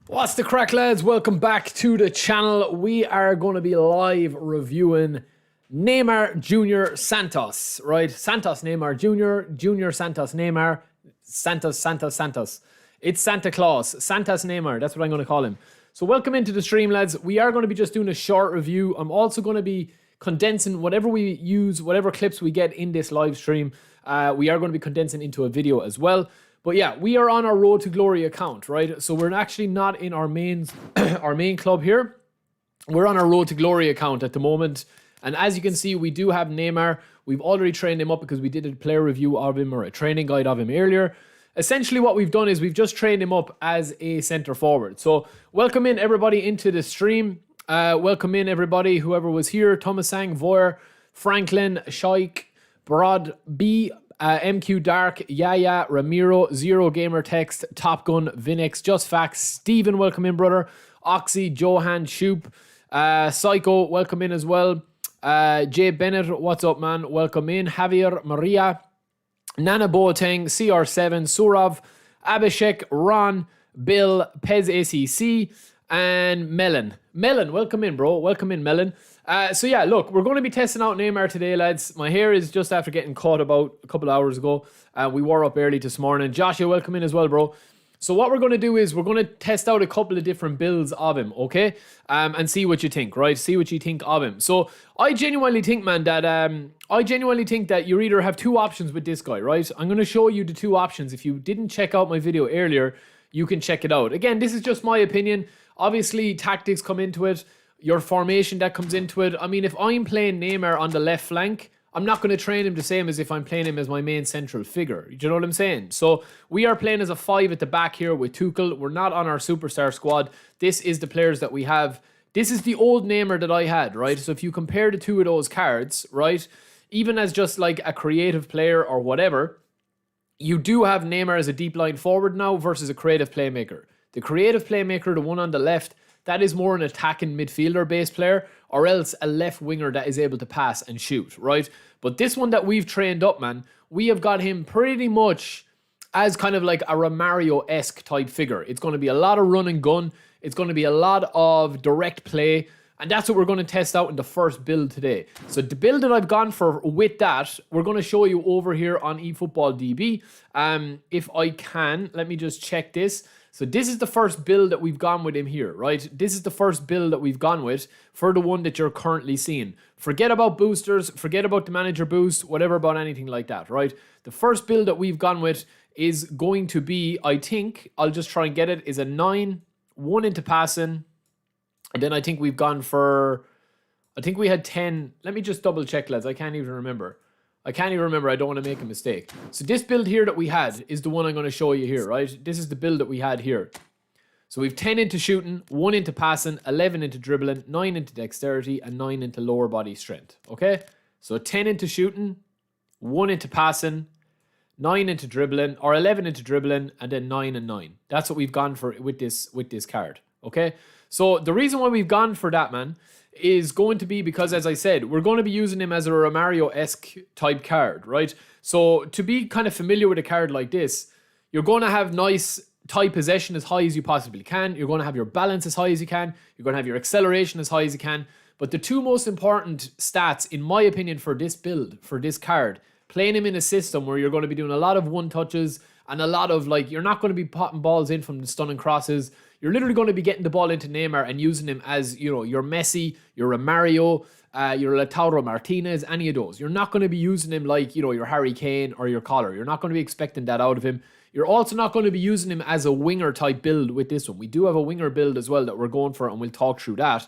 What's the crack, lads? Welcome back to the channel. We are going to be live reviewing Neymar Jr. Santos, right? Santos Neymar Jr., Junior Santos Neymar, Santos. It's Santa Claus, Santos Neymar, that's what I'm going to call him. So welcome into the stream, lads. We are going to be just doing a short review. I'm also going to be condensing whatever we use, whatever clips we get in this live stream. We are going to be condensing into a video as well. But yeah, we are on our Road to Glory account, right? So we're actually not in our main club here. We're on our Road to Glory account at the moment. And as you can see, we do have Neymar. We've already trained him up because we did a player review of him or a training guide of him earlier. Essentially what we've done is we've just trained him up as a centre forward. So welcome in everybody into the stream. Welcome in everybody, whoever was here. Thomas Sang, Voyer, Franklin, Shaik, Brod, B, MQ Dark, Yaya, Ramiro, Zero Gamer Text, Top Gun, Vinex, Just Facts, Steven, welcome in, brother. Oxy, Johan, Shoop, Psycho, welcome in as well. Jay Bennett, what's up, man? Welcome in. Javier, Maria, Nana Boateng, CR7, Surav, Abhishek, Ron, Bill, Pez ACC, and Melon. Melon, welcome in, bro. Welcome in, Melon. So yeah, look, we're going to be testing out Neymar today, lads. My hair is just after getting cut about a couple hours ago. We were up early this morning. Joshua, welcome in as well, bro. So what we're going to do is we're going to test out a couple of different builds of him, okay? And see what you think, right? See what you think of him. So I genuinely think, man, that you either have two options with this guy, right? I'm going to show you the two options. If you didn't check out my video earlier, you can check it out. Again, this is just my opinion. Obviously, tactics come into it. Your formation that comes into it. I mean, if I'm playing Neymar on the left flank, I'm not going to train him the same as if I'm playing him as my main central figure. Do you know what I'm saying? So we are playing as a 5 at the back here with Tuchel. We're not on our superstar squad. This is the players that we have. This is the old Neymar that I had, right? So if you compare the two of those cards, right, even as just like a creative player or whatever, you do have Neymar as a deep line forward now versus a creative playmaker. The creative playmaker, the one on the left, that is more an attacking midfielder-based player, or else a left winger that is able to pass and shoot, right? But this one that we've trained up, man, we have got him pretty much as kind of like a Romario-esque type figure. It's going to be a lot of run and gun. It's going to be a lot of direct play. And that's what we're going to test out in the first build today. So the build that I've gone for with that, we're going to show you over here on eFootball DB. If I can, let me just check this. So this is the first build that we've gone with him here, right? This is the first build that we've gone with for the one that you're currently seeing. Forget about boosters, forget about the manager boost, whatever about anything like that, right? The first build that we've gone with is going to be, I think, I'll just try and get it, is a 9, 1 into passing. And then I think we've gone for, I think we had 10. Let me just double check, lads. I can't even remember. I don't want to make a mistake. So this build here that we had is the one I'm going to show you here, right? This is the build that we had here. So we've 10 into shooting, 1 into passing, 11 into dribbling, 9 into dexterity, and 9 into lower body strength, okay? So 10 into shooting, 1 into passing, 9 into dribbling, or 11 into dribbling, and then 9 and 9. That's what we've gone for with this card, okay? So the reason why we've gone for that, man, is going to be because, as I said, we're going to be using him as a Romario-esque type card, right? So to be kind of familiar with a card like this, you're going to have nice tight possession as high as you possibly can. You're going to have your balance as high as you can. You're going to have your acceleration as high as you can. But the two most important stats, in my opinion, for this build, for this card, playing him in a system where you're going to be doing a lot of one-touches and a lot of, like, you're not going to be popping balls in from the stunning crosses. You're literally going to be getting the ball into Neymar and using him as, you know, your Messi, your Romario, your Lautaro Martinez, any of those. You're not going to be using him like, you know, your Harry Kane or your Collar. You're not going to be expecting that out of him. You're also not going to be using him as a winger type build with this one. We do have a winger build as well that we're going for, and we'll talk through that.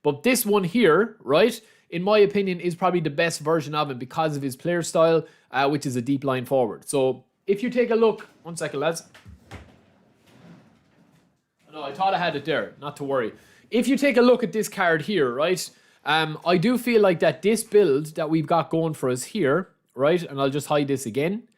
But this one here, right, in my opinion, is probably the best version of him because of his player style, which is a deep line forward. So if you take a look, one second, lads. No, I thought I had it there, not to worry. If you take a look at this card here, right, I do feel like that this build that we've got going for us here, right, and I'll just hide this again.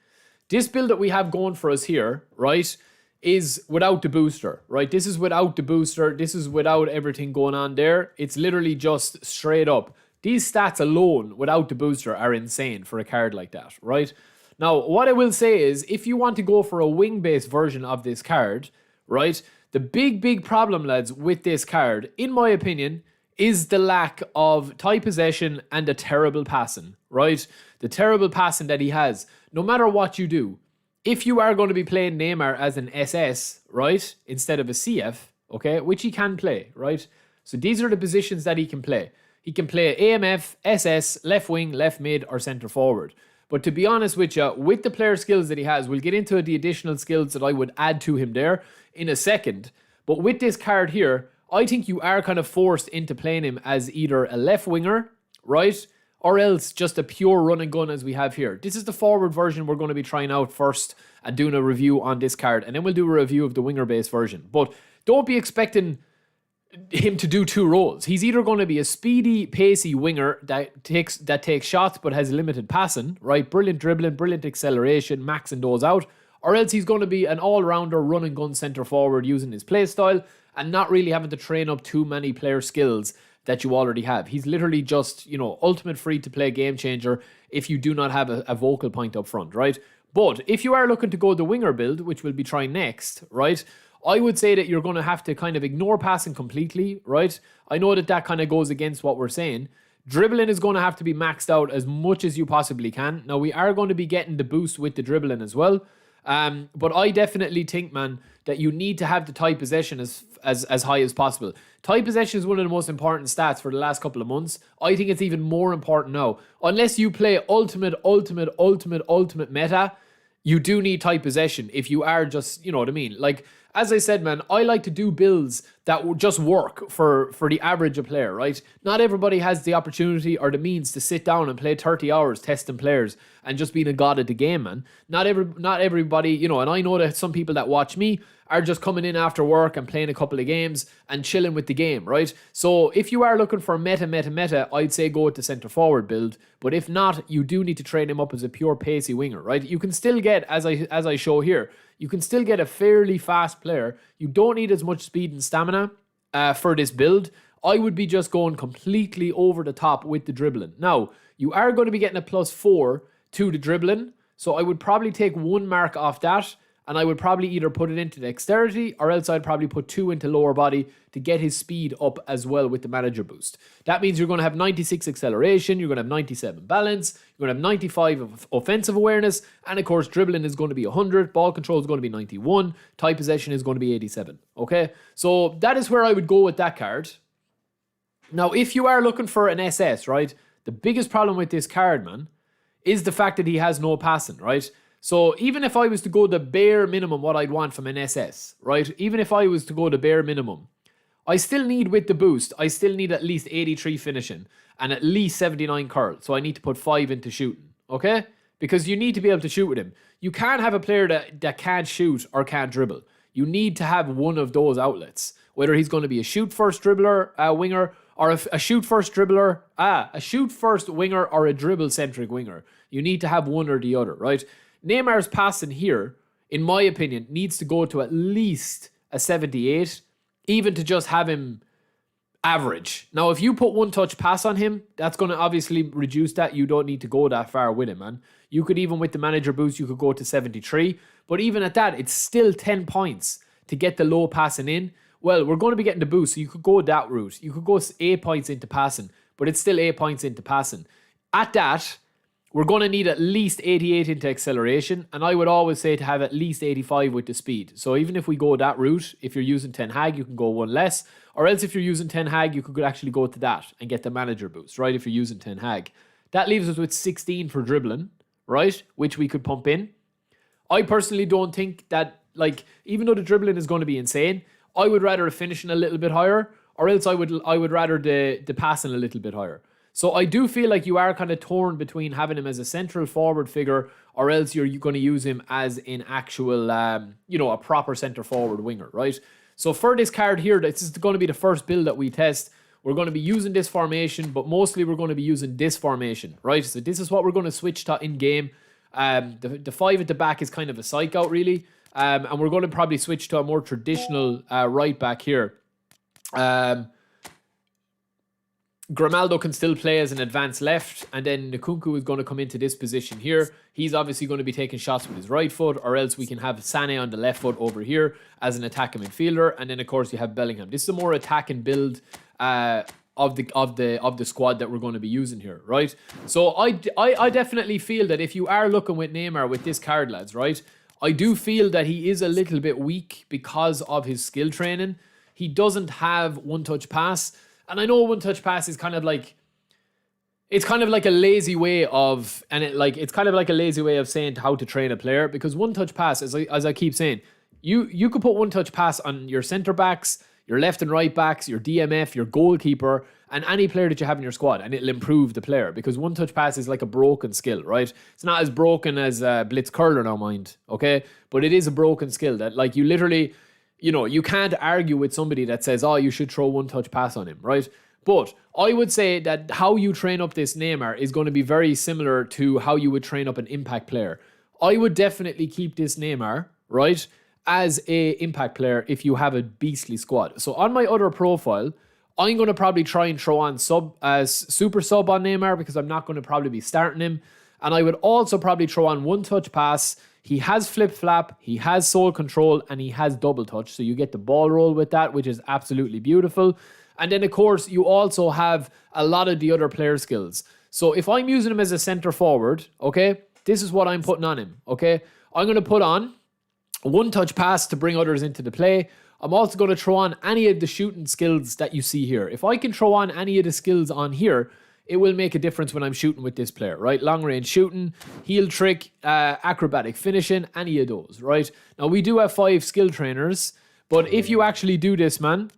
This build that we have going for us here, right, is without the booster, right? This is without the booster. This is without everything going on there. It's literally just straight up. These stats alone without the booster are insane for a card like that, right? Now, what I will say is, if you want to go for a wing-based version of this card, right, The big problem, lads, with this card, in my opinion, is the lack of tight possession and a terrible passing, right? The terrible passing that he has. No matter what you do, if you are going to be playing Neymar as an SS, right, instead of a CF, okay, which he can play, right? So these are the positions that he can play. He can play AMF, SS, left wing, left mid, or centre forward. But to be honest with you, with the player skills that he has, we'll get into the additional skills that I would add to him there in a second. But with this card here, I think you are kind of forced into playing him as either a left winger, right? Or else just a pure run and gun as we have here. This is the forward version we're going to be trying out first and doing a review on this card. And then we'll do a review of the winger-based version. But don't be expecting him to do two roles. He's either going to be a speedy, pacey winger that takes shots but has limited passing, right? Brilliant dribbling, brilliant acceleration, maxing those out. Or else he's going to be an all-rounder run and gun centre forward using his play style and not really having to train up too many player skills that you already have. He's literally just, ultimate free-to-play game changer if you do not have a vocal point up front, right? But if you are looking to go the winger build, which we'll be trying next, right, I would say that you're going to have to kind of ignore passing completely, right? I know that kind of goes against what we're saying. Dribbling is going to have to be maxed out as much as you possibly can. Now, we are going to be getting the boost with the dribbling as well. But I definitely think, man, that you need to have the tight possession as high as possible. Tight possession is one of the most important stats for the last couple of months. I think it's even more important now. Unless you play ultimate meta, you do need tight possession if you are just, you know what I mean? Like, as I said, man, I like to do builds that will just work for the average player, right? Not everybody has the opportunity or the means to sit down and play 30 hours testing players and just being a god at the game, man. Not everybody, and I know that some people that watch me are just coming in after work and playing a couple of games and chilling with the game, right? So if you are looking for meta, I'd say go with the centre forward build. But if not, you do need to train him up as a pure pacey winger, right? You can still get, as I show here, you can still get a fairly fast player. You don't need as much speed and stamina for this build. I would be just going completely over the top with the dribbling. Now, you are going to be getting a +4 to the dribbling. So I would probably take 1 mark off that. And I would probably either put it into dexterity or else I'd probably put 2 into lower body to get his speed up as well with the manager boost. That means you're going to have 96 acceleration, you're going to have 97 balance, you're going to have 95 of offensive awareness, and of course dribbling is going to be 100, ball control is going to be 91, tight possession is going to be 87. Okay, so that is where I would go with that card. Now, if you are looking for an SS, right, the biggest problem with this card, man, is the fact that he has no passing, right? So even if I was to go the bare minimum what I'd want from an SS, right? Even if I was to go the bare minimum, I still need with the boost, I still need at least 83 finishing and at least 79 curl. So I need to put 5 into shooting, okay? Because you need to be able to shoot with him. You can't have a player that can't shoot or can't dribble. You need to have one of those outlets. Whether he's going to be a shoot-first dribbler, winger, or a shoot-first dribbler, a shoot-first winger or a dribble-centric winger. You need to have one or the other, right? Neymar's passing here, in my opinion, needs to go to at least a 78, even to just have him average. Now, if you put one touch pass on him, that's going to obviously reduce that. You don't need to go that far with him, man. You could even with the manager boost, you could go to 73. But even at that, it's still 10 points to get the low passing in. Well, we're going to be getting the boost, so you could go that route. You could go 8 points into passing, but it's still 8 points into passing. At that, we're going to need at least 88 into acceleration, and I would always say to have at least 85 with the speed. So even if we go that route, if you're using Ten Hag, you can go one less, or else if you're using Ten Hag, you could actually go to that and get the manager boost, right, if you're using Ten Hag. That leaves us with 16 for dribbling, right, which we could pump in. I personally don't think that, like, even though the dribbling is going to be insane, I would rather finishing a little bit higher, or else I would rather the passing a little bit higher. So I do feel like you are kind of torn between having him as a central forward figure, or else you're going to use him as an actual, a proper centre forward winger, right? So for this card here, this is going to be the first build that we test. We're going to be using this formation, but mostly we're going to be using this formation, right? So this is what we're going to switch to in game. The 5 at the back is kind of a psych out, really. And we're going to probably switch to a more traditional right back here. Grimaldo can still play as an advanced left, and then Nkunku is going to come into this position here. He's obviously going to be taking shots with his right foot, or else we can have Sané on the left foot over here as an attacking midfielder, and then of course you have Bellingham. This is a more attacking build of the squad that we're going to be using here, right? So I definitely feel that if you are looking with Neymar with this card, lads, right, I do feel that he is a little bit weak because of his skill training. He doesn't have one-touch pass. And I know one-touch pass is kind of like, it's kind of like a lazy way of, it's kind of like a lazy way of saying how to train a player, because one-touch pass, as I keep saying, you could put one-touch pass on your centre backs, your left and right backs, your DMF, your goalkeeper, and any player that you have in your squad, and it'll improve the player, because one-touch pass is like a broken skill, right? It's not as broken as blitz curler, now mind, okay? But it is a broken skill that, like, you literally, you know, you can't argue with somebody that says, oh, you should throw one-touch pass on him, right? But I would say that how you train up this Neymar is going to be very similar to how you would train up an impact player. I would definitely keep this Neymar, right, as a impact player if you have a beastly squad. So on my other profile, I'm going to probably try and throw on super sub on Neymar, because I'm not going to probably be starting him. And I would also probably throw on one-touch pass. He has flip-flap, he has soul control, and he has double touch. So you get the ball roll with that, which is absolutely beautiful. And then, of course, you also have a lot of the other player skills. So if I'm using him as a centre forward, okay, this is what I'm putting on him, okay? I'm going to put on a one-touch pass to bring others into the play. I'm also going to throw on any of the shooting skills that you see here. If I can throw on any of the skills on here, it will make a difference when I'm shooting with this player, right? Long range shooting, heel trick, acrobatic finishing, any of those, right? Now, we do have 5 skill trainers, but if you actually do this, man,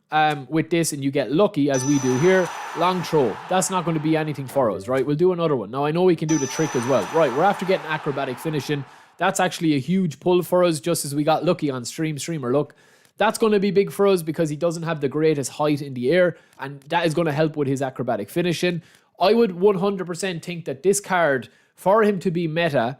with this and you get lucky, as we do here, long throw, that's not going to be anything for us, right? We'll do another one. Now, I know we can do the trick as well. Right, we're after getting acrobatic finishing. That's actually a huge pull for us, just as we got lucky on streamer look. That's going to be big for us because he doesn't have the greatest height in the air, and that is going to help with his acrobatic finishing. I would 100% think that this card, for him to be meta,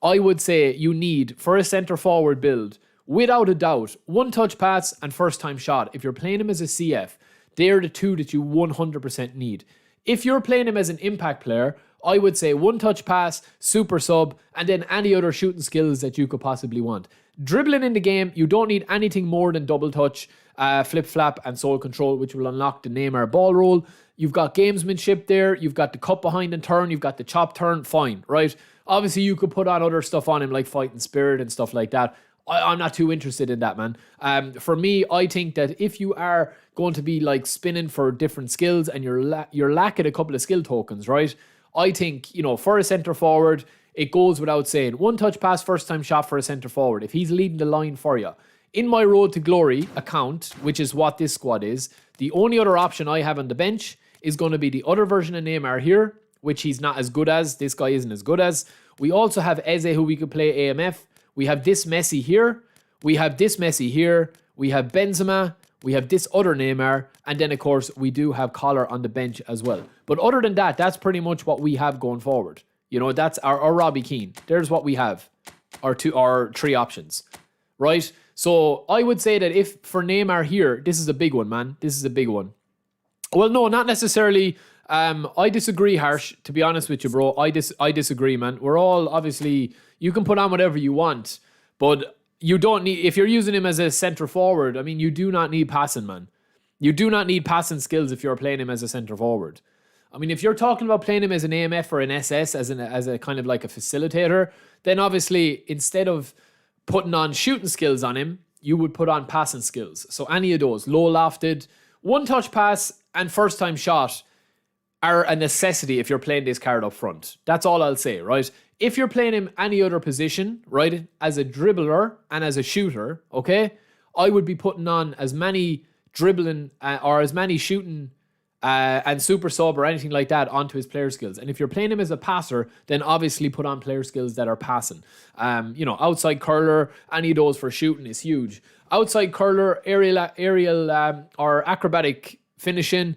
I would say you need, for a centre forward build, without a doubt, one-touch pass and first-time shot. If you're playing him as a CF, they're the two that you 100% need. If you're playing him as an impact player, I would say one-touch pass, super sub, and then any other shooting skills that you could possibly want. Dribbling in the game, you don't need anything more than double touch, flip-flap, and soul control, which will unlock the Neymar ball roll. You've got gamesmanship there, you've got the cut behind and turn, you've got the chop turn, fine, right? Obviously, you could put on other stuff on him, like fighting spirit and stuff like that. I'm not too interested in that, man. For me, I think that if you are going to be like spinning for different skills and you're lacking a couple of skill tokens, right? I think, you know, for a centre forward, it goes without saying. One-touch pass, first-time shot for a centre forward. If he's leading the line for you. In my Road to Glory account, which is what this squad is, the only other option I have on the bench is going to be the other version of Neymar here, which he's not as good as. This guy isn't as good as. We also have Eze, who we could play AMF. We have this Messi here. We have this Messi here. We have Benzema. We have this other Neymar. And then, of course, we do have Collar on the bench as well. But other than that, that's pretty much what we have going forward. You know, that's our Robbie Keane. There's what we have. Our 3 options. Right? So I would say that if for Neymar here, this is a big one, man. This is a big one. Well, no, not necessarily. I disagree, Harsh, to be honest with you, bro. I disagree, man. We're all, obviously, you can put on whatever you want, but you don't need, if you're using him as a centre forward, I mean, you do not need passing, man. You do not need passing skills if you're playing him as a centre forward. I mean, if you're talking about playing him as an AMF or an SS, as a kind of like a facilitator, then obviously, instead of putting on shooting skills on him, you would put on passing skills. So any of those, low lofted, one-touch pass, and first-time shot are a necessity if you're playing this card up front. That's all I'll say, right? If you're playing him any other position, right, as a dribbler and as a shooter, okay, I would be putting on as many dribbling or as many shooting and super sub or anything like that onto his player skills. And if you're playing him as a passer, then obviously put on player skills that are passing. You know, outside curler, any of those for shooting is huge. Outside curler, aerial or acrobatic finishing,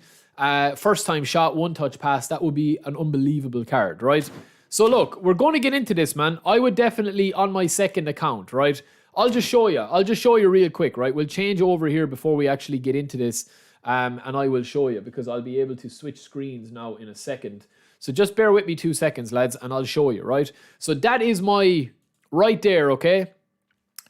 first time shot, one touch pass, that would be an unbelievable card, right? So look, we're going to get into this, man. I would definitely, on my second account, right? I'll just show you real quick, right? We'll change over here before we actually get into this. and I will show you because I'll be able to switch screens now in a second. So just bear with me 2 seconds, lads, and I'll show you, right? So that is my, right there, okay?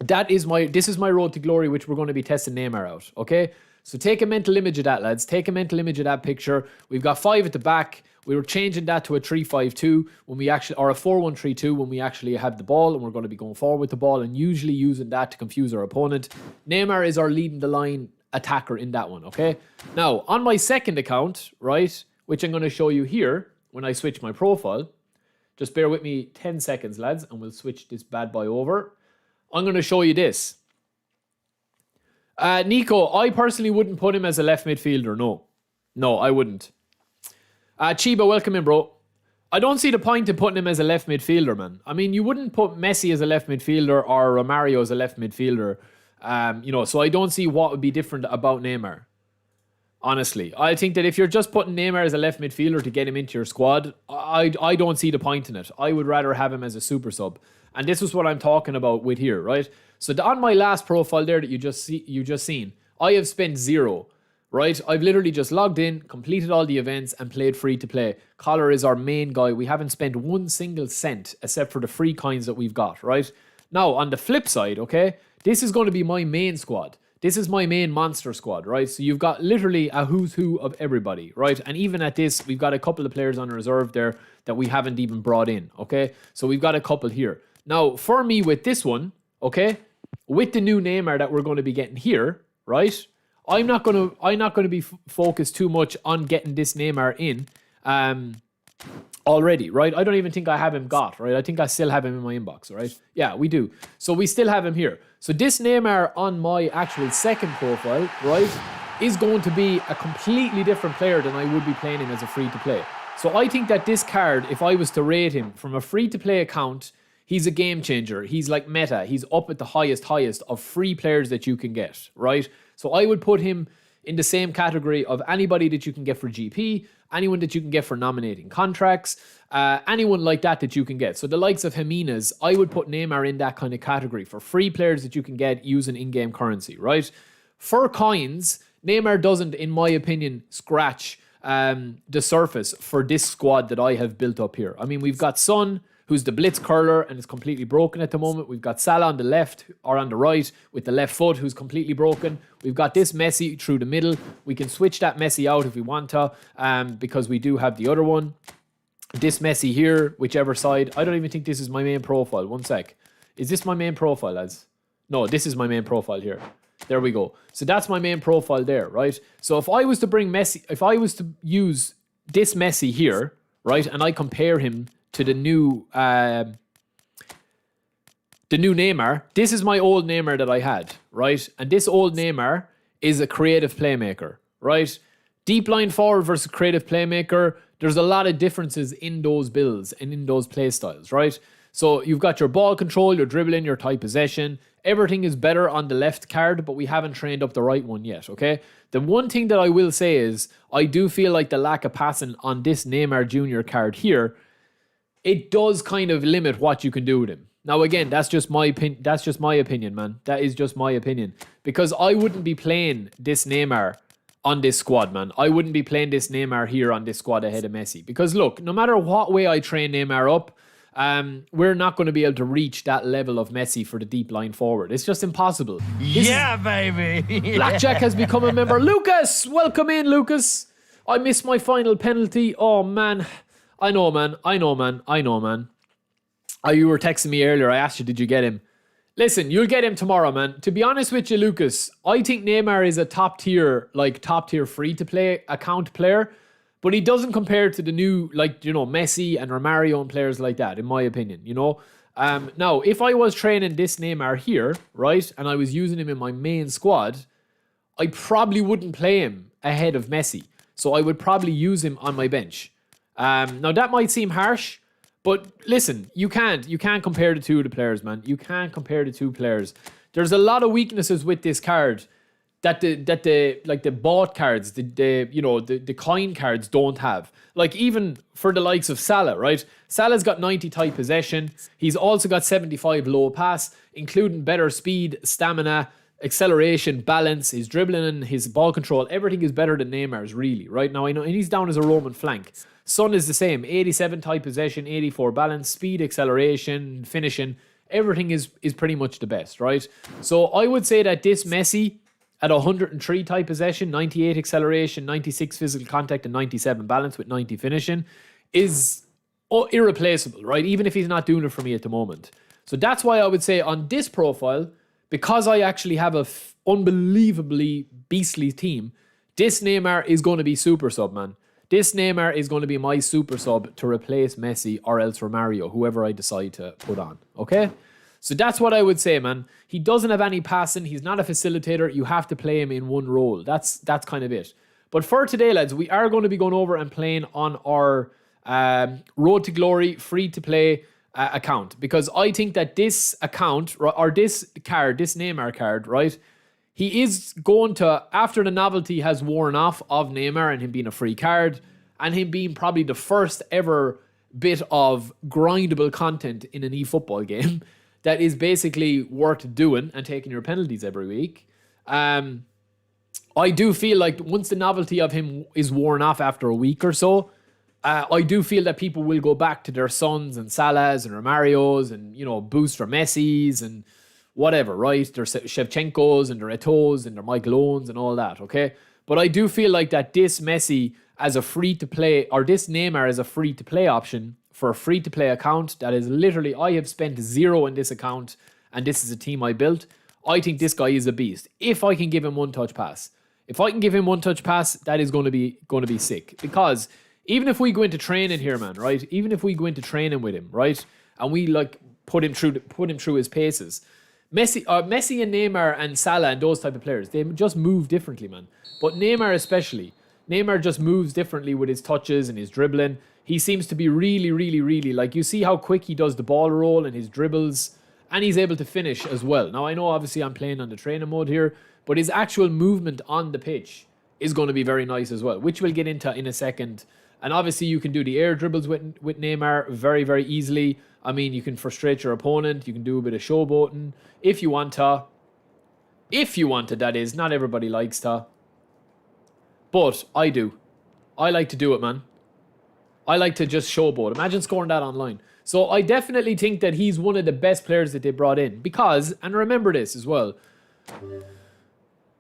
This is my road to glory, which we're going to be testing Neymar out, okay? So take a mental image of that, lads. Take a mental image of that picture. We've got 5 at the back. We were changing that to a 3-5-2 when we actually, or a 4-1-3-2 when we actually have the ball, and we're going to be going forward with the ball and usually using that to confuse our opponent. Neymar is our leading the line attacker in that one, okay? Now, on my second account, right, which I'm going to show you here when I switch my profile, just bear with me 10 seconds, lads, and we'll switch this bad boy over. I'm going to show you this. Nico, I personally wouldn't put him as a left midfielder, no. No, I wouldn't. Chiba, welcome in, bro. I don't see the point in putting him as a left midfielder, man. I mean, you wouldn't put Messi as a left midfielder or Romario as a left midfielder. So I don't see what would be different about Neymar. Honestly, I think that if you're just putting Neymar as a left midfielder to get him into your squad, I don't see the point in it. I would rather have him as a super sub. And this is what I'm talking about with here, right? So on my last profile there that you just seen, I have spent 0, right? I've literally just logged in, completed all the events, and played free to play. Collar is our main guy. We haven't spent 1 single cent except for the free coins that we've got, right? Now, on the flip side, okay, this is going to be my main squad. This is my main monster squad, right? So you've got literally a who's who of everybody, right? And even at this, we've got a couple of players on reserve there that we haven't even brought in, okay? So we've got a couple here. Now, for me with this one, okay, with the new Neymar that we're going to be getting here, right? I'm not going to be focused too much on getting this Neymar in already, right? I don't even think I have him got, right? I think I still have him in my inbox, right? Yeah, we do. So we still have him here. So this Neymar on my actual second profile, right, is going to be a completely different player than I would be playing him as a free-to-play. So I think that this card, if I was to rate him from a free-to-play account, he's a game changer. He's like meta. He's up at the highest of free players that you can get, right? So I would put him in the same category of anybody that you can get for GP, anyone that you can get for nominating contracts, anyone like that you can get. So the likes of Jimenez, I would put Neymar in that kind of category for free players that you can get using in-game currency, right? For coins, Neymar doesn't, in my opinion, scratch the surface for this squad that I have built up here. I mean, we've got Son, who's the blitz curler and is completely broken at the moment. We've got Salah on the left or on the right with the left foot who's completely broken. We've got this Messi through the middle. We can switch that Messi out if we want to because we do have the other one. This Messi here, whichever side. I don't even think this is my main profile. One sec. Is this my main profile, lads? No, this is my main profile here. There we go. So that's my main profile there, right? So if I was to bring Messi, if I was to use this Messi here, right, and I compare him to the new Neymar. This is my old Neymar that I had, right? And this old Neymar is a creative playmaker, right? Deep line forward versus creative playmaker. There's a lot of differences in those builds and in those play styles, right? So you've got your ball control, your dribbling, your tight possession. Everything is better on the left card, but we haven't trained up the right one yet, okay? The one thing that I will say is I do feel like the lack of passing on this Neymar Jr. card here, it does kind of limit what you can do with him. Now, again, that's just my opinion. That's just my opinion, man. That is just my opinion. Because I wouldn't be playing this Neymar on this squad, man. I wouldn't be playing this Neymar here on this squad ahead of Messi. Because, look, no matter what way I train Neymar up, we're not going to be able to reach that level of Messi for the deep line forward. It's just impossible. Baby. Blackjack has become a member. Lucas, welcome in, Lucas. I missed my final penalty. Oh, man. I know, man. You were texting me earlier. I asked you, did you get him? Listen, you'll get him tomorrow, man. To be honest with you, Lucas, I think Neymar is a top tier free-to-play account player, but he doesn't compare to the new, Messi and Romario and players like that, in my opinion, Now, if I was training this Neymar here, right, and I was using him in my main squad, I probably wouldn't play him ahead of Messi. So I would probably use him on my bench. Now that might seem harsh, but listen, you can't compare the two of the players, man. You can't compare the two players. There's a lot of weaknesses with this card that the bought cards, the coin cards don't have. Like even for the likes of Salah, right? Salah's got 90 tight possession. He's also got 75 low pass, including better speed, stamina, acceleration, balance, his dribbling and his ball control, everything is better than Neymar's really, right? Now I know, and he's down as a Roman flank. Son is the same, 87 tight possession, 84 balance, speed, acceleration, finishing, everything is pretty much the best, right? So I would say that this Messi at 103 tight possession, 98 acceleration, 96 physical contact, and 97 balance with 90 finishing is irreplaceable, right? Even if he's not doing it for me at the moment. So that's why I would say on this profile, because I actually have a unbelievably beastly team, this Neymar is going to be super sub, man. This Neymar is going to be my super sub to replace Messi or else Romario, whoever I decide to put on, okay? So that's what I would say, man. He doesn't have any passing. He's not a facilitator. You have to play him in one role. That's kind of it. But for today, lads, we are going to be going over and playing on our Road to Glory free-to-play account, because I think that this account, or this card, this Neymar card, right, he is going to, after the novelty has worn off of Neymar and him being a free card and him being probably the first ever bit of grindable content in an eFootball game that is basically worth doing and taking your penalties every week, I do feel like once the novelty of him is worn off after a week or so, I do feel that people will go back to their Sons and Salahs and Romarios and, you know, boost for Messis and whatever, right? Their Shevchenkos and their Eto'os and their Michael Owens and all that, okay? But I do feel like that this Messi as a free-to-play, or this Neymar as a free-to-play option for a free-to-play account that is literally, I have spent zero in this account and this is a team I built. I think this guy is a beast. If I can give him one touch pass. If I can give him one touch pass, that is going to be sick. Because even if we go into training here, man, right? Even if we go into training with him, right? And we like put him through his paces. Messi and Neymar and Salah and those type of players, they just move differently, man. But Neymar especially, Neymar just moves differently with his touches and his dribbling. He seems to be really, really, really, like, you see how quick he does the ball roll and his dribbles, and he's able to finish as well. Now, I know obviously I'm playing on the training mode here, but his actual movement on the pitch is going to be very nice as well, which we'll get into in a second. And obviously you can do the air dribbles with Neymar very, very easily. I mean, you can frustrate your opponent. You can do a bit of showboating if you want to. If you want to, that is. Not everybody likes to. But I do. I like to do it, man. I like to just showboat. Imagine scoring that online. So I definitely think that he's one of the best players that they brought in. Because, and remember this as well,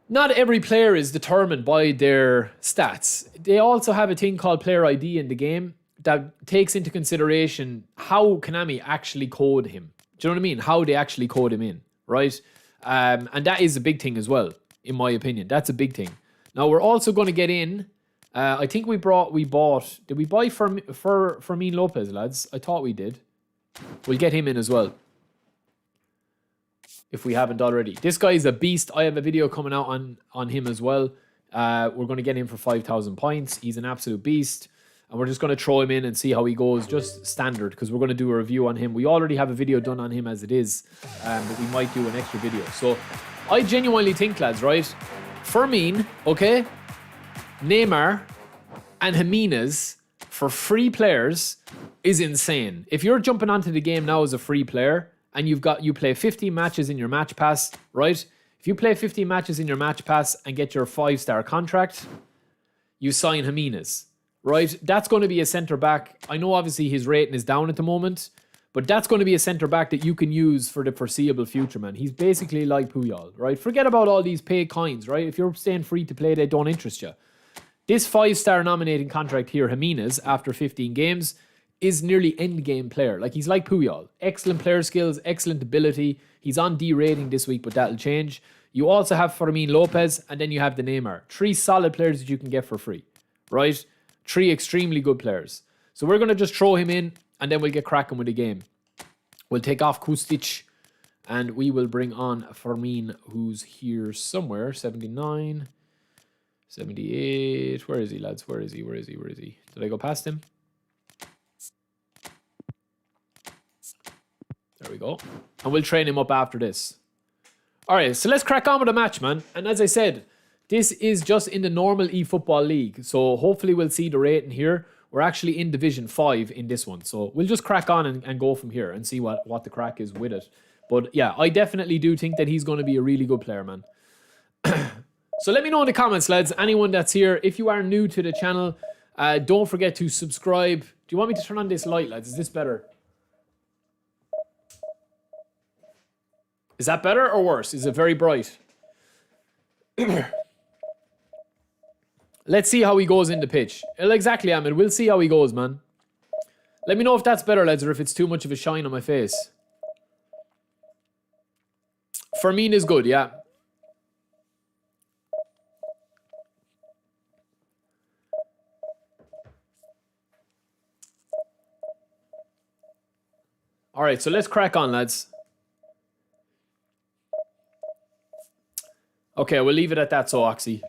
not every player is determined by their stats. They also have a thing called player ID in the game that takes into consideration how Konami actually code him. Do you know what I mean? How they actually code him in, right? And that is a big thing as well, in my opinion. That's a big thing. Now, we're also going to get in, I think we bought, did we buy Fermin Lopez, lads? I thought we did. We'll get him in as well, if we haven't already. This guy is a beast. I have a video coming out on him as well. We're going to get him for 5,000 points. He's an absolute beast. And we're just going to throw him in and see how he goes. Just standard, because we're going to do a review on him. We already have a video done on him as it is. But we might do an extra video. So I genuinely think, lads, right? Fermin, okay? Neymar and Jimenez for free players is insane. If you're jumping onto the game now as a free player, and you play 15 matches in your match pass, right? If you play 15 matches in your match pass and get your 5-star contract, you sign Jimenez, right? That's going to be a centre back. I know obviously his rating is down at the moment, but that's going to be a centre back that you can use for the foreseeable future, man. He's basically like Puyol, right? Forget about all these paid coins, right? If you're staying free to play, they don't interest you. This 5-star nominating contract here, Jimenez, after 15 games, is nearly endgame player. Like, he's like Puyol. Excellent player skills, excellent ability. He's on D rating this week, but that'll change. You also have Fermin Lopez, and then you have the Neymar. 3 solid players that you can get for free, right? 3 extremely good players. So we're going to just throw him in, and then we'll get cracking with the game. We'll take off Kustic, and we will bring on Fermin, who's here somewhere. 79, 78. Where is he, lads? Where is he? Did I go past him? There we go. And we'll train him up after this. All right, so let's crack on with the match, man. And as I said, this is just in the normal eFootball League. So hopefully we'll see the rating here. We're actually in Division 5 in this one. So we'll just crack on and go from here and see what the crack is with it. But yeah, I definitely do think that he's going to be a really good player, man. So let me know in the comments, lads, anyone that's here. If you are new to the channel, don't forget to subscribe. Do you want me to turn on this light, lads? Is this better? Is that better or worse? Is it very bright? Let's see how he goes in the pitch. Well, exactly, Ahmed. We'll see how he goes, man. Let me know if that's better, lads, or if it's too much of a shine on my face. Fermin is good, yeah. Alright, so let's crack on, lads. Okay, we'll leave it at that, so Oxy.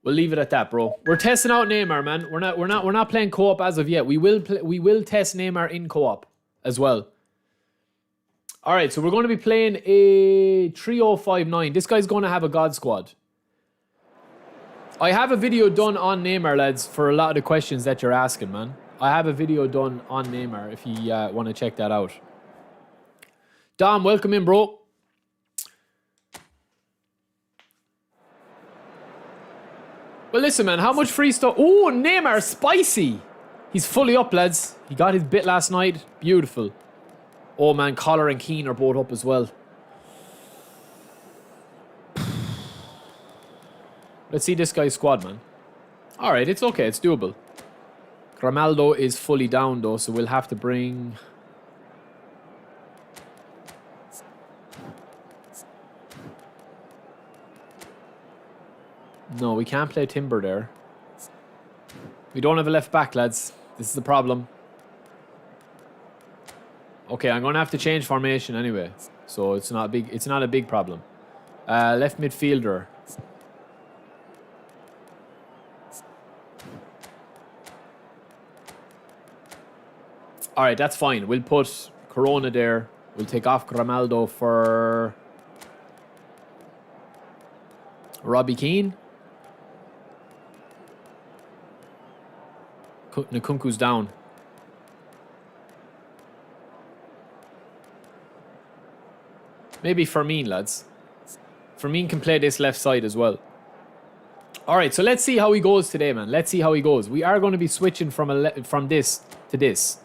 We'll leave it at that, bro. We're testing out Neymar, man. We're not playing co-op as of yet. We will test Neymar in co-op as well. Alright, so we're going to be playing a 3059. This guy's going to have a God squad. I have a video done on Neymar, lads, for a lot of the questions that you're asking, man. I have a video done on Neymar if you want to check that out. Dom, welcome in, bro. Well, listen, man, how much free stuff? Oh, Neymar, spicy. He's fully up, lads. He got his bit last night. Beautiful. Oh, man, Collar and Keane are both up as well. Let's see this guy's squad, man. All right, it's okay. It's doable. Grimaldo is fully down, though, so we'll have to bring... No, we can't play Timber there. We don't have a left back, lads. This is the problem. Okay, I'm going to have to change formation anyway. So it's not a big problem. Left midfielder. Alright, that's fine. We'll put Corona there. We'll take off Grimaldo for Robbie Keane. Nkunku's down. Maybe Fermin, lads. Fermin can play this left side as well. Alright, so let's see how he goes today, man. Let's see how he goes. We are going to be switching from this to this.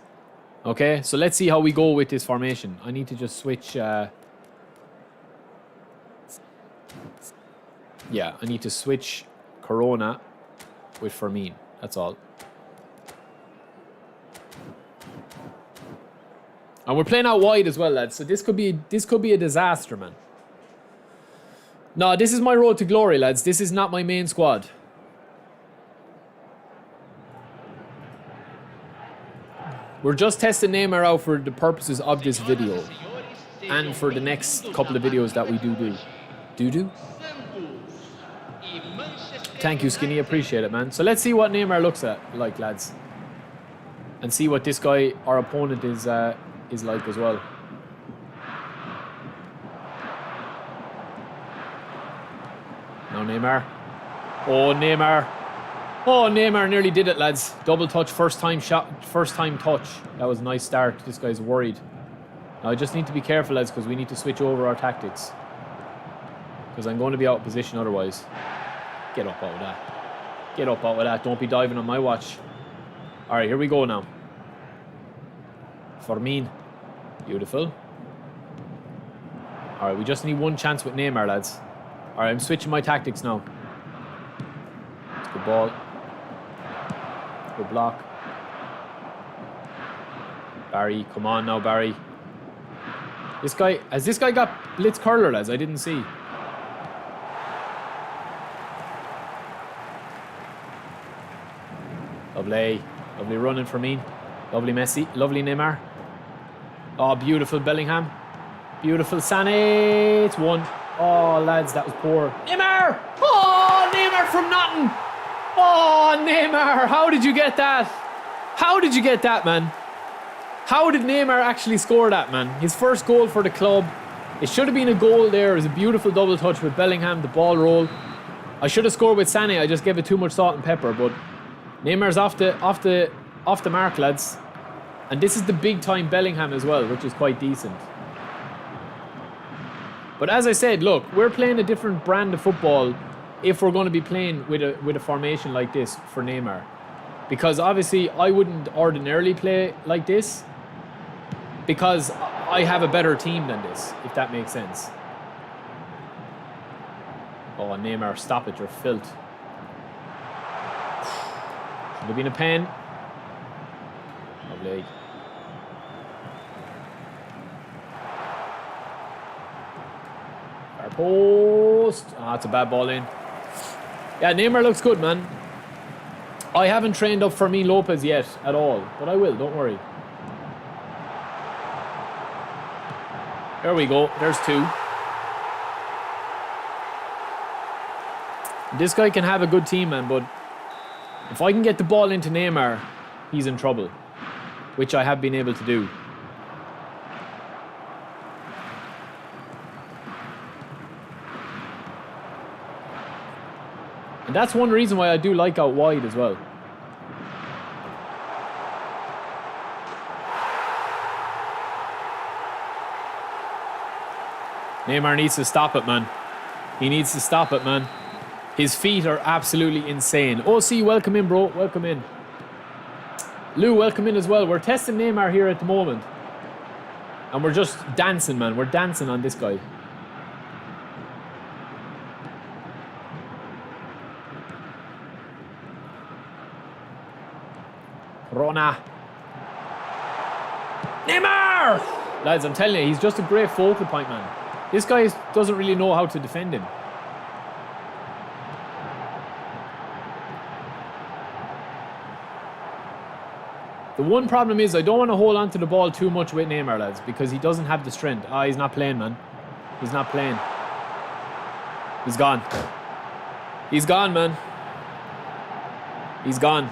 Okay, so let's see how we go with this formation. I need to just switch... Yeah, I need to switch Corona with Fermin. That's all. And we're playing out wide as well, lads. So this could be a disaster, man. No, this is my road to glory, lads. This is not my main squad. We're just testing Neymar out for the purposes of this video. And for the next couple of videos that we do. Thank you, Skinny. Appreciate it, man. So let's see what Neymar looks like, lads. And see what this guy, our opponent, is like as well. Now Neymar. Oh, Neymar. Oh, Neymar nearly did it, lads. Double touch, first time shot, first time touch. That was a nice start. This guy's worried. Now I just need to be careful, lads, because we need to switch over our tactics. Because I'm going to be out of position otherwise. Get up out of that. Get up out of that. Don't be diving on my watch. Alright, here we go now. Fermin. Beautiful. Alright, we just need one chance with Neymar, lads. Alright, I'm switching my tactics now. Good ball. Good block. Barry, come on now, Barry. Has this guy got blitz curler, lads? I didn't see. Lovely. Lovely running for me. Lovely Messi. Lovely Neymar. Oh, beautiful Bellingham. Beautiful Sané. It's one. Oh, lads, that was poor. Neymar! Oh, Neymar from nothing. Oh, Neymar. How did you get that? How did you get that, man? How did Neymar actually score that, man? His first goal for the club. It should have been a goal there. It was a beautiful double touch with Bellingham, the ball roll. I should have scored with Sané. I just gave it too much salt and pepper, but Neymar's off the mark, lads. And this is the big time Bellingham as well, which is quite decent. But as I said, look, we're playing a different brand of football if we're going to be playing with a formation like this for Neymar. Because obviously I wouldn't ordinarily play like this because I have a better team than this, if that makes sense. Oh, Neymar, stop it, you're filth. Should have been a pen. Lovely. Our post. Ah, it's a bad ball in. Yeah, Neymar looks good, man. I haven't trained up Fermin Lopez yet at all, but I will, don't worry. There we go, there's 2. This guy can have a good team, man, but if I can get the ball into Neymar, he's in trouble, which I have been able to do. And that's one reason why I do like out wide as well. Neymar needs to stop it, man. He needs to stop it, man. His feet are absolutely insane. OC, welcome in, bro. Welcome in. Lou, welcome in as well. We're testing Neymar here at the moment. And we're just dancing, man. We're dancing on this guy. Rona. Neymar! Lads, I'm telling you, he's just a great focal point, man. This guy doesn't really know how to defend him. The one problem is I don't want to hold on to the ball too much with Neymar, lads, because he doesn't have the strength. Ah, he's not playing, man. He's not playing. He's gone. He's gone, man. He's gone.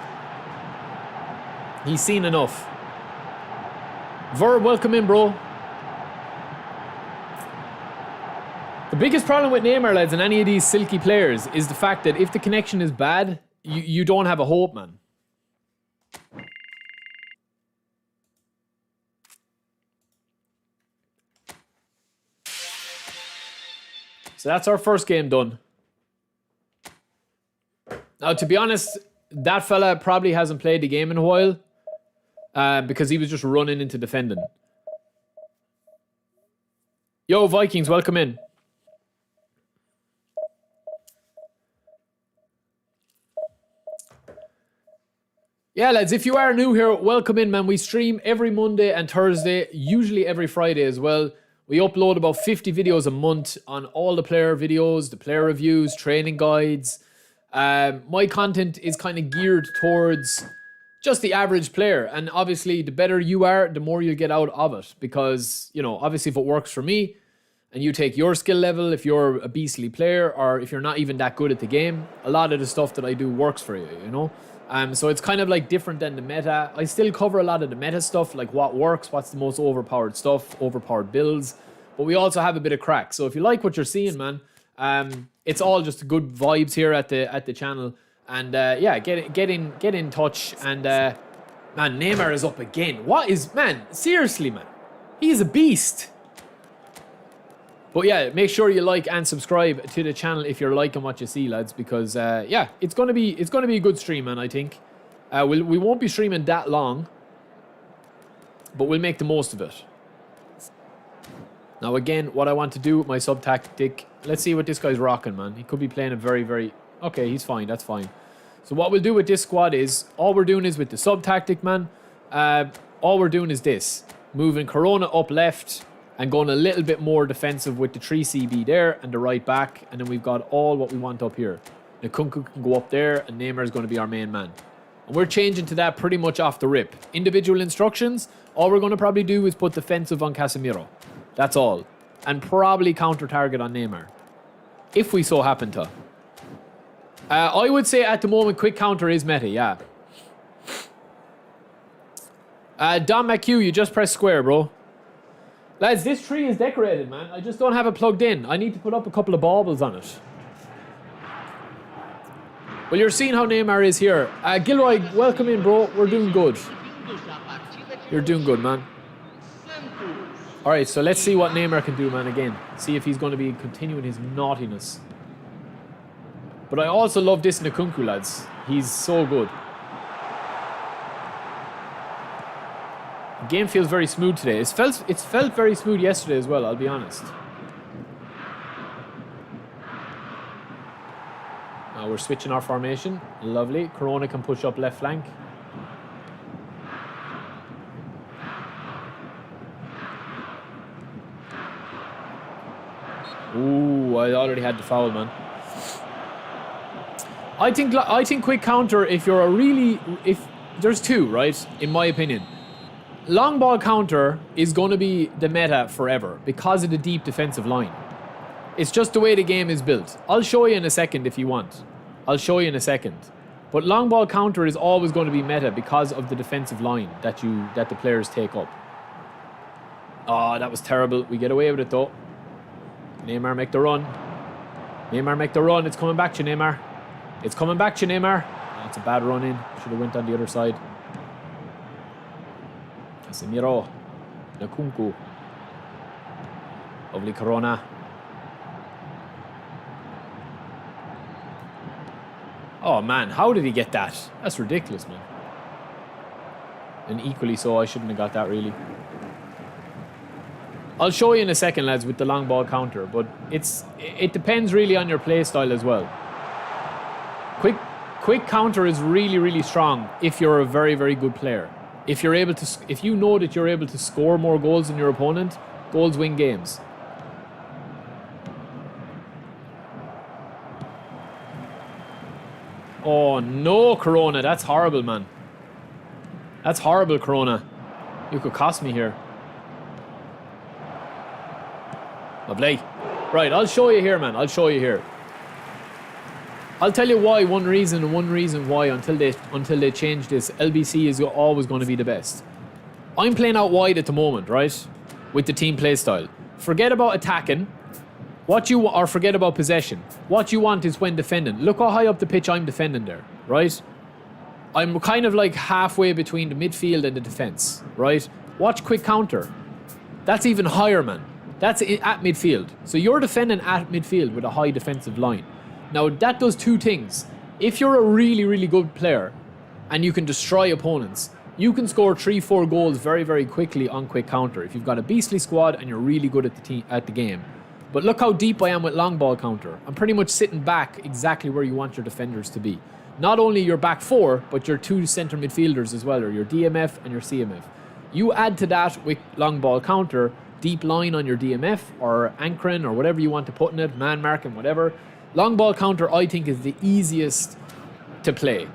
He's seen enough. Verb, welcome in, bro. The biggest problem with Neymar, lads, and any of these silky players is the fact that if the connection is bad, you don't have a hope, man. So that's our first game done. Now, to be honest, that fella probably hasn't played the game in a while because he was just running into defending. Yo, Vikings, welcome in. Yeah, lads, if you are new here, welcome in, man. We stream every Monday and Thursday, usually every Friday as well. We upload about 50 videos a month on all the player videos, the player reviews, training guides. My content is kind of geared towards just the average player. And obviously, the better you are, the more you'll get out of it. Because, you know, obviously if it works for me and you take your skill level, if you're a beastly player or if you're not even that good at the game, a lot of the stuff that I do works for you, you know? So it's kind of like different than the meta. I still cover a lot of the meta stuff, like what works, what's the most overpowered stuff, overpowered builds. But we also have a bit of crack. So if you like what you're seeing, man, it's all just good vibes here at the channel. And yeah, get in touch. And man, Neymar is up again. What is, man? Seriously, man, he's a beast. But yeah, make sure you like and subscribe to the channel if you're liking what you see, lads, because yeah, it's gonna be a good stream, man. I think we won't be streaming that long, but we'll make the most of it. Now again, what I want to do with my sub tactic, let's see what this guy's rocking, man. He could be playing a very okay. He's fine. That's fine. So what we'll do with this squad is all we're doing is with the sub tactic, man. All we're doing is this: moving Corona up left. And going a little bit more defensive with the 3CB there and the right back. And then we've got all what we want up here. Nkunku can go up there and Neymar is going to be our main man. And we're changing to that pretty much off the rip. Individual instructions, all we're going to probably do is put defensive on Casemiro. That's all. And probably counter-target on Neymar. If we so happen to. I would say at the moment, quick counter is meta, yeah. Don McHugh, you just press square, bro. Lads, this tree is decorated, man. I just don't have it plugged in. I need to put up a couple of baubles on it. Well, you're seeing how Neymar is here. Gilroy, welcome in, bro. We're doing good. You're doing good, man. All right, so let's see what Neymar can do, man, again. See if he's going to be continuing his naughtiness. But I also love this Nkunku, lads. He's so good. The game feels very smooth today. It's felt very smooth yesterday as well, I'll be honest. Now we're switching our formation. Lovely. Corona can push up left flank. Ooh, I already had the foul, man. I think quick counter, if there's two, right? In my opinion. Long ball counter is going to be the meta forever because of the deep defensive line. It's just the way the game is built. I'll show you in a second if you want. I'll show you in a second. But long ball counter is always going to be meta because of the defensive line that the players take up. Oh, that was terrible. We get away with it though. Neymar make the run. Neymar make the run. It's coming back to you, Neymar. It's coming back to you, Neymar. Oh, it's a bad run in. Should have went on the other side. Casemiro. Nkunku. Lovely Corona. Oh man, how did he get that? That's ridiculous, man. And equally so, I shouldn't have got that really. I'll show you in a second, lads, with the long ball counter, but it depends really on your play style as well. Quick counter is really, really strong if you're a very, very good player. If you know that you're able to score more goals than your opponent, goals win games. Oh no, Corona, that's horrible, man. That's horrible, Corona. You could cost me here. Lovely. Right, I'll show you here, man. I'll show you here. I'll tell you why. One reason why until they change this, LBC is always going to be the best. I'm playing out wide at the moment, right? With the team play style. Forget about attacking. Forget about possession. What you want is when defending. Look how high up the pitch I'm defending there, right? I'm kind of like halfway between the midfield and the defense, right? Watch quick counter. That's even higher, man. That's at midfield. So you're defending at midfield with a high defensive line. Now that does two things. If you're a really, really good player and you can destroy opponents, you can score 3-4 goals very, very quickly on quick counter if you've got a beastly squad and you're really good at the game. But look how deep I am with long ball counter. I'm pretty much sitting back exactly where you want your defenders to be. Not only your back four, but your two centre midfielders as well, or your DMF and your CMF. You add to that with long ball counter, deep line on your DMF, or anchoring, or whatever you want to put in it, man marking, whatever. Long ball counter, I think, is the easiest to play.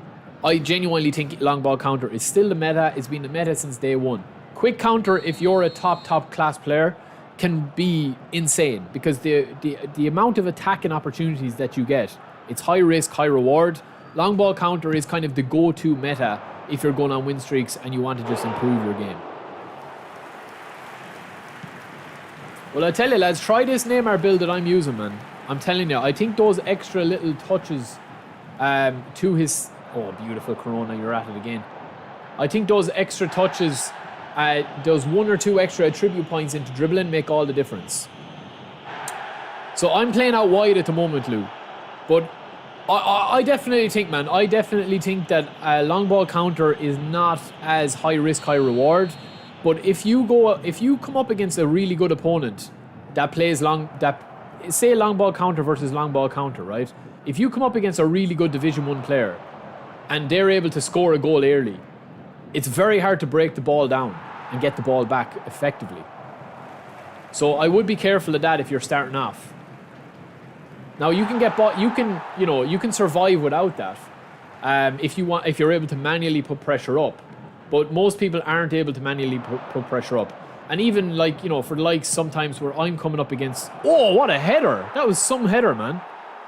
I genuinely think long ball counter is still the meta. It's been the meta since day one. Quick counter, if you're a top class player, can be insane because the amount of attacking opportunities that you get, it's high risk, high reward. Long ball counter is kind of the go-to meta if you're going on win streaks and you want to just improve your game. Well, I tell you, lads, try this Neymar build that I'm using, man. I'm telling you, I think those extra little touches to his... Oh, beautiful Corona, you're at it again. I think those extra touches, those one or two extra attribute points into dribbling make all the difference. So I'm playing out wide at the moment, Lou. But I definitely think, man, that long ball counter is not as high risk, high reward. But if you come up against a really good opponent that plays say long ball counter versus long ball counter, right? If you come up against a really good Division 1 player and they're able to score a goal early, it's very hard to break the ball down and get the ball back effectively. So I would be careful of that if you're starting off. Now you can survive without that if you're able to manually put pressure up. But most people aren't able to manually put pressure up. And even for the likes sometimes where I'm coming up against... Oh, what a header! That was some header, man.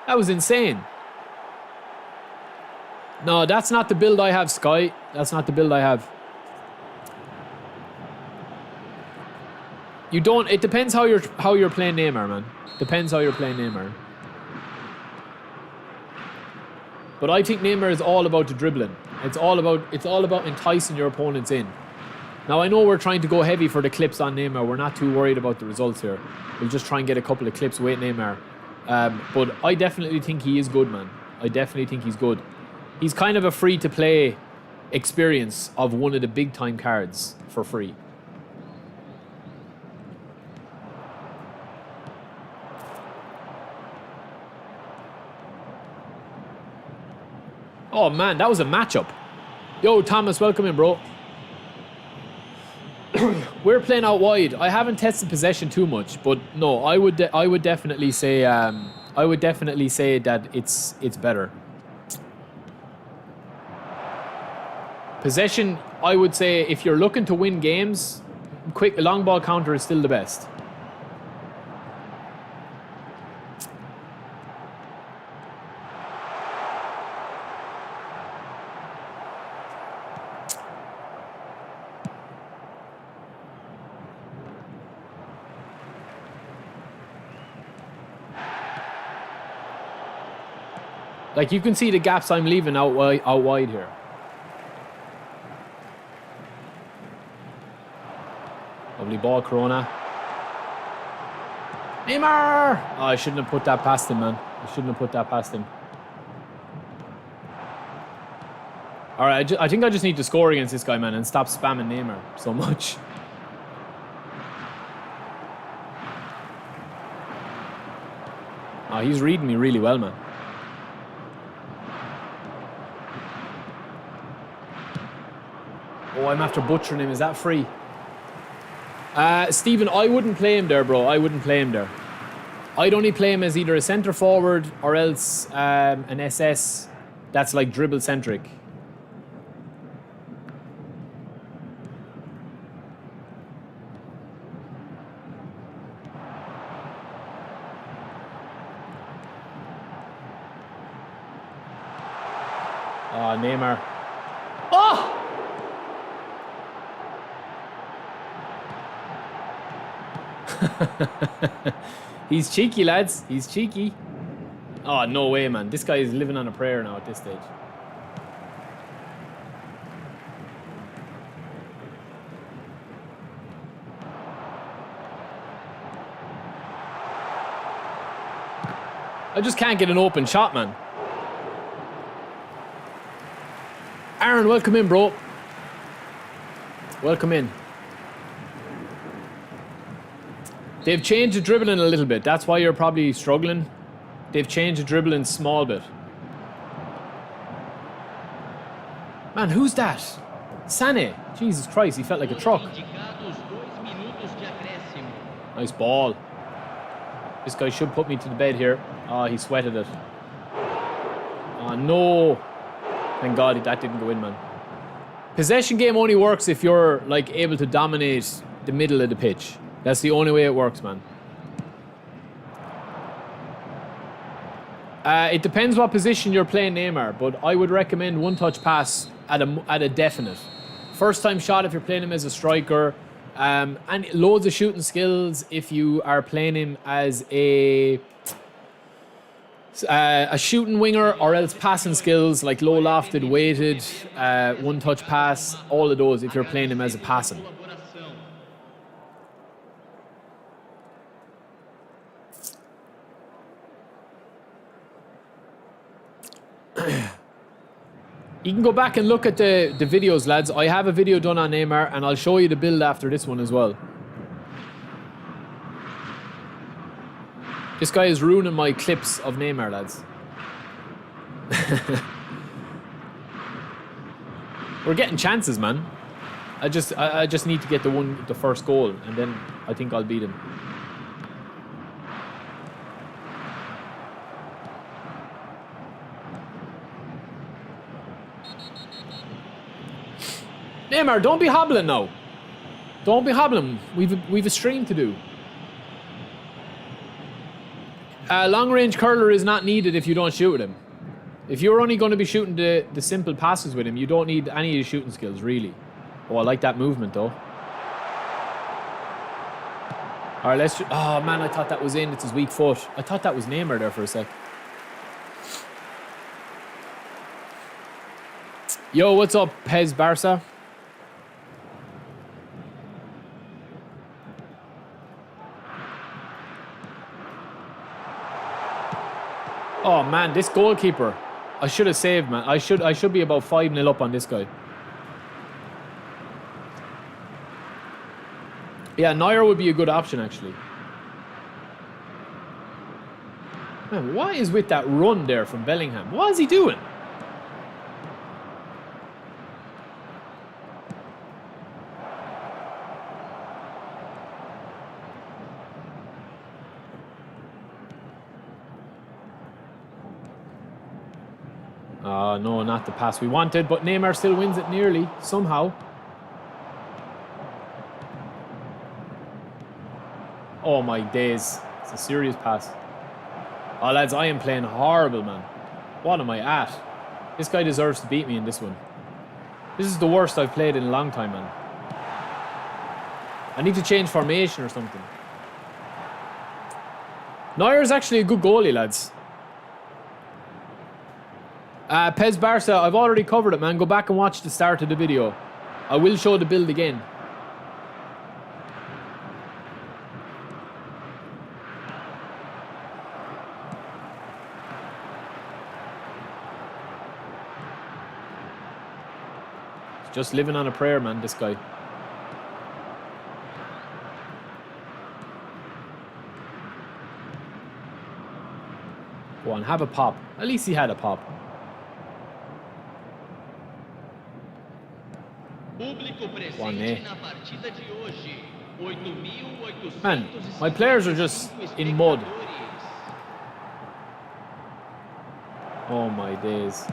That was insane. No, that's not the build I have, Sky. That's not the build I have. You don't... It depends how you're playing Neymar, man. Depends how you're playing Neymar. But I think Neymar is all about the dribbling. It's all about enticing your opponents in. Now, I know we're trying to go heavy for the clips on Neymar. We're not too worried about the results here. We'll just try and get a couple of clips with Neymar. But I definitely think he is good, man. I definitely think he's good. He's kind of a free-to-play experience of one of the big-time cards for free. Oh, man, that was a matchup. Yo, Thomas, welcome in, bro. We're playing out wide. I haven't tested possession too much, but no, I would definitely say that it's better. Possession, I would say, if you're looking to win games, quick long ball counter is still the best. Like, you can see the gaps I'm leaving out wide here. Lovely ball, Corona. Neymar! Oh, I shouldn't have put that past him, man. I shouldn't have put that past him. All right, I think I just need to score against this guy, man, and stop spamming Neymar so much. Oh, he's reading me really well, man. Oh, I'm after butchering him. Is that free? Stephen, I wouldn't play him there, bro. I wouldn't play him there. I'd only play him as either a centre forward or else an SS that's like dribble centric. Oh, Neymar. Oh! He's cheeky, lads. He's cheeky. Oh, no way, man. This guy is living on a prayer now at this stage. I just can't get an open shot, man. Aaron, welcome in, bro. Welcome in. They've changed the dribbling a little bit. That's why you're probably struggling. They've changed the dribbling a small bit. Man, who's that? Sané. Jesus Christ, he felt like a truck. Nice ball. This guy should put me to the bed here. Oh, he sweated it. Oh, no. Thank God that didn't go in, man. Possession game only works if you're like able to dominate the middle of the pitch. That's the only way it works, man. It depends what position you're playing Neymar, but I would recommend one-touch pass at a definite. First-time shot if you're playing him as a striker, and loads of shooting skills if you are playing him as a shooting winger, or else passing skills like low lofted, weighted, one-touch pass, all of those if you're playing him as a passing. You can go back and look at the videos, lads. I have a video done on Neymar, and I'll show you the build after this one as well. This guy is ruining my clips of Neymar, lads. We're getting chances, man. I just need to get the first goal, and then I think I'll beat him. Neymar, don't be hobbling now. Don't be hobbling. We've a stream to do. Long range curler is not needed if you don't shoot with him. If you're only going to be shooting the simple passes with him, you don't need any of his shooting skills, really. Oh, I like that movement, though. All right, let's... Oh, man, I thought that was in. It's his weak foot. I thought that was Neymar there for a sec. Yo, what's up, Pez Barca? Oh man, this goalkeeper. I should have saved, man. I should be about 5-0 up on this guy. Yeah, Neuer would be a good option, actually. Man, what is with that run there from Bellingham? What is he doing? No, not the pass we wanted, but Neymar still wins it nearly, somehow. Oh my days. It's a serious pass. Oh lads, I am playing horrible, man. What am I at? This guy deserves to beat me in this one. This is the worst I've played in a long time, man. I need to change formation or something. Neuer is actually a good goalie, lads. Pez Barca, I've already covered it, man. Go back and watch the start of the video. I will show the build again. He's just living on a prayer, man, this guy. Go on, have a pop. At least he had a pop. Man, my players are just in mud. Oh my days.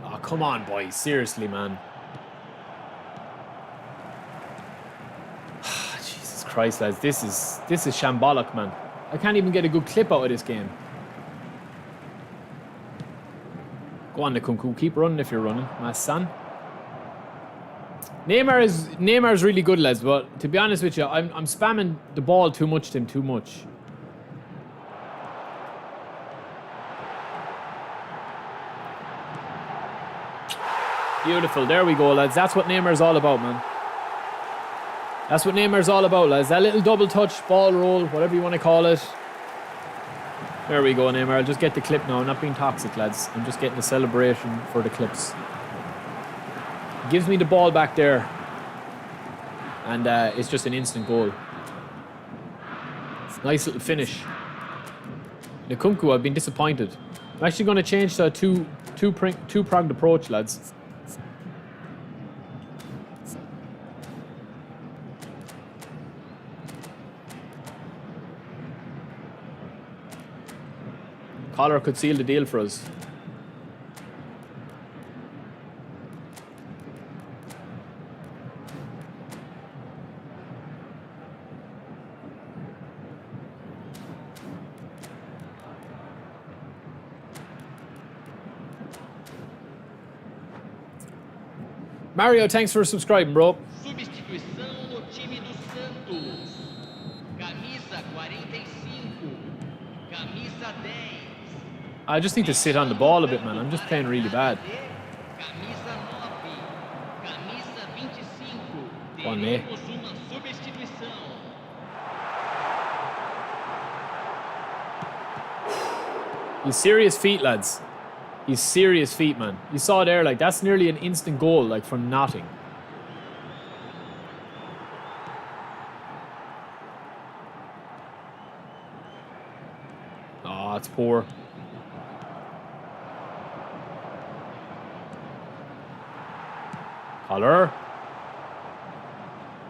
Oh, come on, boys. Seriously, man. Jesus Christ, lads. This is shambolic, man. I can't even get a good clip out of this game. Go on, Nkunku. Keep running if you're running, my son. Neymar's really good, lads, but to be honest with you, I'm spamming the ball too much to him, too much. Beautiful. There we go, lads. That's what Neymar's all about, man. That's what Neymar's all about, lads. That little double touch, ball roll, whatever you want to call it. There we go, Neymar. I'll just get the clip now. I'm not being toxic, lads. I'm just getting the celebration for the clips. Gives me the ball back there. And it's just an instant goal. Nice little finish. Nkunku, I've been disappointed. I'm actually going to change to a two-pronged approach, lads. Collar could seal the deal for us. Mario, thanks for subscribing, bro. Substituição no time do Santos. Camisa 45. Camisa 10. I just need to sit on the ball a bit, man. I'm just playing really bad. Camisa 9. Camisa 25. One there. Teremos uma substituição. He's serious feet, lads. He's serious feet, man. You saw it there, like, that's nearly an instant goal, like, from nothing. Oh, it's poor. Collar.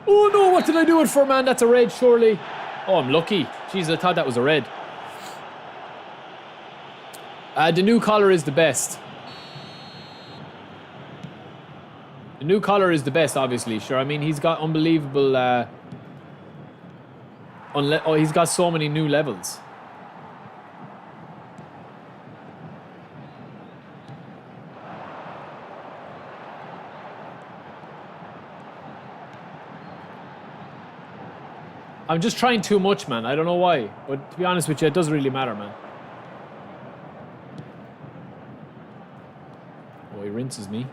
Oh, no, what did I do it for, man? That's a red, surely. Oh, I'm lucky. Jeez, I thought that was a red. The new collar is the best. The new collar is the best, obviously. Sure, I mean, he's got unbelievable... he's got so many new levels. I'm just trying too much, man. I don't know why. But to be honest with you, it doesn't really matter, man. Oh, he rinses me.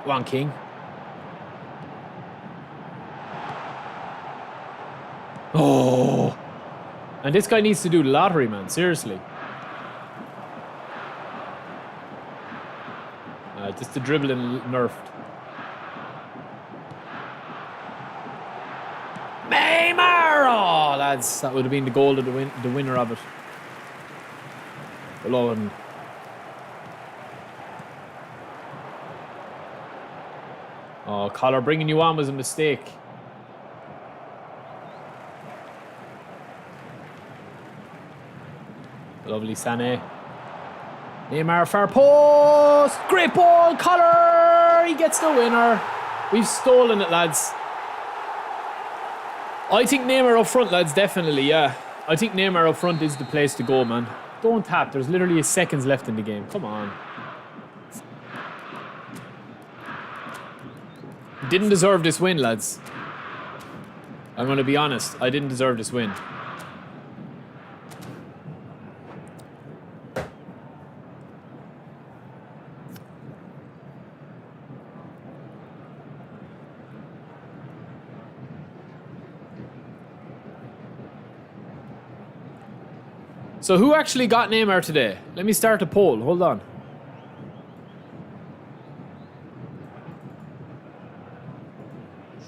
Go on, King. Oh. And this guy needs to do the lottery, man. Seriously. Just the dribbling nerfed. Neymar! Oh, lads. That would have been the goal of the winner of it. Below him. Oh, Collar bringing you on was a mistake. Lovely Sané. Neymar far post. Great ball, Collar. He gets the winner. We've stolen it, lads. I think Neymar up front, lads, definitely, yeah. I think Neymar up front is the place to go, man. Don't tap. There's literally seconds left in the game. Come on. Didn't deserve this win, lads. I'm going to be honest. I didn't deserve this win. So who actually got Neymar today? Let me start a poll. Hold on.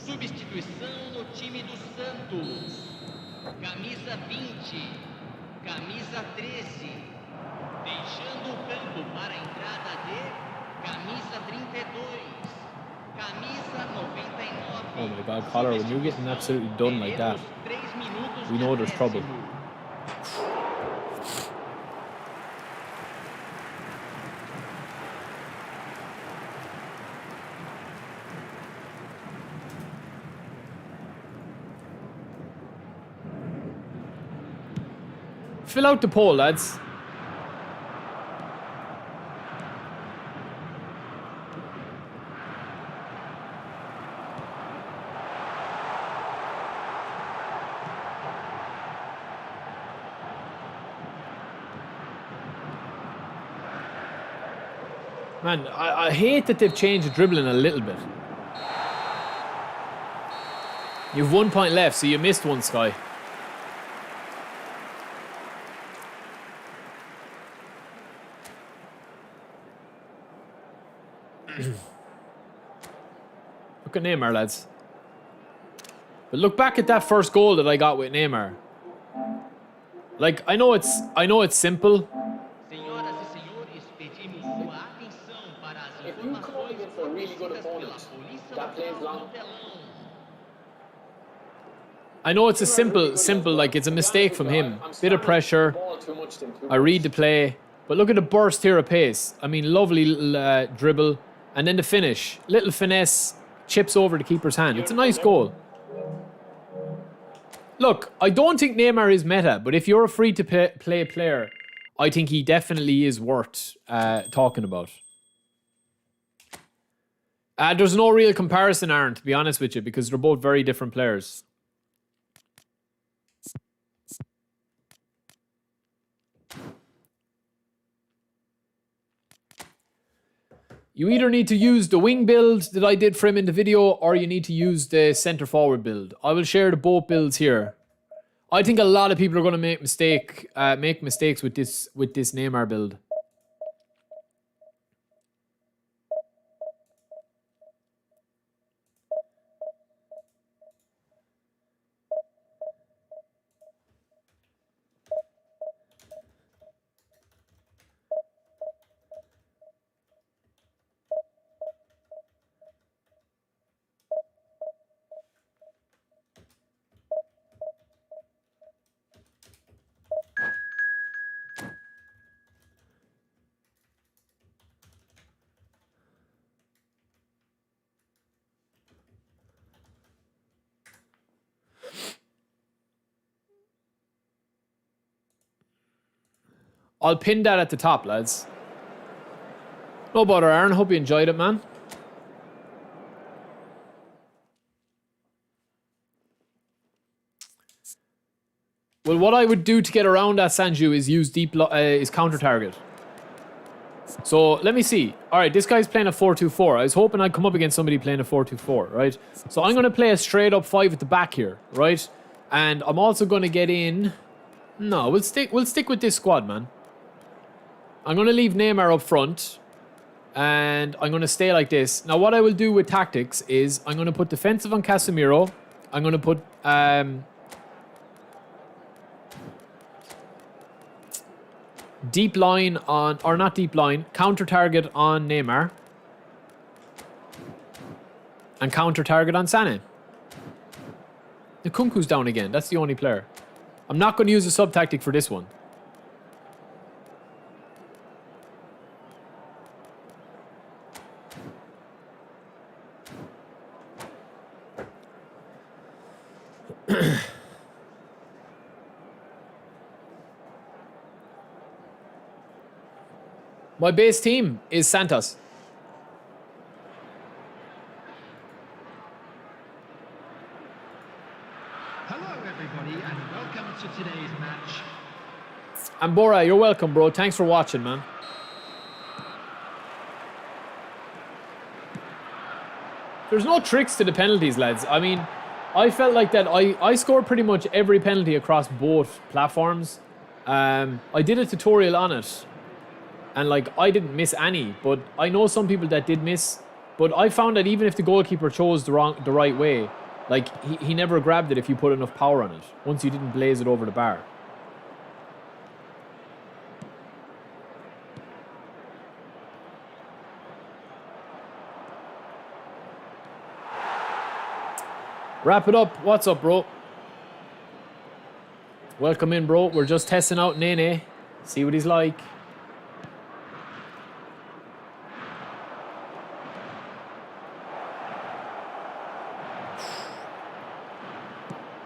Substituição no time do Santos. Camisa 20. Camisa 13. Deixando o campo para a entrada de camisa 32. Camisa 99. Oh my God, Collar, when you're getting absolutely done like that, we know there's trouble. Fill out the poll, lads. Man, I hate that they've changed the dribbling a little bit. You've 1 point left, so you missed one, Sky. Look at Neymar, lads. But look back at that first goal that I got with Neymar. Like, I know it's simple. Senhoras e senhores, pedimos sua atenção para as If you come up against a really good opponent that plays long, I know it's a simple, like it's a mistake from him. Bit of pressure. I read the play. But look at the burst here of pace. I mean, lovely little dribble. And then the finish. Little finesse. Chips over the keeper's hand. It's a nice goal. Look, I don't think Neymar is meta, but if you're a free-to-play player, I think he definitely is worth talking about. There's no real comparison, Aaron, to be honest with you, because they're both very different players. You either need to use the wing build that I did for him in the video, or you need to use the center forward build. I will share the both builds here. I think a lot of people are going to make mistakes with this Neymar build. I'll pin that at the top, lads. No bother, Aaron. Hope you enjoyed it, man. Well, what I would do to get around that Sanju is use is counter target. So let me see. All right, this guy's playing a 4-2-4. I was hoping I'd come up against somebody playing a 4-2-4, right? So I'm going to play a straight up 5 at the back here, right? And I'm also going to get in... No, we'll stick with this squad, man. I'm going to leave Neymar up front. And I'm going to stay like this. Now, what I will do with tactics is I'm going to put defensive on Casemiro. I'm going to put... deep line on... Or not deep line. Counter target on Neymar. And counter target on Sané. The Nkunku's down again. That's the only player. I'm not going to use a sub-tactic for this one. My base team is Santos. Hello, everybody, and welcome to today's match. And Bora, you're welcome, bro. Thanks for watching, man. There's no tricks to the penalties, lads. I mean, I felt like that I scored pretty much every penalty across both platforms. I did a tutorial on it. And, like, I didn't miss any. But I know some people that did miss. But I found that even if the goalkeeper chose the right way, like, he never grabbed it if you put enough power on it. Once you didn't blaze it over the bar. Wrap it up. What's up, bro? Welcome in, bro. We're just testing out Nene. See what he's like.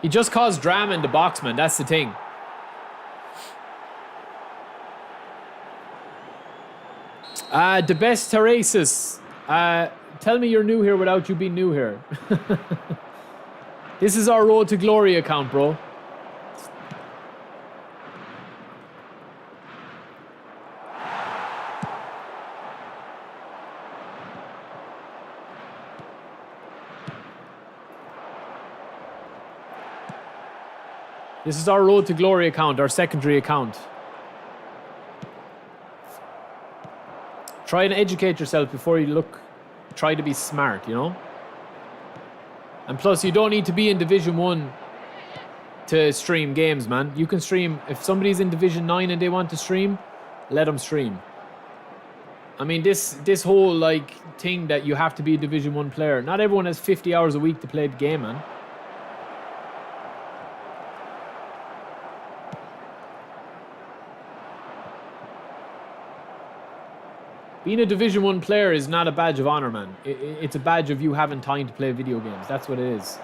He just caused drama in the box, man. That's the thing. The best Teresis. Tell me you're new here without you being new here. This is our Road to Glory account, bro. This is our Road to Glory account, our secondary account. Try and educate yourself before you try to be smart, you know? And plus, you don't need to be in Division 1 to stream games, man. You can stream, if somebody's in Division 9 and they want to stream, let them stream. I mean, this whole, like, thing that you have to be a Division 1 player. Not everyone has 50 hours a week to play the game, man. Being a Division 1 player is not a badge of honor, man. It's a badge of you having time to play video games. That's what it is.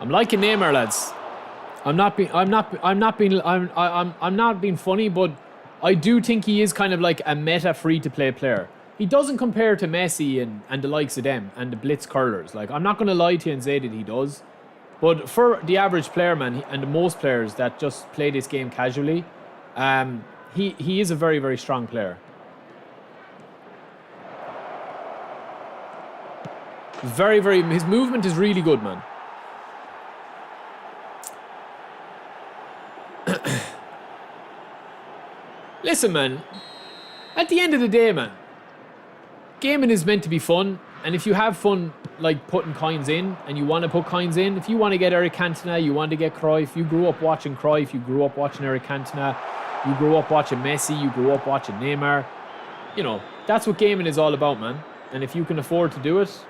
I'm liking Neymar, lads. I'm not being funny, but I do think he is kind of like a meta free-to-play player. He doesn't compare to Messi and the likes of them and the blitz curlers. Like, I'm not going to lie to you and say that he does. But for the average player, man, and the most players that just play this game casually, he is a very, very strong player. His movement is really good, man. Listen, man, at the end of the day, man, gaming is meant to be fun, and if you have fun, like, putting coins in, and you want to put coins in, if you want to get Eric Cantona, you want to get Cruyff, you grew up watching Cruyff, you grew up watching Eric Cantona, you grew up watching Messi, you grew up watching Neymar, you know, that's what gaming is all about, man, and if you can afford to do it,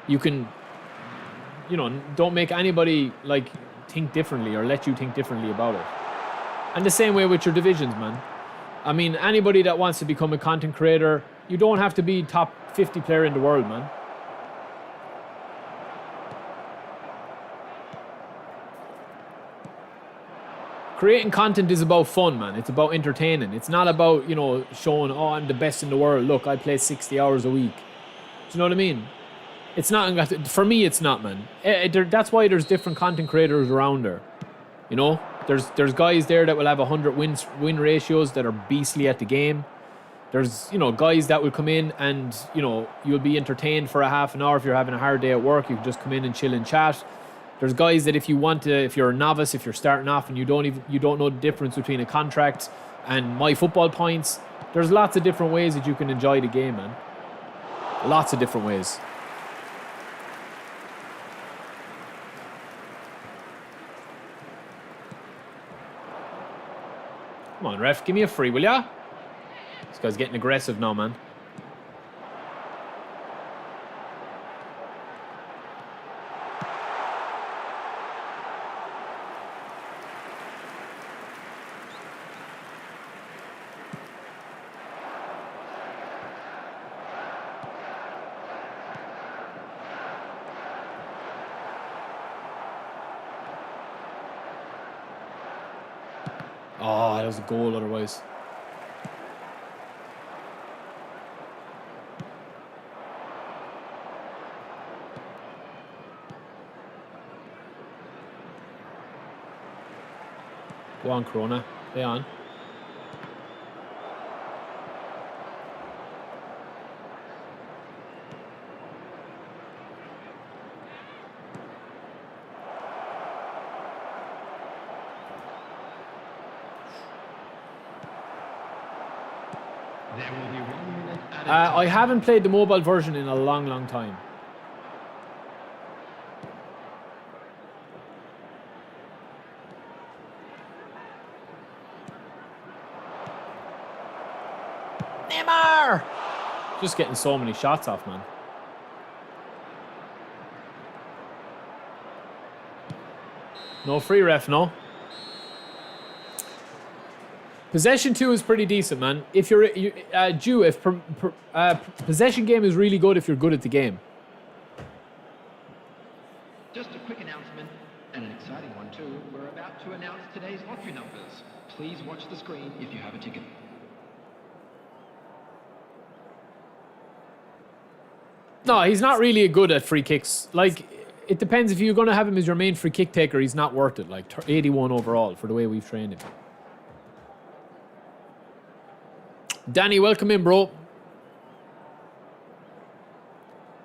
you can, you know, don't make anybody, like, think differently or let you think differently about it. And the same way with your divisions, man. I mean, anybody that wants to become a content creator, you don't have to be top 50 player in the world, man. Creating content is about fun, man. It's about entertaining. It's not about, you know, showing, oh, I'm the best in the world. Look, I play 60 hours a week. Do you know what I mean? It's not, for me, it's not, man. That's why there's different content creators around there. You know? There's guys there that will have 100 win ratios that are beastly at the game. There's, you know, guys that will come in and, you know, you'll be entertained for a half an hour. If you're having a hard day at work, you can just come in and chill and chat. There's guys that if you're a novice, if you're starting off and you don't know the difference between a contract and my football points, there's lots of different ways that you can enjoy the game, man. Lots of different ways. Come on, ref, give me a free, will ya? This guy's getting aggressive now, man. Oh, that was a goal otherwise. Go on, Corona. Play on. There will be 1 minute added I haven't played the mobile version in a long, long time. Neymar! Just getting so many shots off, man. No free, ref, no. Possession 2 is pretty decent, man. If you're possession game is really good if you're good at the game. Just a quick announcement, and an exciting one too. We're about to announce today's lottery numbers. Please watch the screen if you have a ticket. No, he's not really good at free kicks. Like, it depends if you're going to have him as your main free kick taker. He's not worth it. Like 81 overall for the way we've trained him. Danny, welcome in, bro.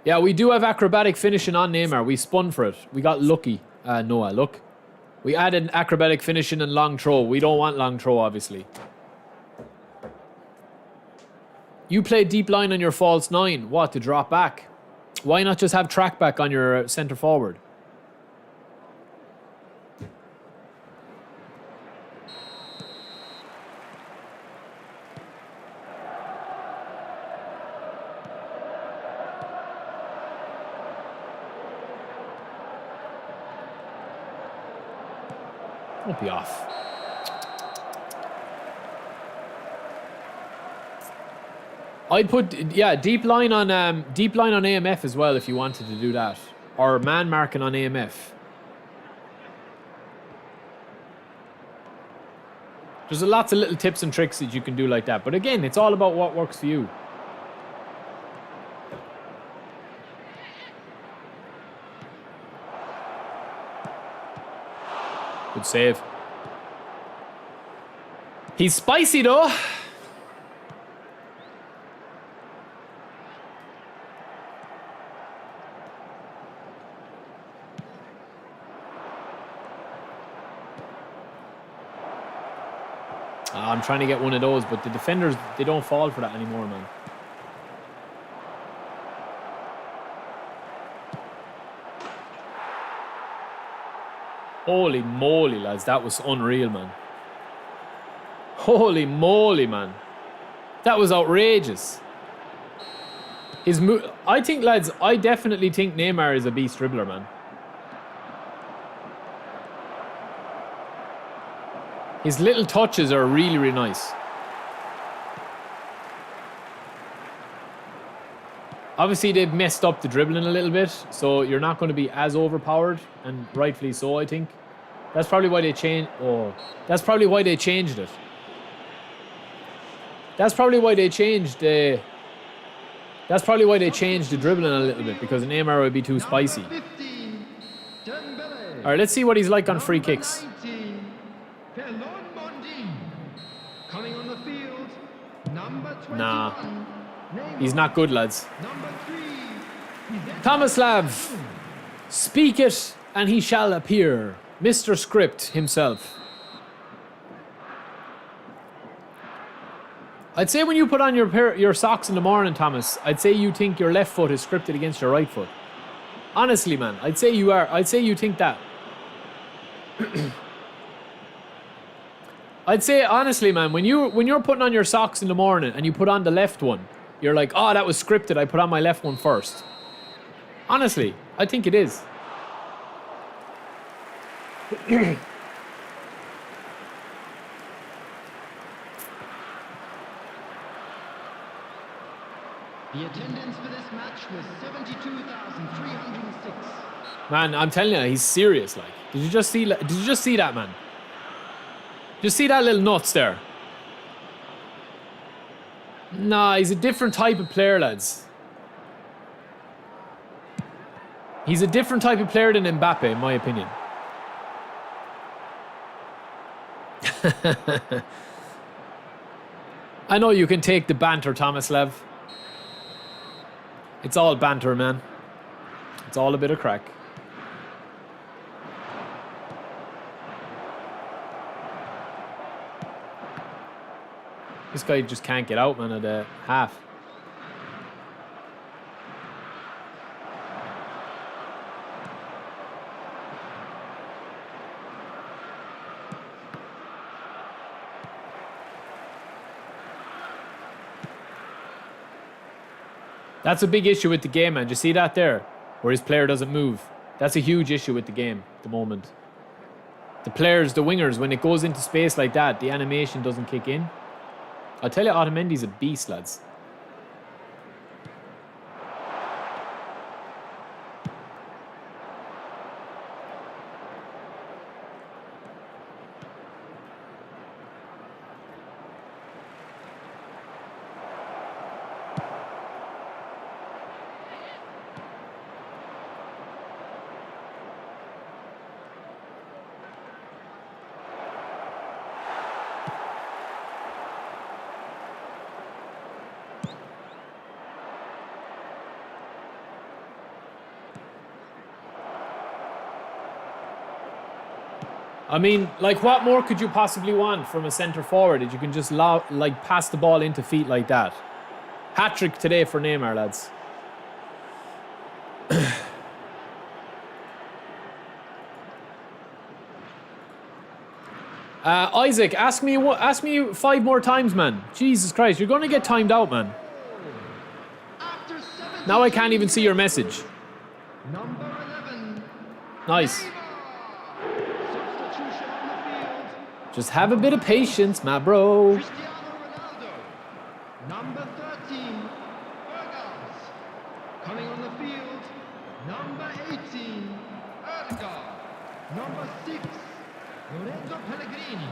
Yeah, we do have acrobatic finishing on Neymar. We spun for it. We got lucky. Noah, look. We added acrobatic finishing and long throw. We don't want long throw, obviously. You play deep line on your false 9. What, to drop back? Why not just have track back on your centre forward? Don't be off. I'd put deep line on AMF as well if you wanted to do that, or man marking on AMF. There's lots of little tips and tricks that you can do like that, but again, it's all about what works for you. Good save. He's spicy though. I'm trying to get one of those, but the defenders, they don't fall for that anymore, man. Holy moly, lads. That was unreal, man. Holy moly, man. That was outrageous. I think, lads, I definitely think Neymar is a beast dribbler, man. His little touches are really, really nice. Obviously, they've messed up the dribbling a little bit, so you're not going to be as overpowered, and rightfully so, I think. That's probably why they changed. Oh, that's probably why they changed it. That's probably why they changed the. That's probably why they changed the dribbling a little bit, because Neymar would be too spicy. Number 15, Dembele. All right, let's see what he's like on free kicks. Number 19, Pelon Mondi. Coming on the field, number 21. Nah, Neymar. he's not good, lads. Number 3, Tomislav, speak it and he shall appear. Mr. Script himself. I'd say when you put on your socks in the morning, Thomas, I'd say you think your left foot is scripted against your right foot. Honestly, man, I'd say you are. I'd say you think that. I'd say honestly, man, when you're putting on your socks in the morning and you put on the left one, you're like, oh, that was scripted. I put on my left one first. Honestly, I think it is. The attendance for this match was 72,306. Man, I'm telling you, he's serious. Like, did you just see that, man? Just see that little nuts there. Nah, he's a different type of player, lads. He's a different type of player than Mbappe, in my opinion. I know you can take the banter, Tomislav. It's all banter, man. It's all a bit of crack. This guy just can't get out, man, at the half. That's a big issue with the game, man. Do you see that there? Where his player doesn't move. That's a huge issue with the game at the moment. The players, the wingers, when it goes into space like that, the animation doesn't kick in. I'll tell you, Otamendi's a beast, lads. I mean, like, what more could you possibly want from a centre forward that you can just pass the ball into feet like that? Hat-trick today for Neymar, lads. Isaac, ask me 5 more times, man. Jesus Christ, you're going to get timed out, man. Now I can't even see your message. Number 11. Nice. Substitution on the field. Just have a bit of patience, my bro. Cristiano Ronaldo. Number 13. Burgos. Coming on the field. Number 18. Erdegaard. Number 6. Lorenzo Pellegrini.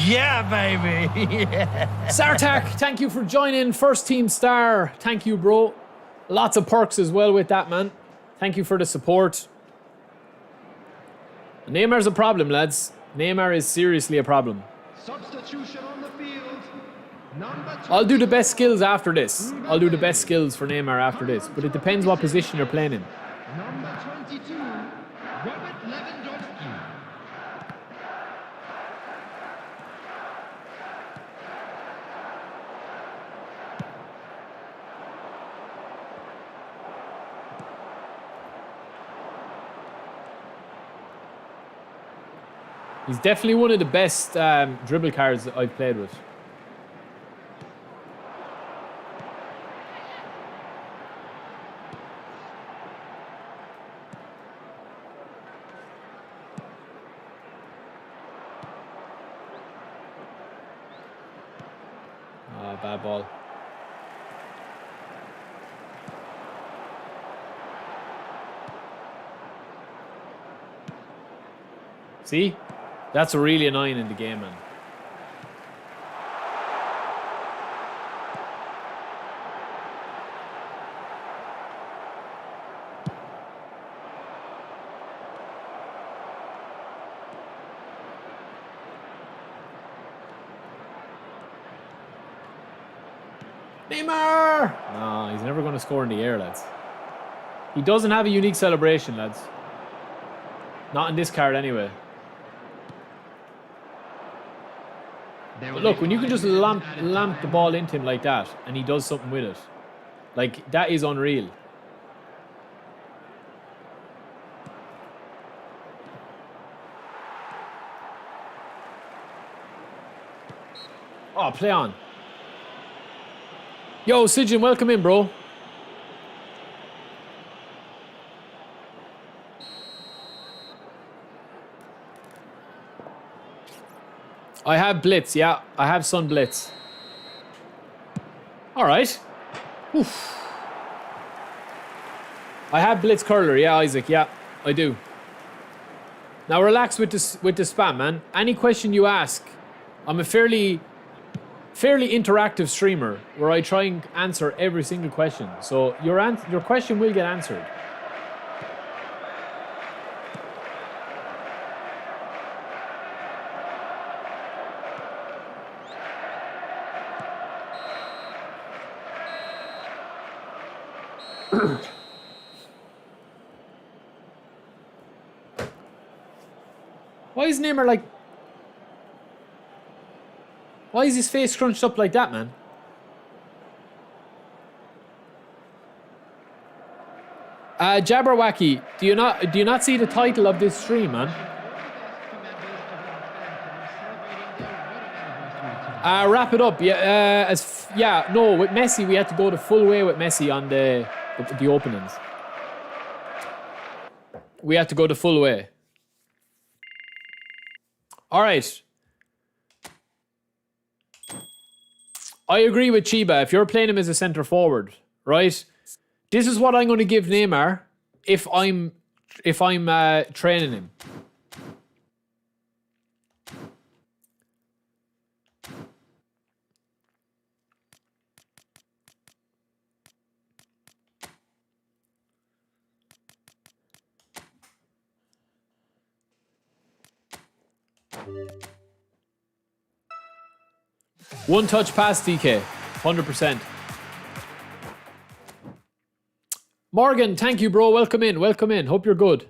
Yeah, baby. Yeah. Sartak, thank you for joining. First team star. Thank you, bro. Lots of perks as well with that, man. Thank you for the support. Neymar's a problem, lads. Neymar is seriously a problem. Substitution on the field. Number 20. I'll do the best skills after this. I'll do the best skills for Neymar after this. But it depends what position you're playing in. Number 22. Robert Lewandowski. He's definitely one of the best dribble cards that I've played with. Bad ball. See? That's really annoying in the game, man. Neymar! No, he's never going to score in the air, lads. He doesn't have a unique celebration, lads. Not in this card, anyway. But look, when you can just lamp the ball into him like that, and he does something with it, like, that is unreal. Oh, play on. Yo, Sijin, welcome in, bro. I have Blitz, yeah. I have Sun Blitz. All right. Oof. I have Blitz Curler, yeah, Isaac, yeah, I do. Now relax with the spam, man. Any question you ask, I'm a fairly interactive streamer where I try and answer every single question. So your question will get answered. Why is Neymar like... Why is his face scrunched up like that, man? Jabberwacky, do you not see the title of this stream, man? Wrap it up. Yeah, no, with Messi we had to go the full way with Messi on the openings. We had to go the full way. All right. I agree with Chiba. If you're playing him as a centre forward, right? This is what I'm going to give Neymar if I'm training him. One touch pass, DK. 100%. Morgan, thank you, bro. Welcome in. Welcome in. Hope you're good.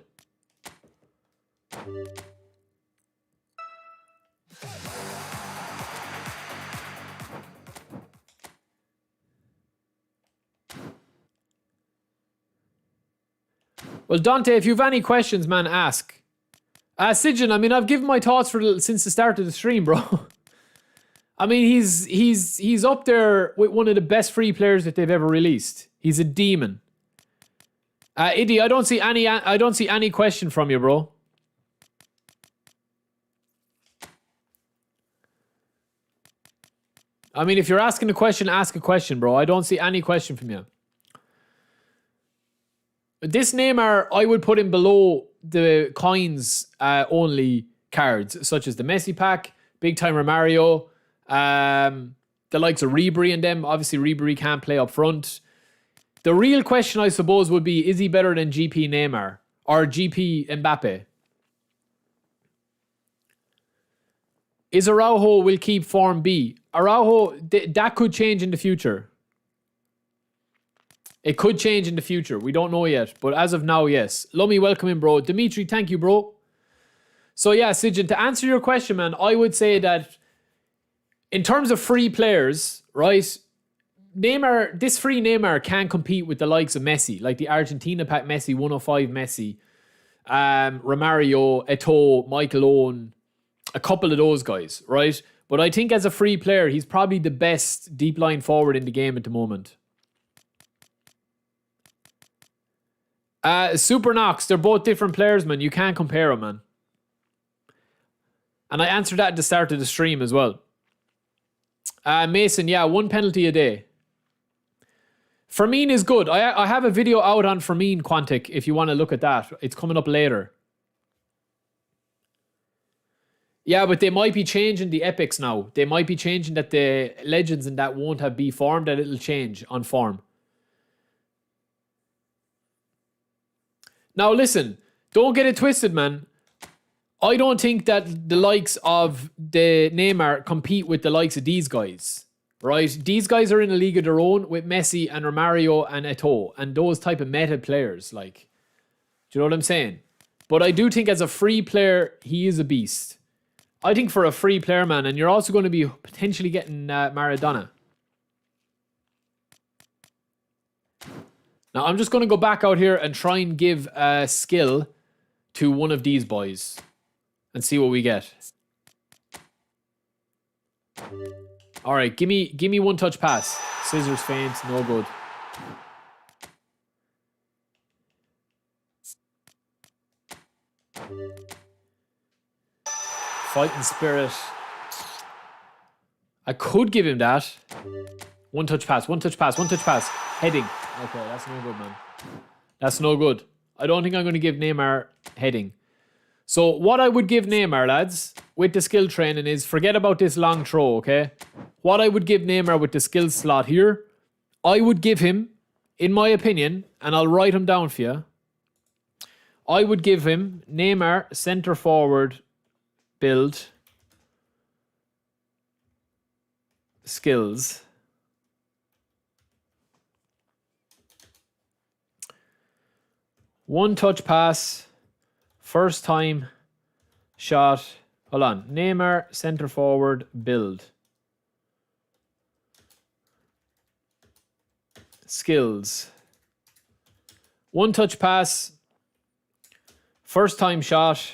Well, Dante, if you have any questions, man, ask. Sijin, I mean, I've given my thoughts since the start of the stream, bro. I mean, he's up there with one of the best free players that they've ever released. He's a demon. Iddy, I don't see any question from you, bro. I mean, if you're asking a question, ask a question, bro. I don't see any question from you. This Neymar, I would put him below the coins only cards, such as the Messi pack, Big Time Romario, the likes of Ribery and them. Obviously, Ribery can't play up front. The real question, I suppose, would be, is he better than GP Neymar or GP Mbappe? Is Araujo will keep form B? Araujo, that could change in the future. It could change in the future. We don't know yet. But as of now, yes. Lummy, welcome in, bro. Dimitri, thank you, bro. So yeah, Sijin, to answer your question, man, I would say that in terms of free players, right, Neymar, this free Neymar can compete with the likes of Messi, like the Argentina pack Messi, 105 Messi, Romario, Eto'o, Michael Owen, a couple of those guys, right? But I think as a free player, he's probably the best deep line forward in the game at the moment. Super Knox, they're both different players, man. You can't compare them, man. And I answered that at the start of the stream as well. Mason, yeah, 1 penalty a day. Fermin is good. I have a video out on Fermin, Quantic, if you want to look at that. It's coming up later. Yeah, but they might be changing the epics now. They might be changing that the legends and that won't have B form, that it'll change on form. Now listen, don't get it twisted, man. I don't think that the likes of the Neymar compete with the likes of these guys, right? These guys are in a league of their own with Messi and Romario and Eto'o and those type of meta players. Like, do you know what I'm saying? But I do think as a free player, he is a beast. I think for a free player, man, and you're also going to be potentially getting Maradona. Now, I'm just going to go back out here and try and give a skill to one of these boys and see what we get. All right, give me one touch pass. Scissors feint, no good. Fighting spirit. I could give him that. One touch pass, one touch pass, one touch pass. Heading. Okay, that's no good, man. That's no good. I don't think I'm going to give Neymar heading. So what I would give Neymar, lads, with the skill training is forget about this long throw, okay? What I would give Neymar with the skill slot here, I would give him, in my opinion, and I'll write him down for you, I would give him Neymar centre forward build skills. One touch pass, first time shot. Hold on. Neymar centre forward build skills. One touch pass, first time shot.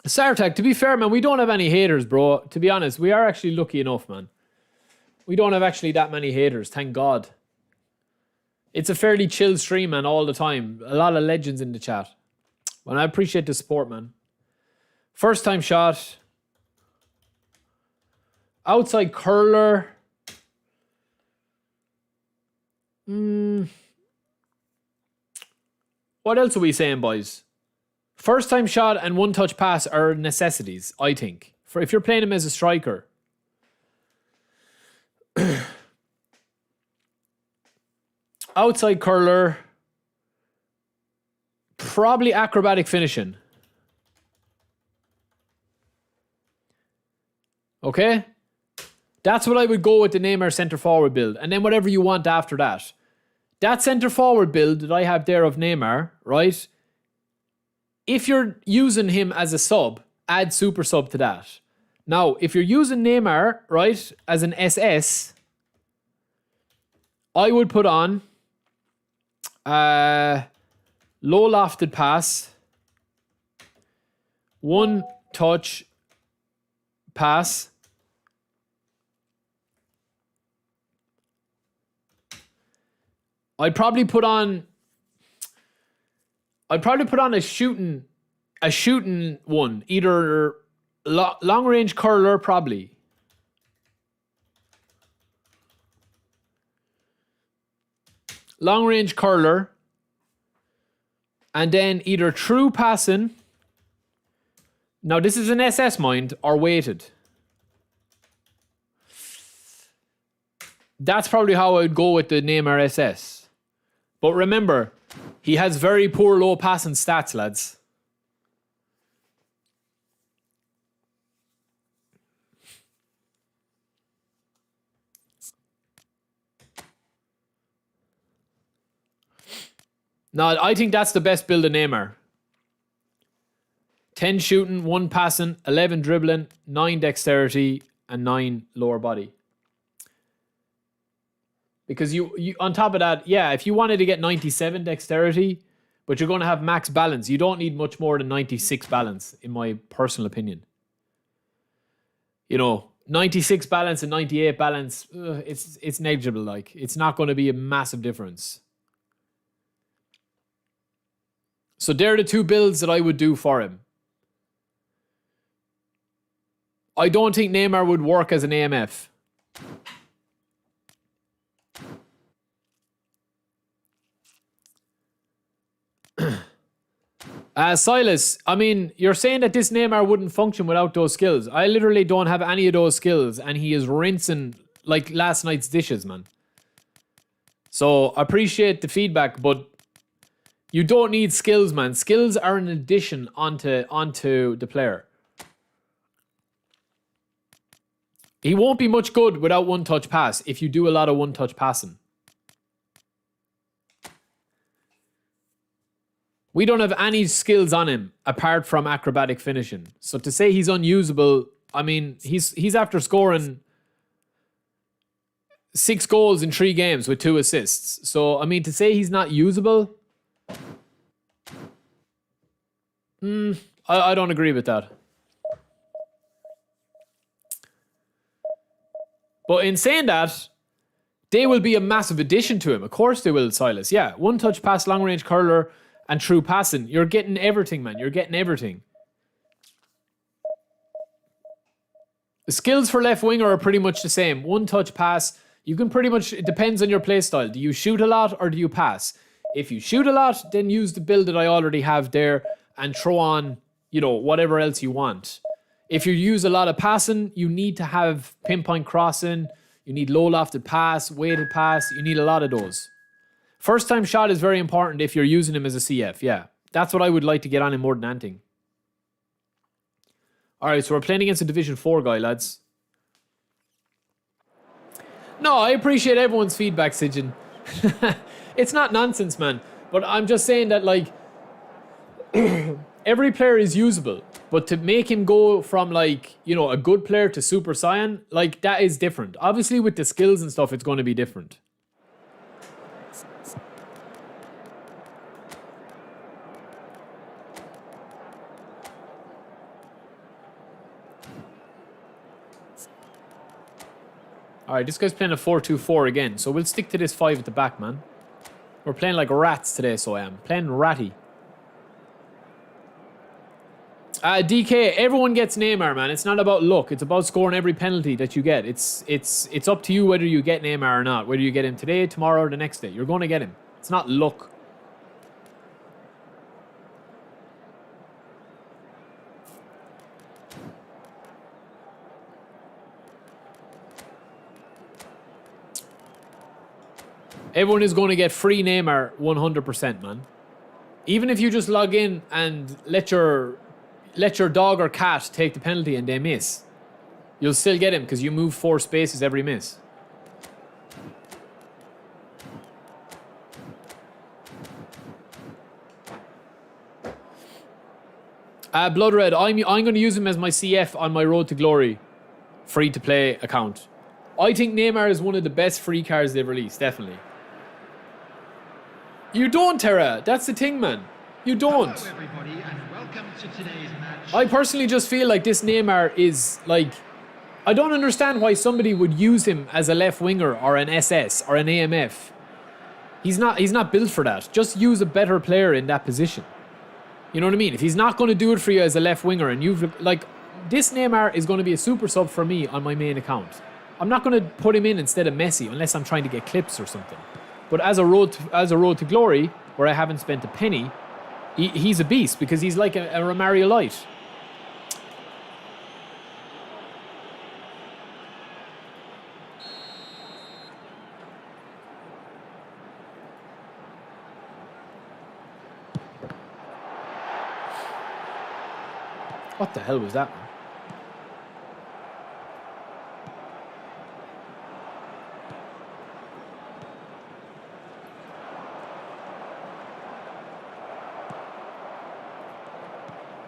Sartek, to be fair, man, we don't have any haters, bro. To be honest, we are actually lucky enough, man. We don't have actually that many haters, thank God. It's a fairly chill stream, man, all the time. A lot of legends in the chat. And I appreciate the support, man. First time shot. Outside curler. What else are we saying, boys? First time shot and one touch pass are necessities, I think. For if you're playing him as a striker. Outside curler. Probably acrobatic finishing. Okay? That's what I would go with the Neymar centre forward build. And then whatever you want after that. That centre forward build that I have there of Neymar, right? If you're using him as a sub, add super sub to that. Now, if you're using Neymar, right, as an SS, I would put on low lofted pass, one touch pass, I'd probably put on a shooting one, either long range curler, probably. Long range curler, and then either true passing. Now this is an SS mind or weighted. That's probably how I would go with the Neymar SS. But remember, he has very poor low passing stats, lads. No, I think that's the best build of Neymar. 10 shooting, 1 passing, 11 dribbling, 9 dexterity, and 9 lower body. Because you on top of that, yeah, if you wanted to get 97 dexterity, but you're going to have max balance, you don't need much more than 96 balance, in my personal opinion. You know, 96 balance and 98 balance, it's negligible. Like, it's not going to be a massive difference. So they're the two builds that I would do for him. I don't think Neymar would work as an AMF. Silas, I mean, you're saying that this Neymar wouldn't function without those skills. I literally don't have any of those skills, and he is rinsing like last night's dishes, man. So, I appreciate the feedback, but you don't need skills, man. Skills are an addition onto the player. He won't be much good without one-touch pass if you do a lot of one-touch passing. We don't have any skills on him apart from acrobatic finishing. So to say he's unusable, I mean, he's after scoring 6 goals in 3 games with 2 assists. So, I mean, to say he's not usable, I don't agree with that. But in saying that, they will be a massive addition to him. Of course they will, Silas. Yeah, one-touch pass, long-range curler, and true passing. You're getting everything, man. You're getting everything. The skills for left winger are pretty much the same. One-touch pass. You can pretty much... It depends on your play style. Do you shoot a lot or do you pass? If you shoot a lot, then use the build that I already have there and throw on, you know, whatever else you want. If you use a lot of passing, you need to have pinpoint crossing. You need low-lofted pass, weighted pass. You need a lot of those. First time shot is very important if you're using him as a CF, yeah. That's what I would like to get on him more than anything. Alright, so we're playing against a Division 4 guy, lads. No, I appreciate everyone's feedback, Sijin. It's not nonsense, man. But I'm just saying that, like, every player is usable. But to make him go from, like, you know, a good player to Super Saiyan, like, that is different. Obviously, with the skills and stuff, it's going to be different. Alright, this guy's playing a 4-2-4 again, so we'll stick to this 5 at the back, man. We're playing like rats today, so I am. Playing ratty. DK, everyone gets Neymar, man. It's not about luck. It's about scoring every penalty that you get. It's up to you whether you get Neymar or not. Whether you get him today, tomorrow, or the next day. You're going to get him. It's not luck. Everyone is going to get free Neymar 100%, man. Even if you just log in and let your dog or cat take the penalty and they miss, you'll still get him because you move 4 spaces every miss. Blood Red, I'm going to use him as my CF on my Road to Glory free-to-play account. I think Neymar is one of the best free cards they've released, definitely. You don't, Terra. That's the thing, man. You don't. Hello, everybody, and welcome to today's match. I personally just feel like this Neymar is, like... I don't understand why somebody would use him as a left winger or an SS or an AMF. He's not built for that. Just use a better player in that position. You know what I mean? If he's not going to do it for you as a left winger and you've... Like, this Neymar is going to be a super sub for me on my main account. I'm not going to put him in instead of Messi unless I'm trying to get clips or something. But as a road to glory, where I haven't spent a penny, he's a beast because he's like a Romario Light. What the hell was that, man?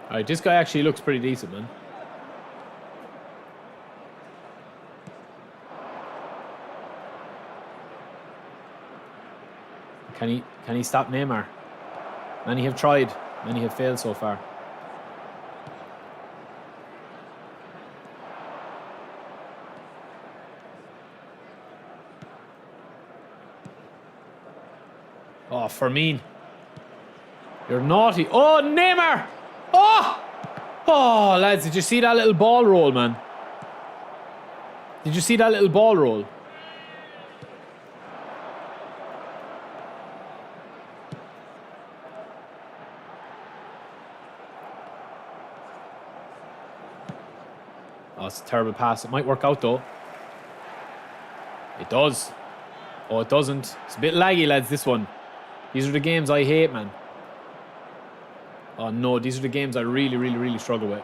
Alright, this guy actually looks pretty decent, man. Can he stop Neymar? Many have tried, many have failed so far. Oh, Fermin. You're naughty. Oh, Neymar! Oh! Oh, lads, did you see that little ball roll, man? Did you see that little ball roll? it's a terrible pass. It might work out, though. It does. Oh, it doesn't. It's a bit laggy, lads, this one. These are the games I hate, man. Oh, no. These are the games I really, really, really struggle with.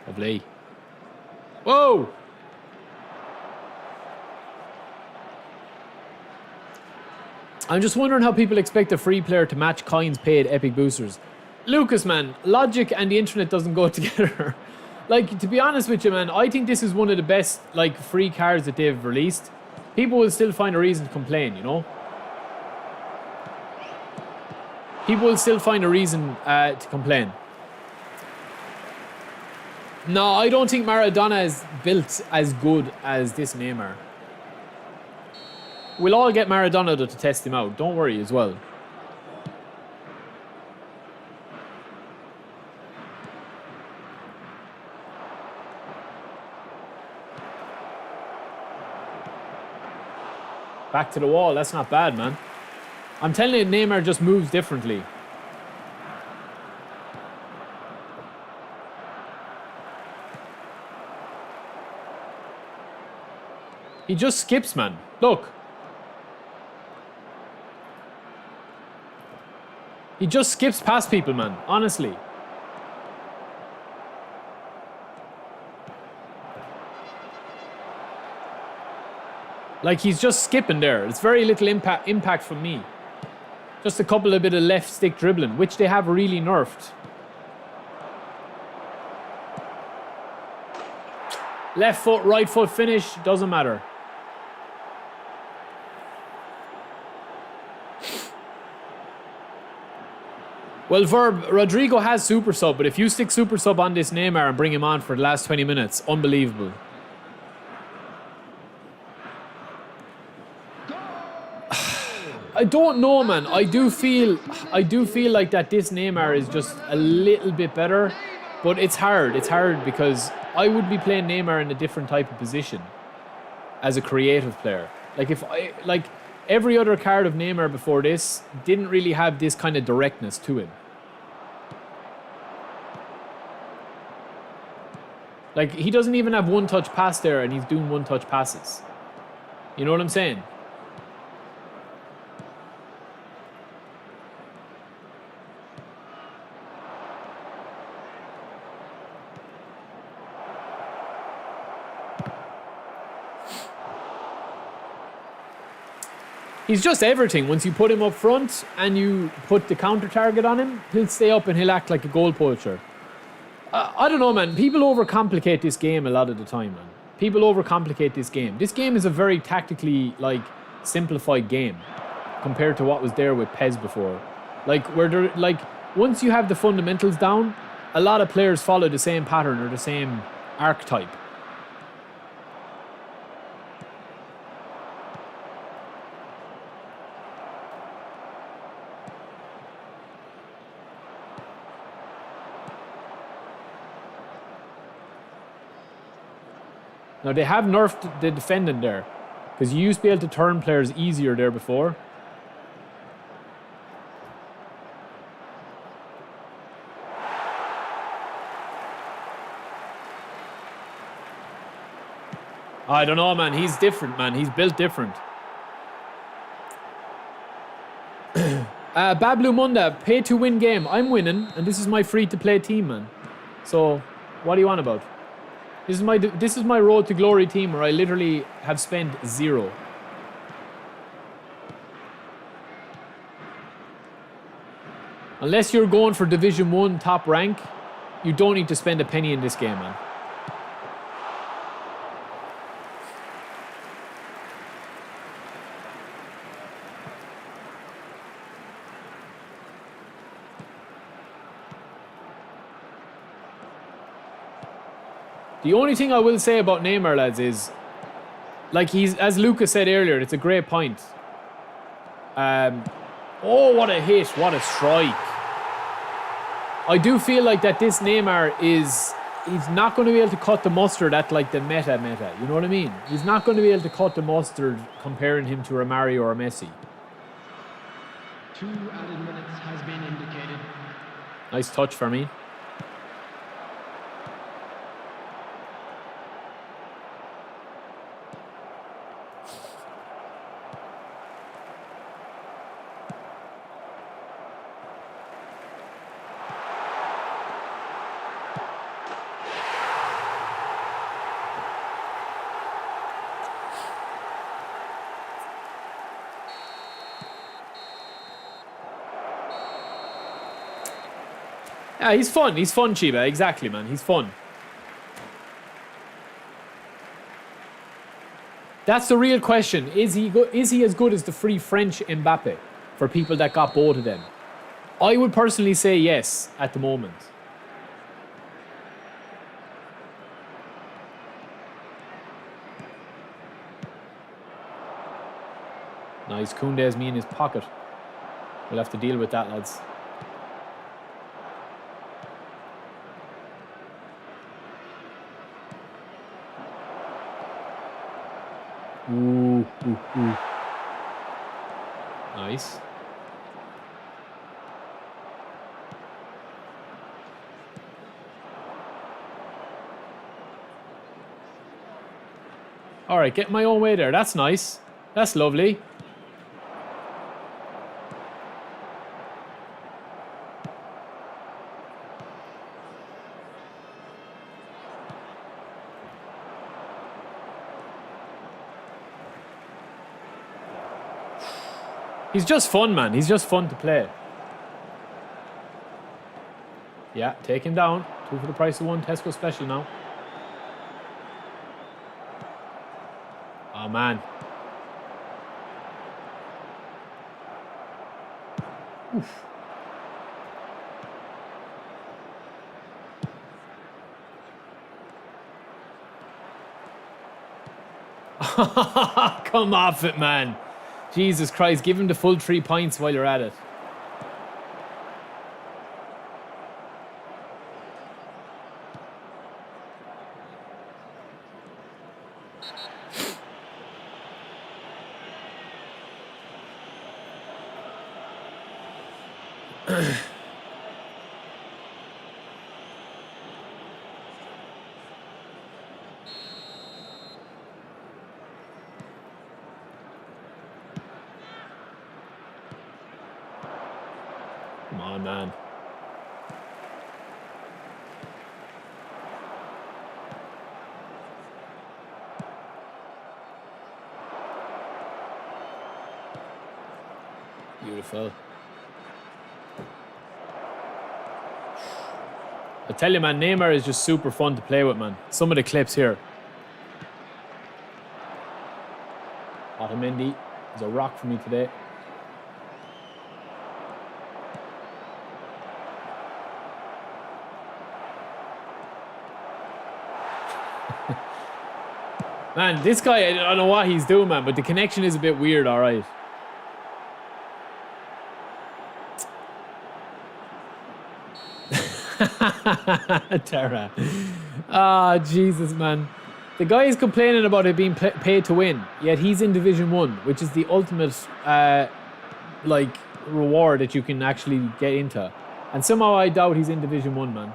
Lovely. Whoa! I'm just wondering how people expect a free player to match coins paid epic boosters. Lucas, man, logic and the internet doesn't go together. Like, to be honest with you, man, I think this is one of the best, like, free cards that they've released. People will still find a reason to complain, you know? People will still find a reason to complain. No, I don't think Maradona is built as good as this Neymar. We'll all get Maradona though to test him out. Don't worry as well. Back to the wall. That's not bad, man. I'm telling you, Neymar just moves differently. He just skips, man. Look. He just skips past people, man. Honestly. Like, he's just skipping there. It's very little impact from me. Just a couple of bit of left stick dribbling, which they have really nerfed. Left foot, right foot finish. Doesn't matter. Well, Verb, Rodrigo has super sub, but if you stick super sub on this Neymar and bring him on for the last 20 minutes, unbelievable. I don't know, man. I do feel like that this Neymar is just a little bit better, but it's hard. It's hard because I would be playing Neymar in a different type of position as a creative player. Like every other card of Neymar before this didn't really have this kind of directness to him. Like, he doesn't even have one-touch pass there, and he's doing one-touch passes. You know what I'm saying? He's just everything. Once you put him up front and you put the counter target on him, he'll stay up and he'll act like a goal poacher. I don't know, man. People overcomplicate this game a lot of the time, man. People overcomplicate this game. This game is a very tactically, like, simplified game compared to what was there with PES before. Like, where there, like, once you have the fundamentals down, a lot of players follow the same pattern or the same archetype. Now, they have nerfed the defending there, because you used to be able to turn players easier there before. I don't know, man. He's different, man. He's built different. Bablu Munda, pay to win game. I'm winning, and this is my free-to-play team, man. So, what do you want about? This is my road to glory team where I literally have spent 0. Unless you're going for Division 1 top rank, you don't need to spend a penny in this game, man. The only thing I will say about Neymar, lads, is, like, he's, as Lucas said earlier, it's a great point. Oh, what a hit, what a strike. I do feel like that this Neymar is he's not going to be able to cut the mustard at like the meta. You know what I mean? He's not going to be able to cut the mustard comparing him to a Mario or a Messi. 2 added minutes has been indicated. Nice touch for me. Yeah, he's fun. He's fun, Chiba. Exactly, man. He's fun. That's the real question. Is he as good as the free French Mbappe for people that got both of them? I would personally say yes at the moment. Nice. Koundé's me in his pocket. We'll have to deal with that, lads. Ooh. Nice. All right, get my own way there. That's nice. That's lovely. He's just fun, man. He's just fun to play. Yeah, take him down. 2 for the price of 1. Tesco special now. Oh, man. Oof. Come off it, man. Jesus Christ, give him the full 3 points while you're at it. Come on, man. Beautiful. I tell you, man, Neymar is just super fun to play with, man. Some of the clips here. Otamendi is a rock for me today. Man, this guy, I don't know what he's doing, man, but the connection is a bit weird, all right. Terra. Ah, Jesus, man. The guy is complaining about it being paid to win, yet he's in Division 1, which is the ultimate, like, reward that you can actually get into. And somehow I doubt he's in Division 1, man.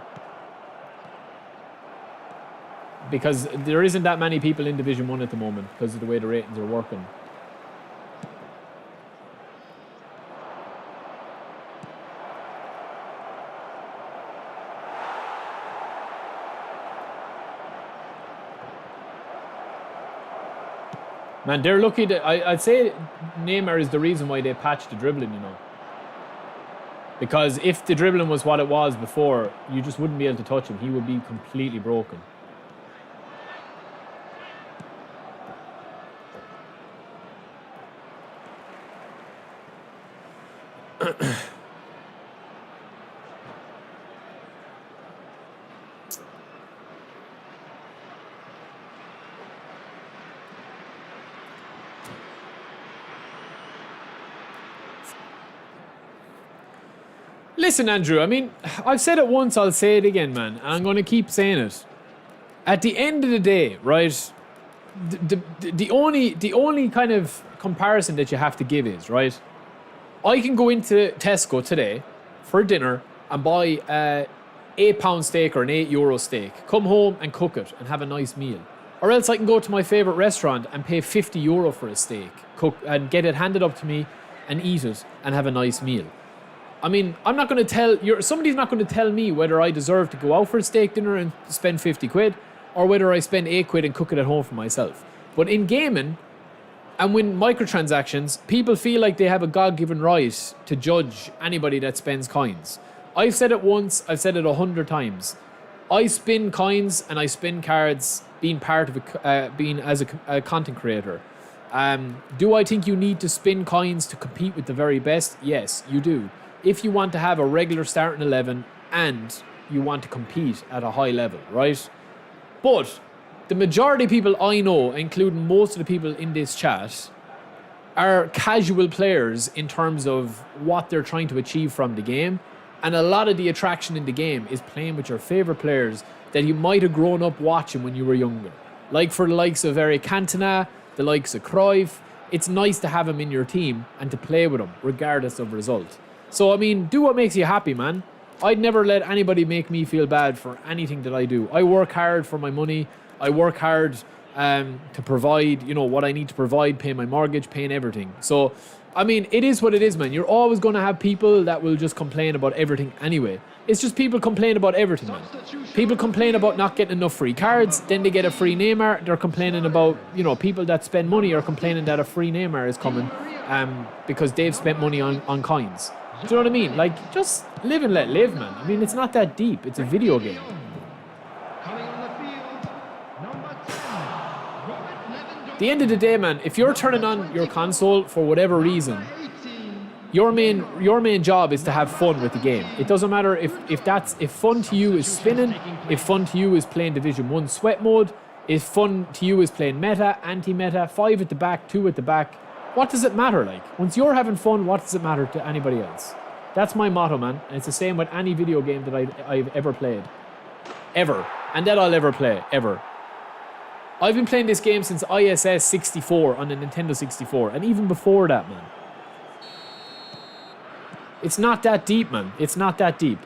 Because there isn't that many people in Division 1 at the moment because of the way the ratings are working. Man, they're lucky that... I'd say Neymar is the reason why they patched the dribbling, you know. Because if the dribbling was what it was before, you just wouldn't be able to touch him. He would be completely broken. Listen, Andrew, I mean, I've said it once, I'll say it again, man, and I'm going to keep saying it. At the end of the day, right, the only kind of comparison that you have to give is, right, I can go into Tesco today for dinner and buy a £8 steak or an €8 steak, come home and cook it and have a nice meal. Or else I can go to my favourite restaurant and pay €50 for a steak, cook and get it handed up to me and eat it and have a nice meal. I mean, I'm not going to tell somebody's not going to tell me whether I deserve to go out for a steak dinner and spend 50 quid or whether I spend 8 quid and cook it at home for myself. But in gaming and when microtransactions, people feel like they have a God-given right to judge anybody that spends coins. I've said it once, I've said it 100 times. I spin coins and I spin cards being part of being as a content creator. Do I think you need to spin coins to compete with the very best? Yes, you do. If you want to have a regular starting 11 and you want to compete at a high level, right? But the majority of people I know, including most of the people in this chat, are casual players in terms of what they're trying to achieve from the game. And a lot of the attraction in the game is playing with your favourite players that you might have grown up watching when you were younger. Like for the likes of Eric Cantona, the likes of Cruyff, it's nice to have him in your team and to play with him, regardless of result. So, I mean, do what makes you happy, man. I'd never let anybody make me feel bad for anything that I do. I work hard for my money. I work hard to provide, what I need to provide, pay my mortgage, paying everything. So, I mean, it is what it is, man. You're always going to have people that will just complain about everything anyway. It's just people complain about everything, man. People complain about not getting enough free cards, then they get a free Neymar. They're complaining about, people that spend money are complaining that a free Neymar is coming because they've spent money on coins. Do you know what I mean? Like, just live and let live, man. I mean, it's not that deep. It's a video game. At the end of the day, man, if you're turning on your console for whatever reason, your main job is to have fun with the game. It doesn't matter if fun to you is spinning, if fun to you is playing Division 1 sweat mode, if fun to you is playing meta, anti-meta, 5 at the back, 2 at the back. What does it matter, like? Once you're having fun, what does it matter to anybody else? That's my motto, man. And it's the same with any video game that I've ever played. Ever. And that I'll ever play. Ever. I've been playing this game since ISS 64 on the Nintendo 64. And even before that, man. It's not that deep, man. It's not that deep.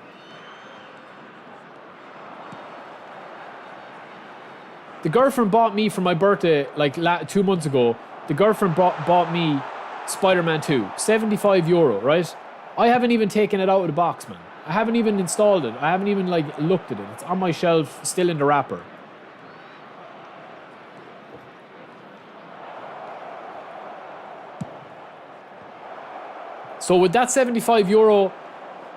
The girlfriend bought me for my birthday, like 2 months ago. The girlfriend bought me Spider-Man 2, €75, right? I haven't even taken it out of the box, man. I haven't even installed it. I haven't even looked at it. It's on my shelf, still in the wrapper. So would that €75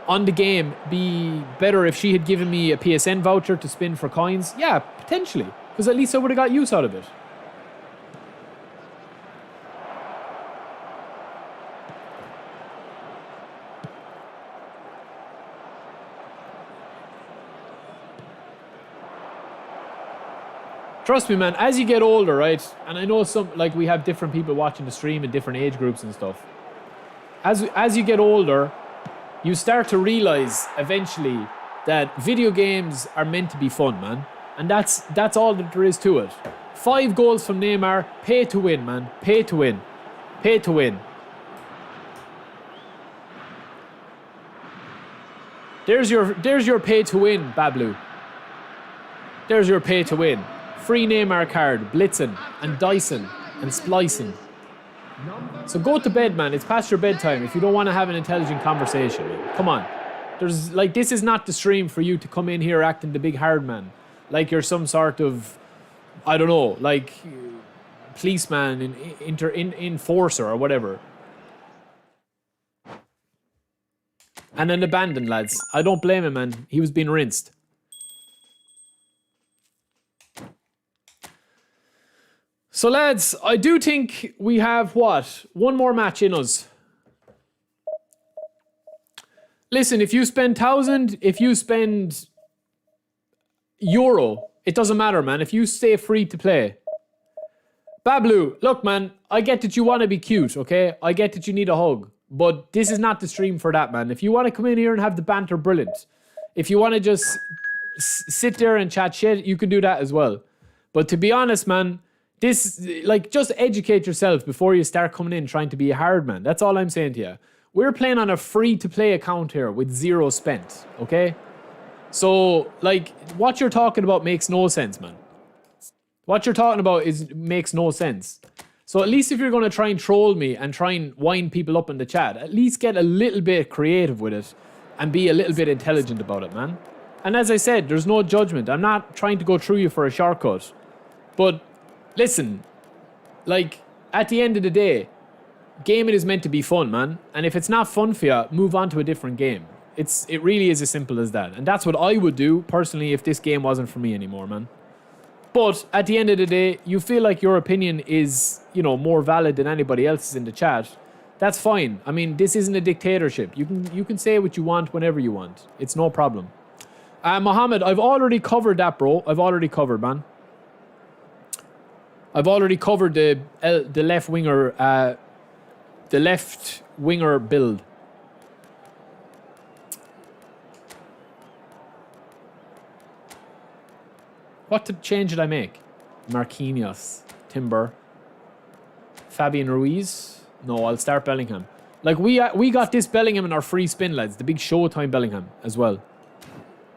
on the game be better if she had given me a PSN voucher to spin for coins? Yeah, potentially. Because at least I would have got use out of it. Trust me, man, as you get older, right? And I know we have different people watching the stream in different age groups and stuff. As you get older, you start to realize eventually that video games are meant to be fun, man. And that's all that there is to it. 5 goals from Neymar, pay to win, man. Pay to win. Pay to win. There's your pay to win, Bablu. There's your pay to win. Free Neymar card, blitzing and dicing and splicing. So go to bed, man. It's past your bedtime if you don't want to have an intelligent conversation. Man. Come on. This is not the stream for you to come in here acting the big hard man. Like you're some sort of, I don't know, like policeman, enforcer or whatever. And an abandoned, lads. I don't blame him, man. He was being rinsed. So, lads, I do think we have, one more match in us. Listen, if you spend 1,000, if you spend euro, it doesn't matter, man. If you stay free to play. Bablu, look, man, I get that you want to be cute, okay? I get that you need a hug. But this is not the stream for that, man. If you want to come in here and have the banter, brilliant. If you want to just sit there and chat shit, you can do that as well. But to be honest, man, this, like, just educate yourself before you start coming in trying to be a hard man. That's all I'm saying to you. We're playing on a free-to-play account here with 0 spent, okay? So, like, what you're talking about makes no sense, man. What you're talking about makes no sense. So at least if you're going to try and troll me and try and wind people up in the chat, at least get a little bit creative with it and be a little bit intelligent about it, man. And as I said, there's no judgment. I'm not trying to go through you for a shortcut. But listen, like, at the end of the day, gaming is meant to be fun, man. And if it's not fun for you, move on to a different game. It really is as simple as that. And that's what I would do, personally, if this game wasn't for me anymore, man. But at the end of the day, you feel like your opinion is, you know, more valid than anybody else's in the chat. That's fine. I mean, this isn't a dictatorship. You can say what you want whenever you want. It's no problem. Mohammed, I've already covered that, bro. I've already covered, man. I've already covered the left winger build. What change did I make? Marquinhos, Timber, Fabian Ruiz. No, I'll start Bellingham. Like, we got this Bellingham in our free spin, lads. The big Showtime Bellingham as well.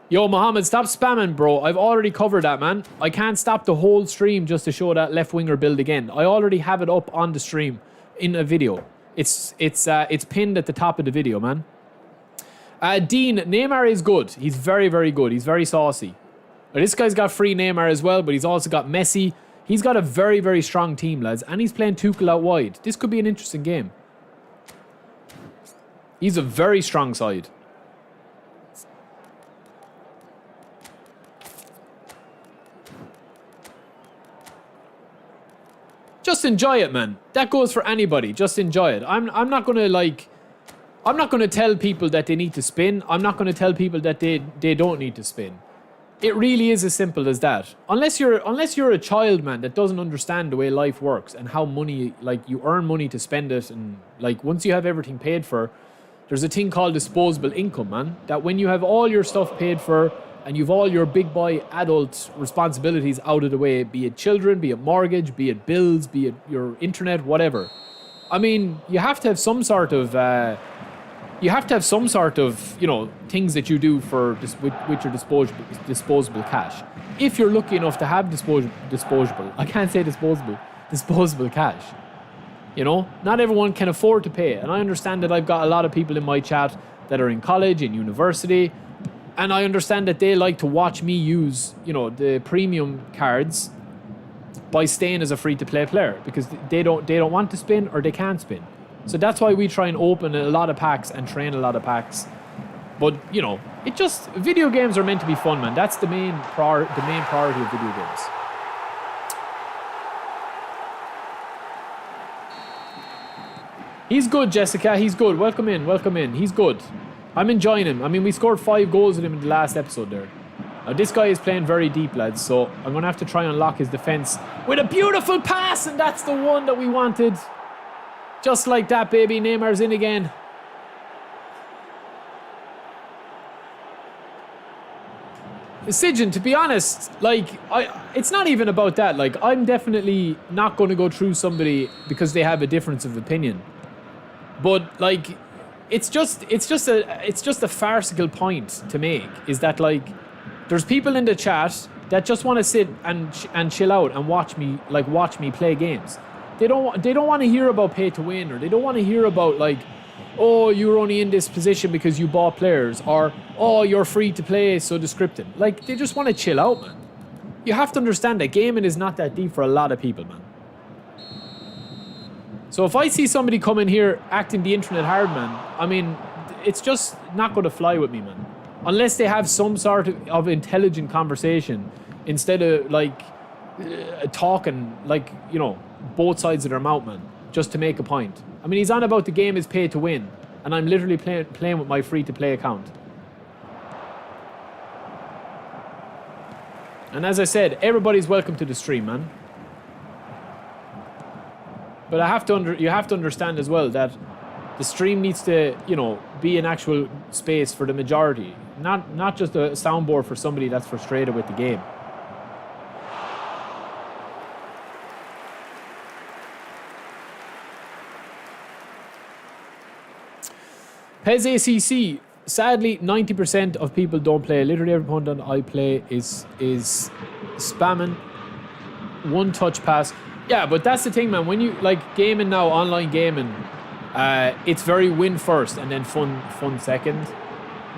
Yo, Mohammed, stop spamming, bro. I've already covered that, man. I can't stop the whole stream just to show that left winger build again. I already have it up on the stream in a video. It's pinned at the top of the video, man. Dean, Neymar is good. He's very, very good. He's very saucy. Now, this guy's got free Neymar as well, but he's also got Messi. He's got a very, very strong team, lads. And he's playing Tuchel out wide. This could be an interesting game. He's a very strong side. Just enjoy it, man. That goes for anybody. Just enjoy it. I'm not gonna tell people that they need to spin. I'm not gonna tell people that they don't need to spin. It really is as simple as that. Unless you're a child, man, that doesn't understand the way life works and how money, like, you earn money to spend it, and like once you have everything paid for, there's a thing called disposable income, man. That when you have all your stuff paid for and you've all your big boy adult responsibilities out of the way, be it children, be it mortgage, be it bills, be it your internet, whatever. I mean, you have to have some sort of you know, things that you do for with your disposable cash. If you're lucky enough to have disposable cash. You know, not everyone can afford to pay. And I understand that I've got a lot of people in my chat that are in college, in university, and I understand that they like to watch me use, you know, the premium cards by staying as a free-to-play player because they don't want to spin or they can't spin. So that's why we try and open a lot of packs and train a lot of packs. But, you know, video games are meant to be fun, man. That's the main priority of video games. He's good, Jessica. He's good. Welcome in. He's good. I'm enjoying him. I mean, we scored 5 goals with him in the last episode there. Now, this guy is playing very deep, lads, so I'm going to have to try and unlock his defense with a beautiful pass, and that's the one that we wanted. Just like that, baby. Neymar's in again. Sigyn, to be honest, like, it's not even about that. Like, I'm definitely not going to go through somebody because they have a difference of opinion. But, like, it's just a farcical point to make, is that, like, there's people in the chat that just want to sit and chill out and watch me play games. They don't want to hear about pay to win, or they don't want to hear about, like, oh, you're only in this position because you bought players, or oh, you're free to play, so descriptive. Like, they just want to chill out, man. You have to understand that gaming is not that deep for a lot of people, man. So if I see somebody come in here acting the internet hard, man, I mean, it's just not going to fly with me, man. Unless they have some sort of intelligent conversation instead of, like, talking, like, you know, both sides of their mouth, man, just to make a point. I mean, he's on about the game is pay to win, and I'm literally playing with my free-to-play account. And as I said, everybody's welcome to the stream, man. But you have to understand as well that The stream needs to, you know, be an actual space for the majority. Not just a soundboard for somebody that's frustrated with the game. PES ACC. Sadly, 90% of people don't play. Literally every pundit I play is spamming one touch pass. Yeah, but that's the thing, man. When you like gaming now, online gaming, it's very win first and then fun second.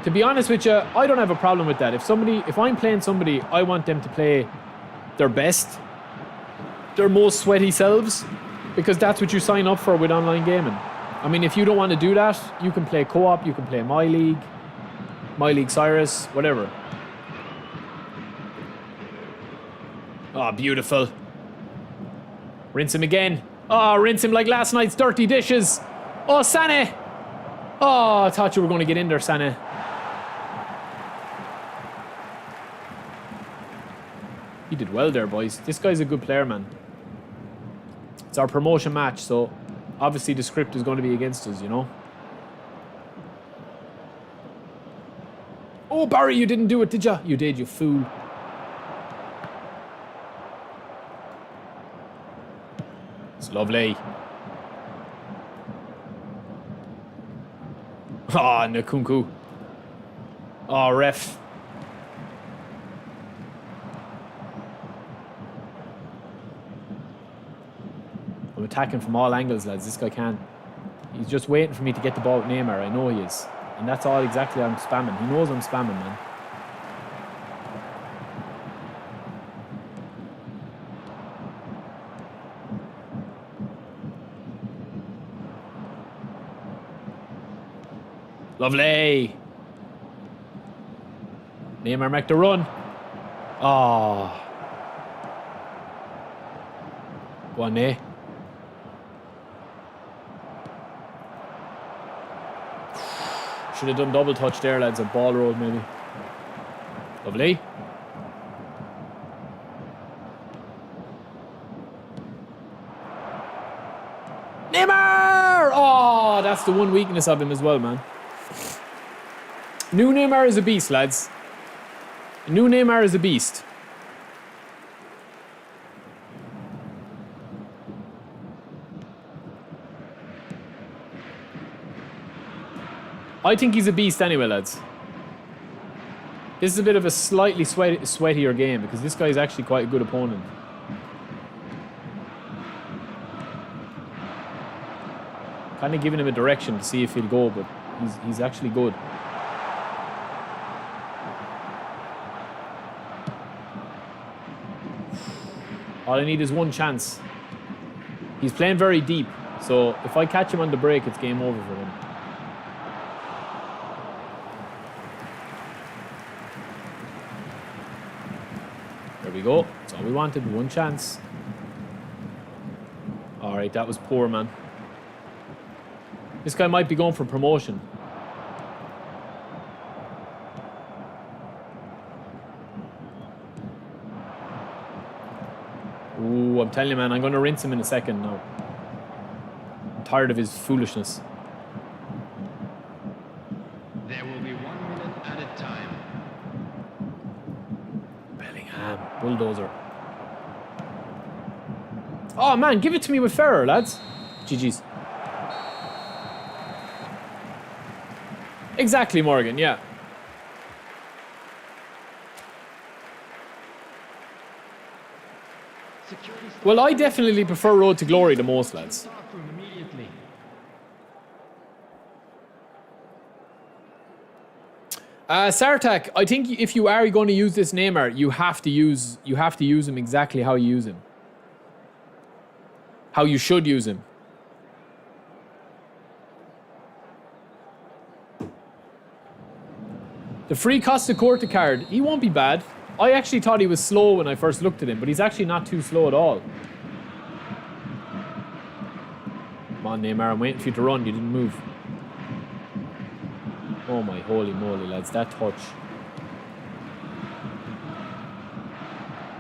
To be honest with you, I don't have a problem with that. If I'm playing somebody, I want them to play their best, their most sweaty selves, because that's what you sign up for with online gaming. I mean, if you don't want to do that, you can play co-op, you can play My League Cyrus, whatever. Oh, beautiful. Rinse him again. Oh, rinse him like last night's dirty dishes. Oh, Sané. Oh, I thought you were going to get in there, Sané. He did well there, boys. This guy's a good player, man. It's our promotion match, so obviously the script is going to be against us, you know? Oh, Barry, you didn't do it, did you? You did, you fool. It's lovely. Ah, oh, Nkunku. Oh, ref. I'm attacking from all angles, lads. This guy can't. He's just waiting for me to get the ball with Neymar. I know he is. And that's all exactly I'm spamming. He knows I'm spamming, man. Lovely. Neymar make the run. Oh. Go on, Ney. Should have done double touch there, lads. A ball roll, maybe. Lovely. Neymar! Oh, that's the one weakness of him as well, man. New Neymar is a beast, lads. New Neymar is a beast. I think he's a beast anyway, lads. This is a bit of a slightly sweatier game because this guy is actually quite a good opponent. Kind of giving him a direction to see if he'll go, but he's actually good. All I need is one chance. He's playing very deep, so if I catch him on the break, it's game over for him. There we go. That's all we wanted. One chance. Alright, that was poor, man. This guy might be going for promotion. Ooh, I'm telling you, man, I'm going to rinse him in a second now. I'm tired of his foolishness. There will be 1 minute at a time. Bellingham, bulldozer. Oh, man, give it to me with Ferrer, lads. GG's. Exactly, Morgan, yeah. Well, I definitely prefer Road to Glory the most, lads. Sartak, I think if you are going to use this Neymar, you have to use him exactly how you use him. How you should use him. The free Costa Corta card, he won't be bad. I actually thought he was slow when I first looked at him, but he's actually not too slow at all. Come on, Neymar, I'm waiting for you to run. You didn't move. Oh my holy moly, lads, that touch.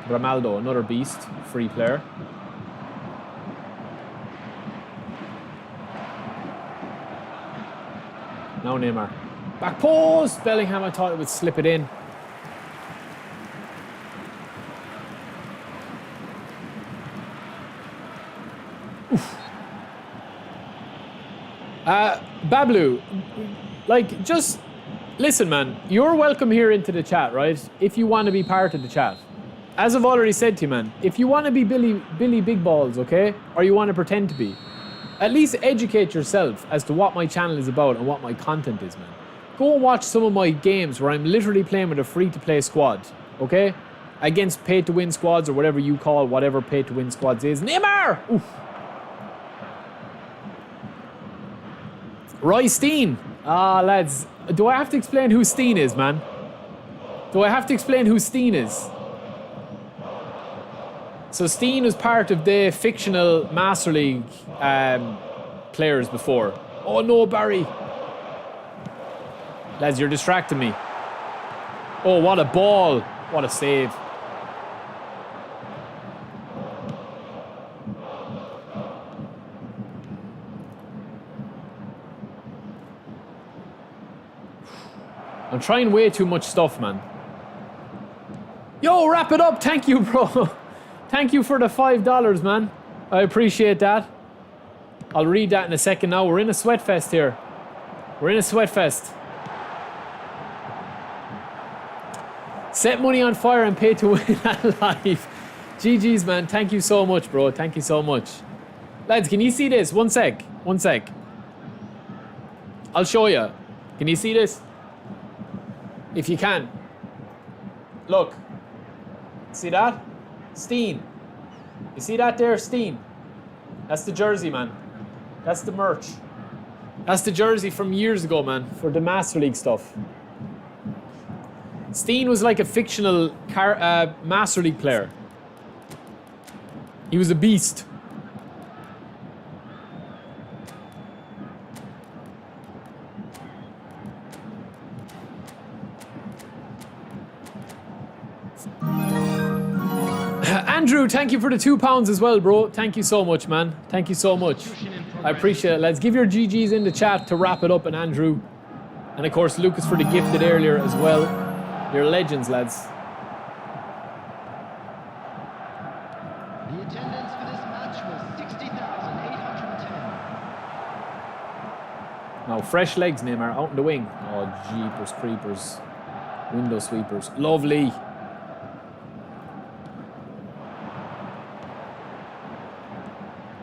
Ramaldo, another beast, free player. Now Neymar. Back post! Bellingham, I thought it would slip it in. Bablu, like, just listen, man. You're welcome here into the chat, right? If you want to be part of the chat. As I've already said to you, man, if you want to be Billy Big Balls, okay? Or you want to pretend to be, at least educate yourself as to what my channel is about and what my content is, man. Go and watch some of my games where I'm literally playing with a free-to-play squad, okay? Against pay-to-win squads or whatever you call whatever pay-to-win squads is. Neymar! Oof. Roy Steen. Ah, lads. Do I have to explain who Steen is, man? Do I have to explain who Steen is? So Steen was part of the fictional Master League players before. Oh no, Barry. Lads, you're distracting me. Oh, what a ball. What a save. I'm trying way too much stuff, man. Yo, wrap it up. Thank you, bro. Thank you for the $5, man. I appreciate that. I'll read that in a second now. We're in a sweat fest here. We're in a sweat fest. Set money on fire and pay to win at live. GG's, man. Thank you so much, bro. Thank you so much. Lads, can you see this? One sec. One sec. I'll show you. Can you see this? If you can. Look. See that? Steen. You see that there, Steen? That's the jersey, man. That's the merch. That's the jersey from years ago, man, for the Master League stuff. Steen was like a fictional Master League player. He was a beast. Andrew, thank you for the £2 as well, bro. Thank you so much, man. Thank you so much. I appreciate it. Let's give your GGs in the chat to wrap it up, and Andrew. And of course, Lucas for the gifted earlier as well. You're legends, lads. The attendance for this match was 60,810. Now, fresh legs, Neymar, out in the wing. Oh, jeepers, creepers. Window sweepers. Lovely.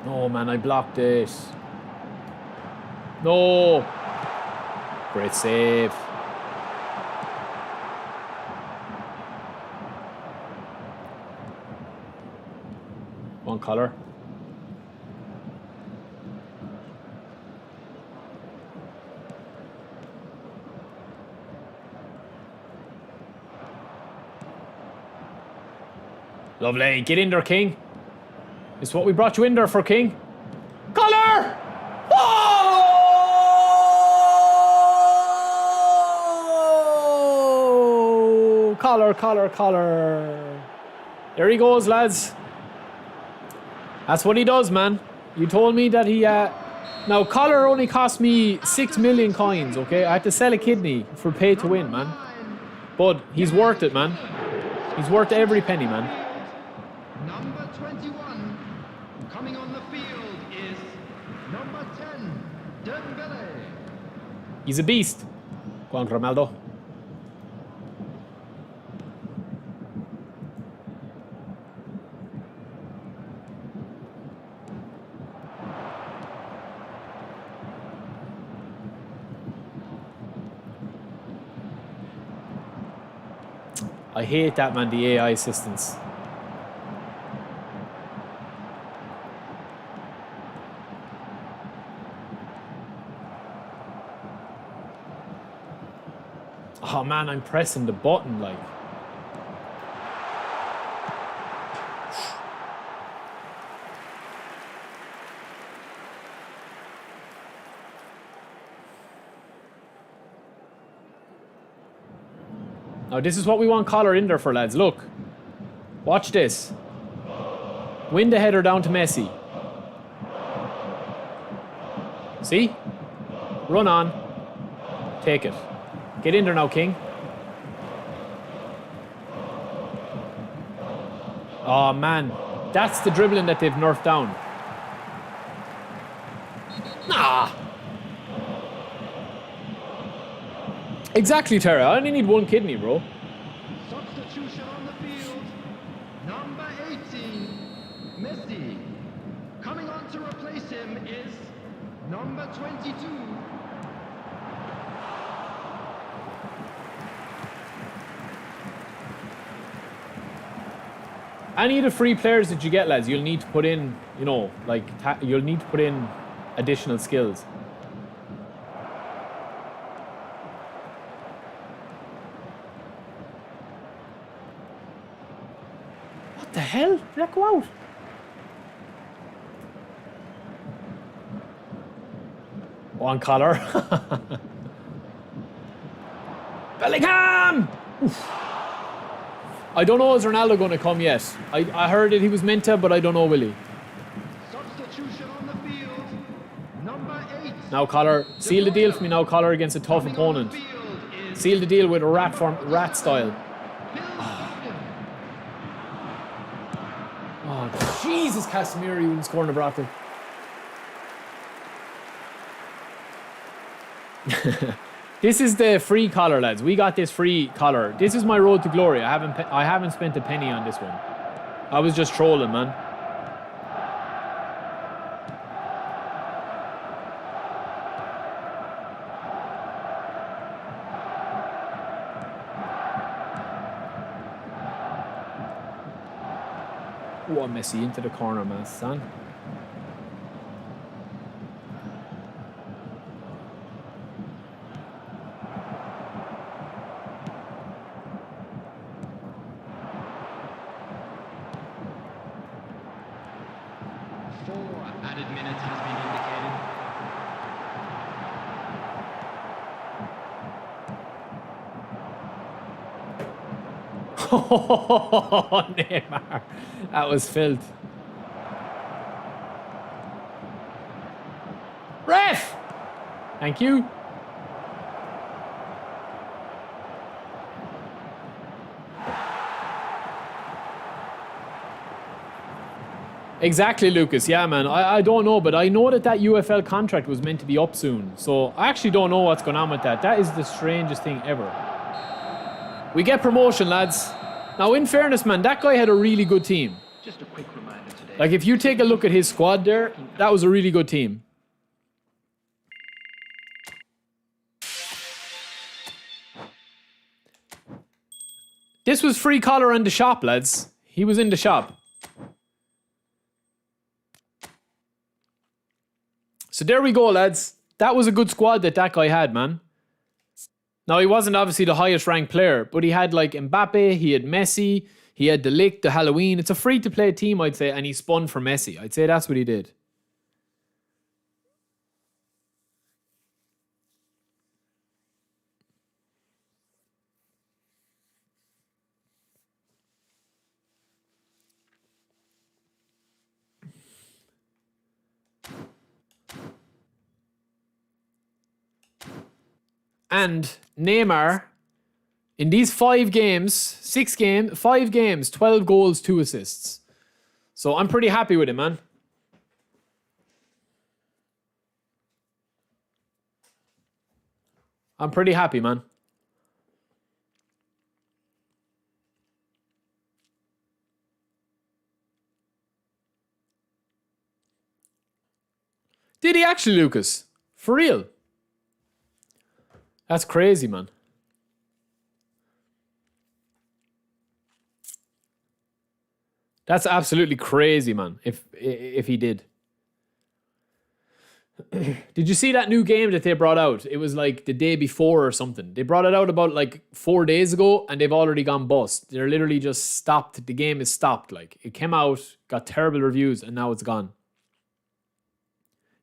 No, man, I blocked it. No. Great save. One colour. Lovely. Get in there, King. It's what we brought you in there for, King. Collar! Oh! Collar, collar, collar. There he goes, lads. That's what he does, man. You told me that he... Now, collar only cost me 6 million coins, okay? I had to sell a kidney for pay to win, man. But he's worth it, man. He's worth every penny, man. Number 21 coming on the field is number 10, Dembele. He's a beast. Go on, Ronaldo. I hate that, man, the AI assistants. Oh man, I'm pressing the button like. Now this is what we want Collar in there for, lads. Look. Watch this. Win the header down to Messi. See? Run on. Take it. Get in there now, King. Oh, man. That's the dribbling that they've nerfed down. Nah. Exactly, Tara. I only need one kidney, bro. Substitution on the field. Number 18, Messi. Coming on to replace him is number 22. Any of the free players that you get, lads, you'll need to put in, you know, like, you'll need to put in additional skills. What the hell? Did that go out? One collar. Bellingham! Oof. I don't know, is Ronaldo going to come yet? I heard that he was meant to, but I don't know, will he? Substitution on the field. Number 8. Now, Collar, seal the deal for me now, Collar, against a tough opponent. Seal the deal with a rat style. Oh, Jesus, Casemiro, you wouldn't score in the bracket. This is the free collar, lads. We got this free collar. This is my road to glory. I haven't spent a penny on this one. I was just trolling, man. Oh, Messi into the corner, man, son. Added minutes has been indicated. Oh, Neymar. That was filth. Ref! Thank you. Exactly, Lucas. Yeah, man. I don't know, but I know that UFL contract was meant to be up soon. So I actually don't know what's going on with that. That is the strangest thing ever. We get promotion, lads. Now, in fairness, man, that guy had a really good team. Just a quick reminder today. Like, if you take a look at his squad there, that was a really good team. This was free collar in the shop, lads. He was in the shop. So there we go, lads. That was a good squad that guy had, man. Now, he wasn't obviously the highest ranked player, but he had like Mbappe, he had Messi, he had De Ligt, the Halloween. It's a free-to-play team, I'd say, and he spun for Messi. I'd say that's what he did. And Neymar, in these 5 games, 5 games, 12 goals, 2 assists. So I'm pretty happy with him, man. I'm pretty happy, man. Did he actually, Lucas? For real? That's crazy, man. That's absolutely crazy, man, if he did. Did you see that new game that they brought out? It was like the day before or something. They brought it out about like 4 days ago and they've already gone bust. They're literally just stopped. The game is stopped. Like, it came out, got terrible reviews, and now it's gone.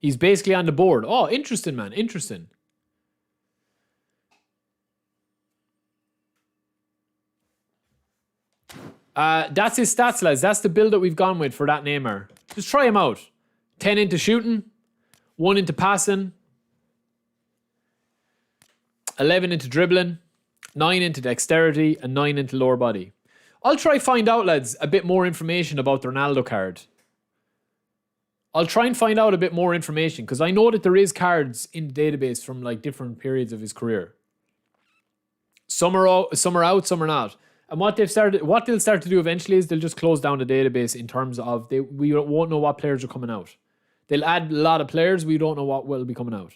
He's basically on the board. Oh, interesting, man. Interesting. That's his stats, lads. That's the build that we've gone with for that Neymar. Just try him out. 10 into shooting, 1 into passing, 11 into dribbling, 9 into dexterity, and 9 into lower body. I'll try find out, lads, a bit more information about the Ronaldo card. I'll try and find out a bit more information because I know that there is cards in the database from like different periods of his career. Some are out, some are not. And what they'll start to do eventually is they'll just close down the database in terms of we won't know what players are coming out. They'll add a lot of players, we don't know what will be coming out.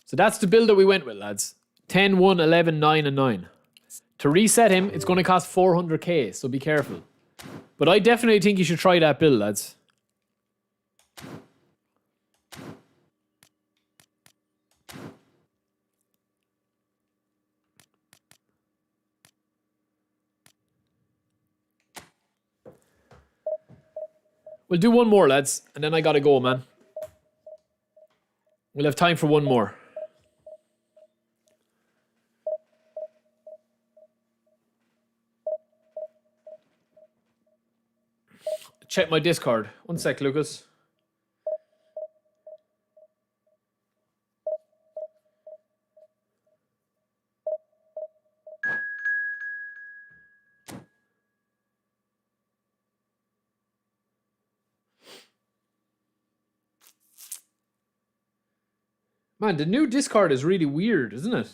So that's the build that we went with, lads. 10, 1, 11, 9, and 9. To reset him, it's going to cost 400k, so be careful. But I definitely think you should try that build, lads. We'll do one more, lads, and then I gotta go, man. We'll have time for one more. Check my Discord. One sec, Lucas. Man, the new Discord is really weird, isn't it?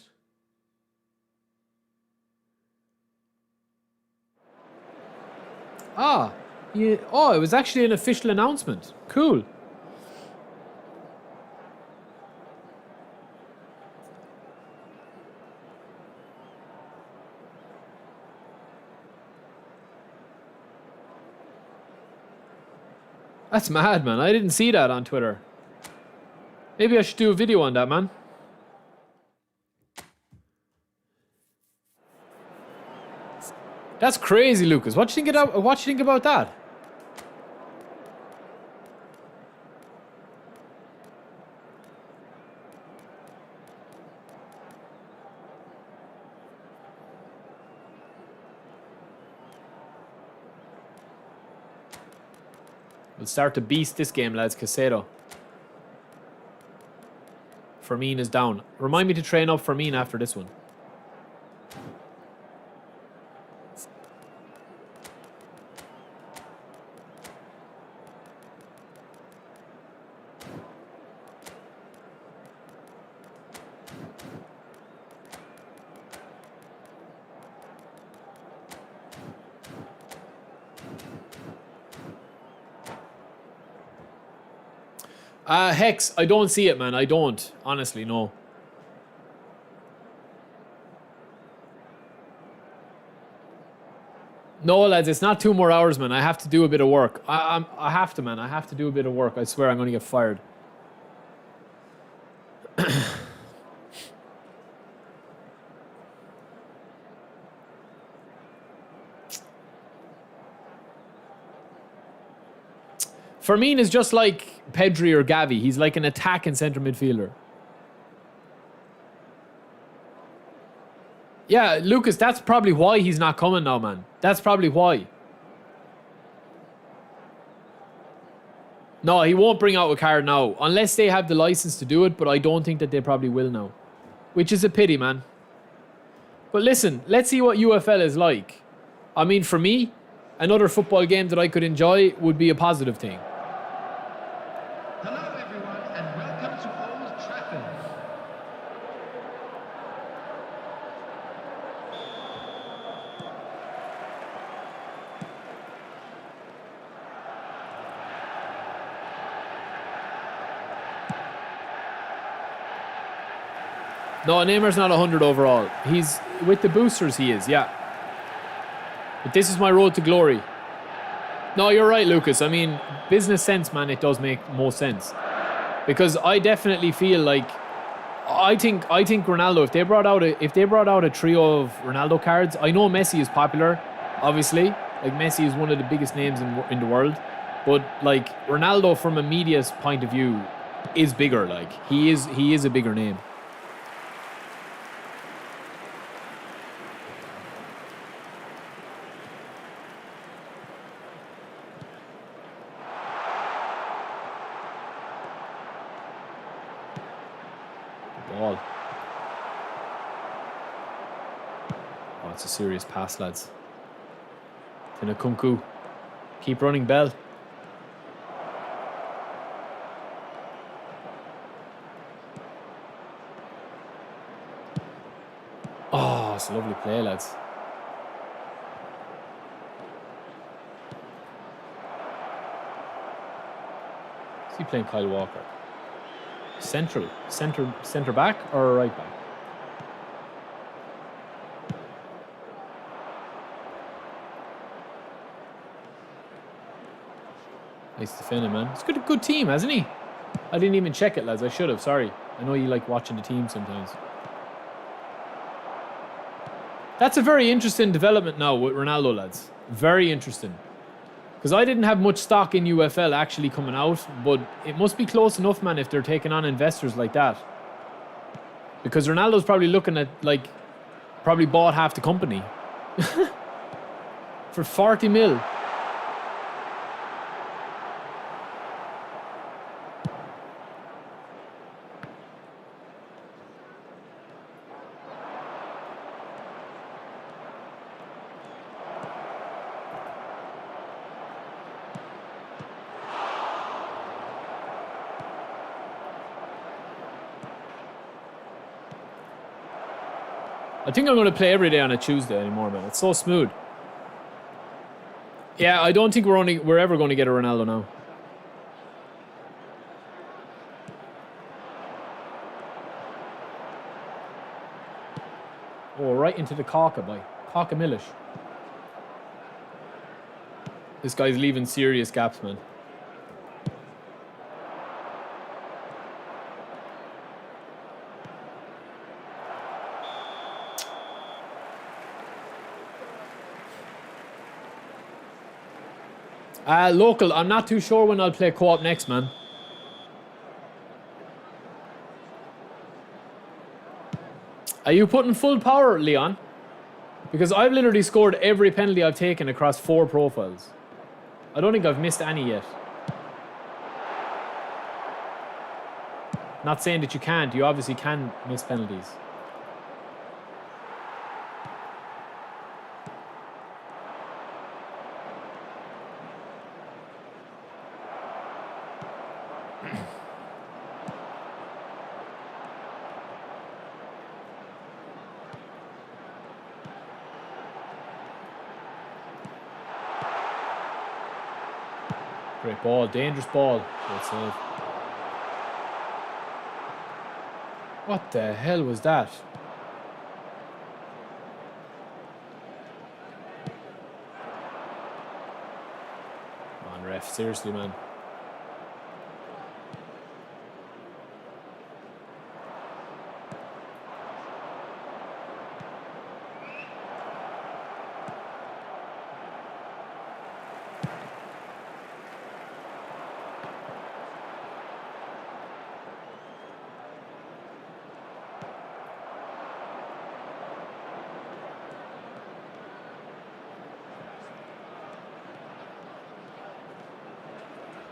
Ah. Yeah. Oh, it was actually an official announcement. Cool. That's mad, man. I didn't see that on Twitter. Maybe I should do a video on that, man. That's crazy, Lucas. What do you think about that? We'll start to beast this game, lads. Casado. Fermin is down. Remind me to train up Fermin after this one. Hex, I don't see it, man. I don't. Honestly, no. No, lads, it's not 2 more hours, man. I have to do a bit of work. I have to, man. I have to do a bit of work. I swear I'm going to get fired. Fermin is just like Pedri or Gavi. He's like an attacking centre midfielder. Yeah, Lucas, that's probably why he's not coming now, man. That's probably why. No, he won't bring out a card now. Unless they have the license to do it, but I don't think that they probably will now. Which is a pity, man. But listen, let's see what UFL is like. I mean, for me, another football game that I could enjoy would be a positive thing. Hello, everyone, and welcome to Old Trafford. No, Neymar's not 100 overall. He's with the boosters, he is, yeah. But this is my road to glory. No, you're right, Lucas. I mean, business sense, man, it does make more sense. Because I definitely feel like I think Ronaldo, if they brought out a trio of Ronaldo cards, I know Messi is popular, obviously. Like Messi is one of the biggest names in the world. But like Ronaldo from a media's point of view, is bigger. Like he is a bigger name. Ball. Oh, it's a serious pass, lads. Tinakunku. Keep running, Bell. Oh, it's a lovely play, lads. Is he playing Kyle Walker? Central, center back or right back? Nice defending, man. It's got a good team, hasn't he? I didn't even check it, lads. I should have. Sorry. I know you like watching the team sometimes. That's a very interesting development now with Ronaldo, lads. Very interesting. Because I didn't have much stock in UFL actually coming out, but it must be close enough, man, if they're taking on investors like that. Because Ronaldo's probably looking at, like, probably bought half the company. For 40 mil. I think I'm going to play every day on a Tuesday anymore, man. It's so smooth. Yeah, I don't think we're ever going to get a Ronaldo now. Oh, right into the Caulker by Caulker Millish. This guy's leaving serious gaps, man. Local, I'm not too sure when I'll play co-op next, man. Are you putting full power, Leon? Because I've literally scored every penalty I've taken across 4 profiles. I don't think I've missed any yet. Not saying that you can't. You obviously can miss penalties. Great ball, dangerous ball. Great save. What the hell was that? Come on, ref, seriously, man.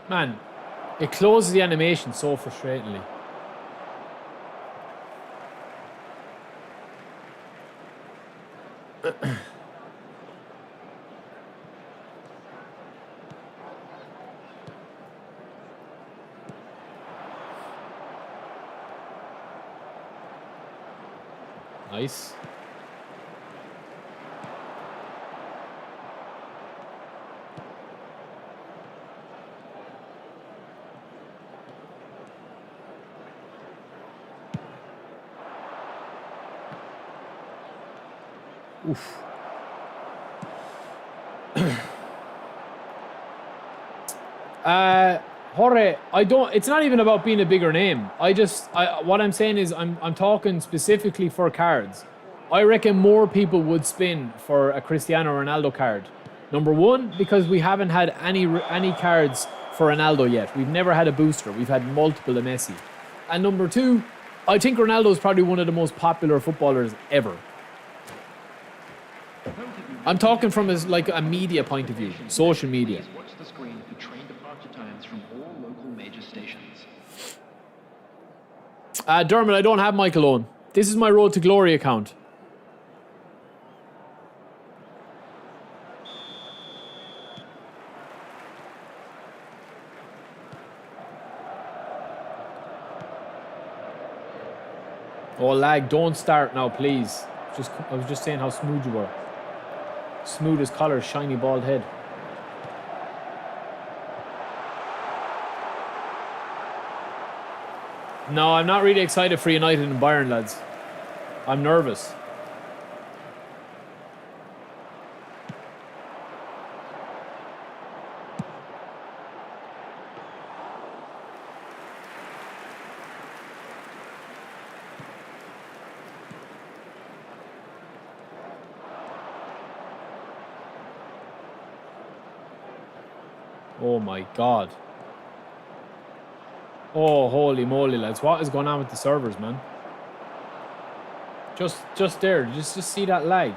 Man, it closes the animation so frustratingly. Nice. Oof. Jorge, it's not even about being a bigger name. What I'm saying is I'm talking specifically for cards. I reckon more people would spin for a Cristiano Ronaldo card. Number one, because we haven't had any cards for Ronaldo yet. We've never had a booster. We've had multiple of Messi. And number 2, I think Ronaldo is probably one of the most popular footballers ever. I'm talking from as like a media point of view, social media. Watch the screen for train departure times from all local major stations. Dermot, I don't have Michael Owen. This is my Road to Glory account. Oh, lag, don't start now, please. I was just saying how smooth you were. Smooth as collar, shiny bald head. No, I'm not really excited for United and Bayern, lads. I'm nervous. Oh my God. Oh, holy moly, lads. What is going on with the servers, man? Just there. Just see that lag.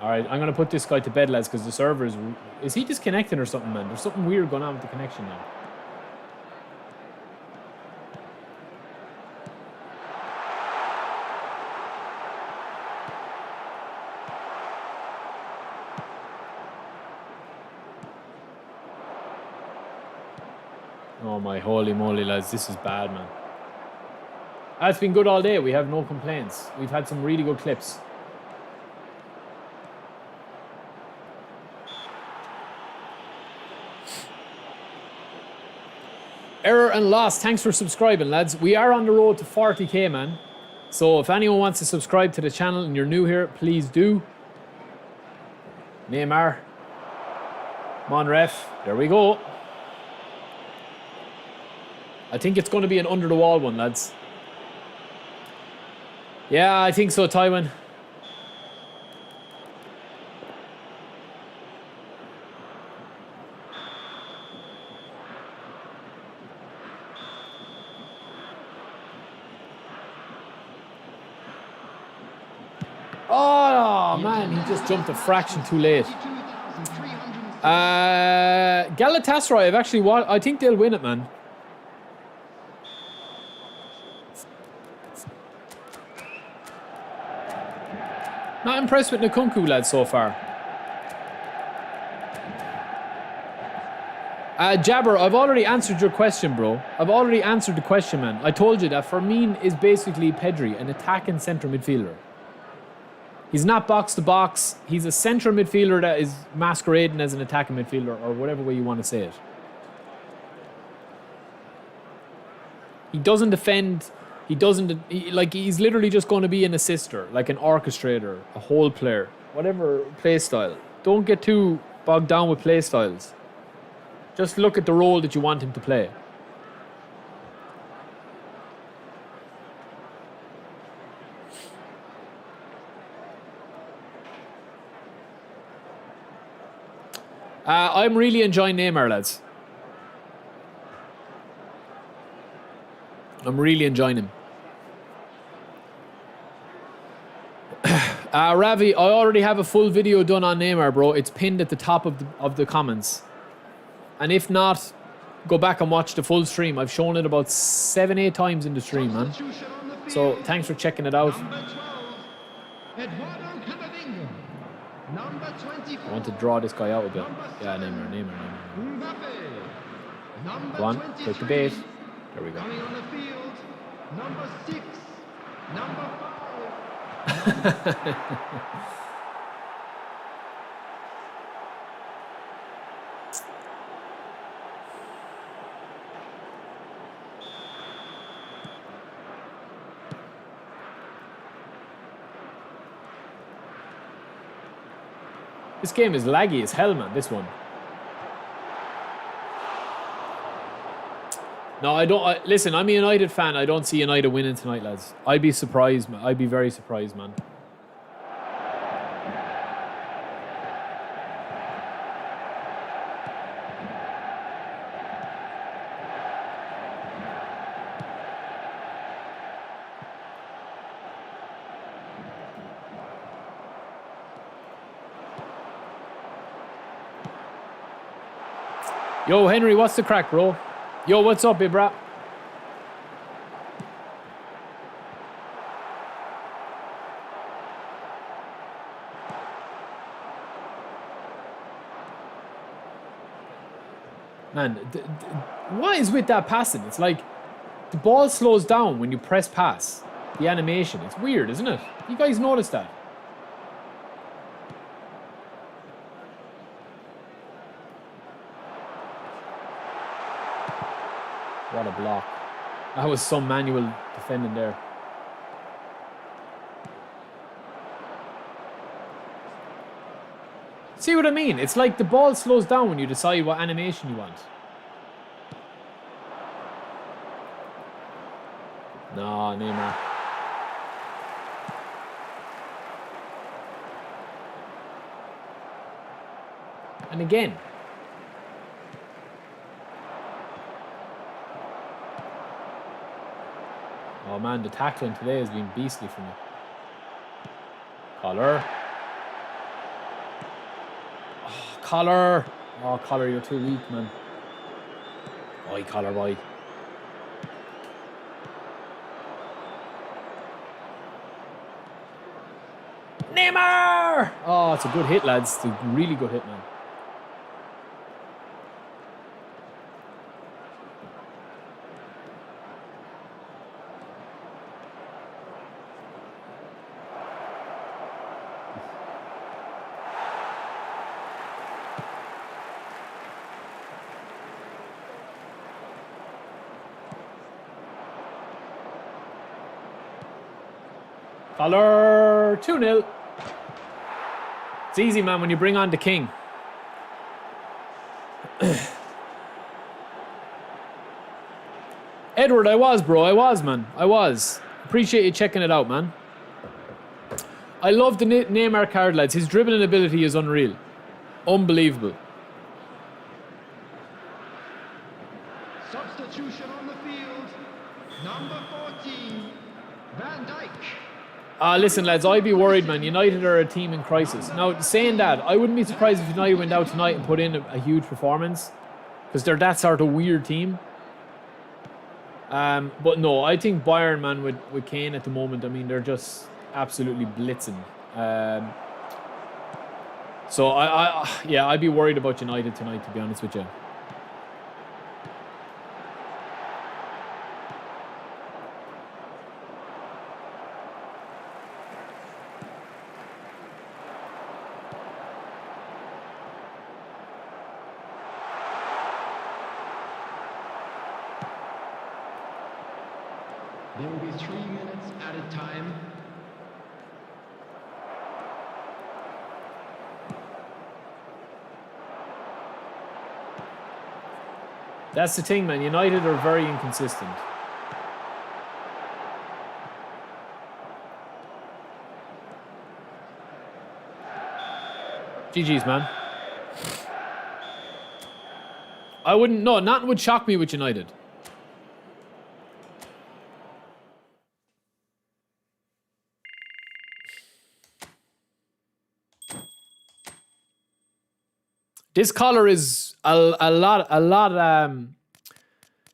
Alright, I'm going to put this guy to bed, lads, because the server is... Is he disconnecting or something, man? There's something weird going on with the connection now. Oh my holy moly, lads, this is bad, man. It's been good all day. We have no complaints. We've had some really good clips. Error and loss. Thanks for subscribing, lads. We are on the road to 40k, man. So if anyone wants to subscribe to the channel and you're new here, please do. Neymar. Come on, ref. There we go. I think it's going to be an under-the-wall one, lads. Yeah, I think so, Tywin. Oh, man, he just jumped a fraction too late. Galatasaray, I think they'll win it, man. Not impressed with Nkunku, lads, so far. Jabber, I've already answered your question, bro. I've already answered the question, man. I told you that Firmino is basically Pedri, an attacking centre midfielder. He's not box to box. He's a centre midfielder that is masquerading as an attacking midfielder, or whatever way you want to say it. He doesn't defend. He's literally just going to be an assister, like an orchestrator, a whole player, whatever play style. Don't get too bogged down with play styles. Just look at the role that you want him to play. I'm really enjoying Neymar, lads. I'm really enjoying him. Ravi, I already have a full video done on Neymar, bro. It's pinned at the top of the comments. And if not, go back and watch the full stream. I've shown it about 7-8 times in the stream, man. So thanks for checking it out. I want to draw this guy out a bit. Yeah, Neymar. Go on, take the bait. There we go. Coming on the field, number 6, number 5. This game is laggy as hell, man, this one. No, I don't. Listen, I'm a United fan. I don't see United winning tonight, lads. I'd be surprised, man. I'd be very surprised, man. Yo, Henry, what's the crack, bro? Yo, what's up, Ibra? Man, what is with that passing? It's like the ball slows down when you press pass. The animation. It's weird, isn't it? You guys noticed that? What a block. That was some manual defending there. See what I mean? It's like the ball slows down when you decide what animation you want. No, Neymar. And again. Oh man, the tackling today has been beastly for me. Collar. Oh, Collar. Oh, Collar, you're too weak, man. Boy, Collar, boy. Neymar! Oh, it's a good hit, lads. It's a really good hit, man. Collar, 2-0. It's easy, man, when you bring on the king. Edward, I was, bro. I was, man. I was. Appreciate you checking it out, man. I love the Neymar card, lads. His dribbling ability is unreal. Unbelievable. Substitution on the field. Number 14, Van Dijk. Listen, lads, I'd be worried, man. United are a team in crisis. Now, saying that, I wouldn't be surprised if United went out tonight and put in a huge performance. Because they're that sort of weird team. But no, I think Bayern, man, with Kane at the moment, I mean, they're just absolutely blitzing. So, yeah, I'd be worried about United tonight, to be honest with you. There will be 3 minutes added time. That's the thing, man. United are very inconsistent. GG's, man. I wouldn't... No, nothing would shock me with United. This collar is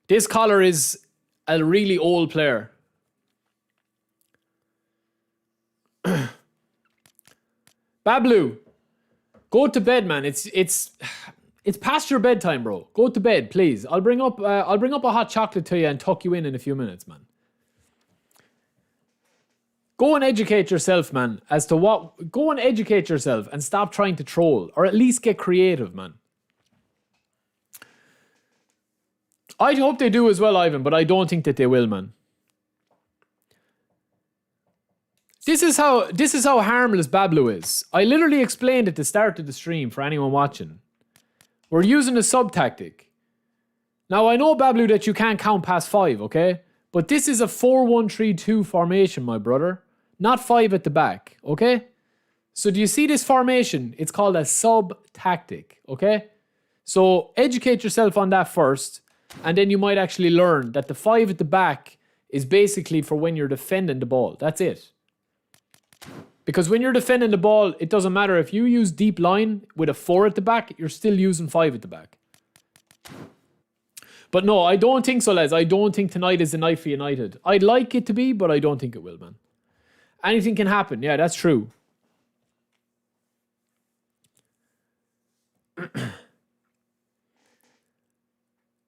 this collar is a really old player. Bablu, go to bed, man. It's past your bedtime, bro. Go to bed, please. I'll bring up a hot chocolate to you and tuck you in a few minutes, man. Go and educate yourself, man, as to what... Go and educate yourself and stop trying to troll. Or at least get creative, man. I hope they do as well, Ivan, but I don't think that they will, man. This is how harmless Bablu is. I literally explained at the start of the stream for anyone watching. We're using a sub tactic. Now, I know, Bablu, that you can't count past 5, okay? But this is a 4-1-3-2 formation, my brother. Not 5 at the back, okay? So do you see this formation? It's called a sub-tactic, okay? So educate yourself on that first, and then you might actually learn that the 5 at the back is basically for when you're defending the ball. That's it. Because when you're defending the ball, it doesn't matter. If you use deep line with a 4 at the back, you're still using 5 at the back. But no, I don't think so, lads. I don't think tonight is the night for United. I'd like it to be, but I don't think it will, man. Anything can happen. Yeah, that's true.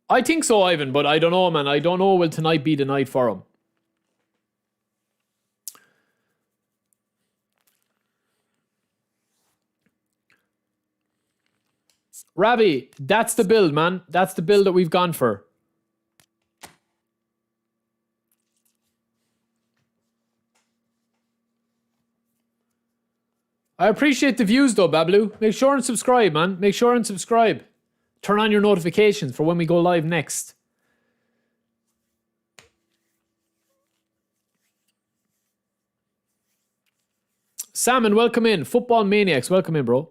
I think so, Ivan, but I don't know, man. I don't know, will tonight be the night for him? Ravi, that's the build, man. That's the build that we've gone for. I appreciate the views though, Bablu. Make sure and subscribe, man. Make sure and subscribe. Turn on your notifications for when we go live next. Salmon, welcome in. Football Maniacs, welcome in, bro.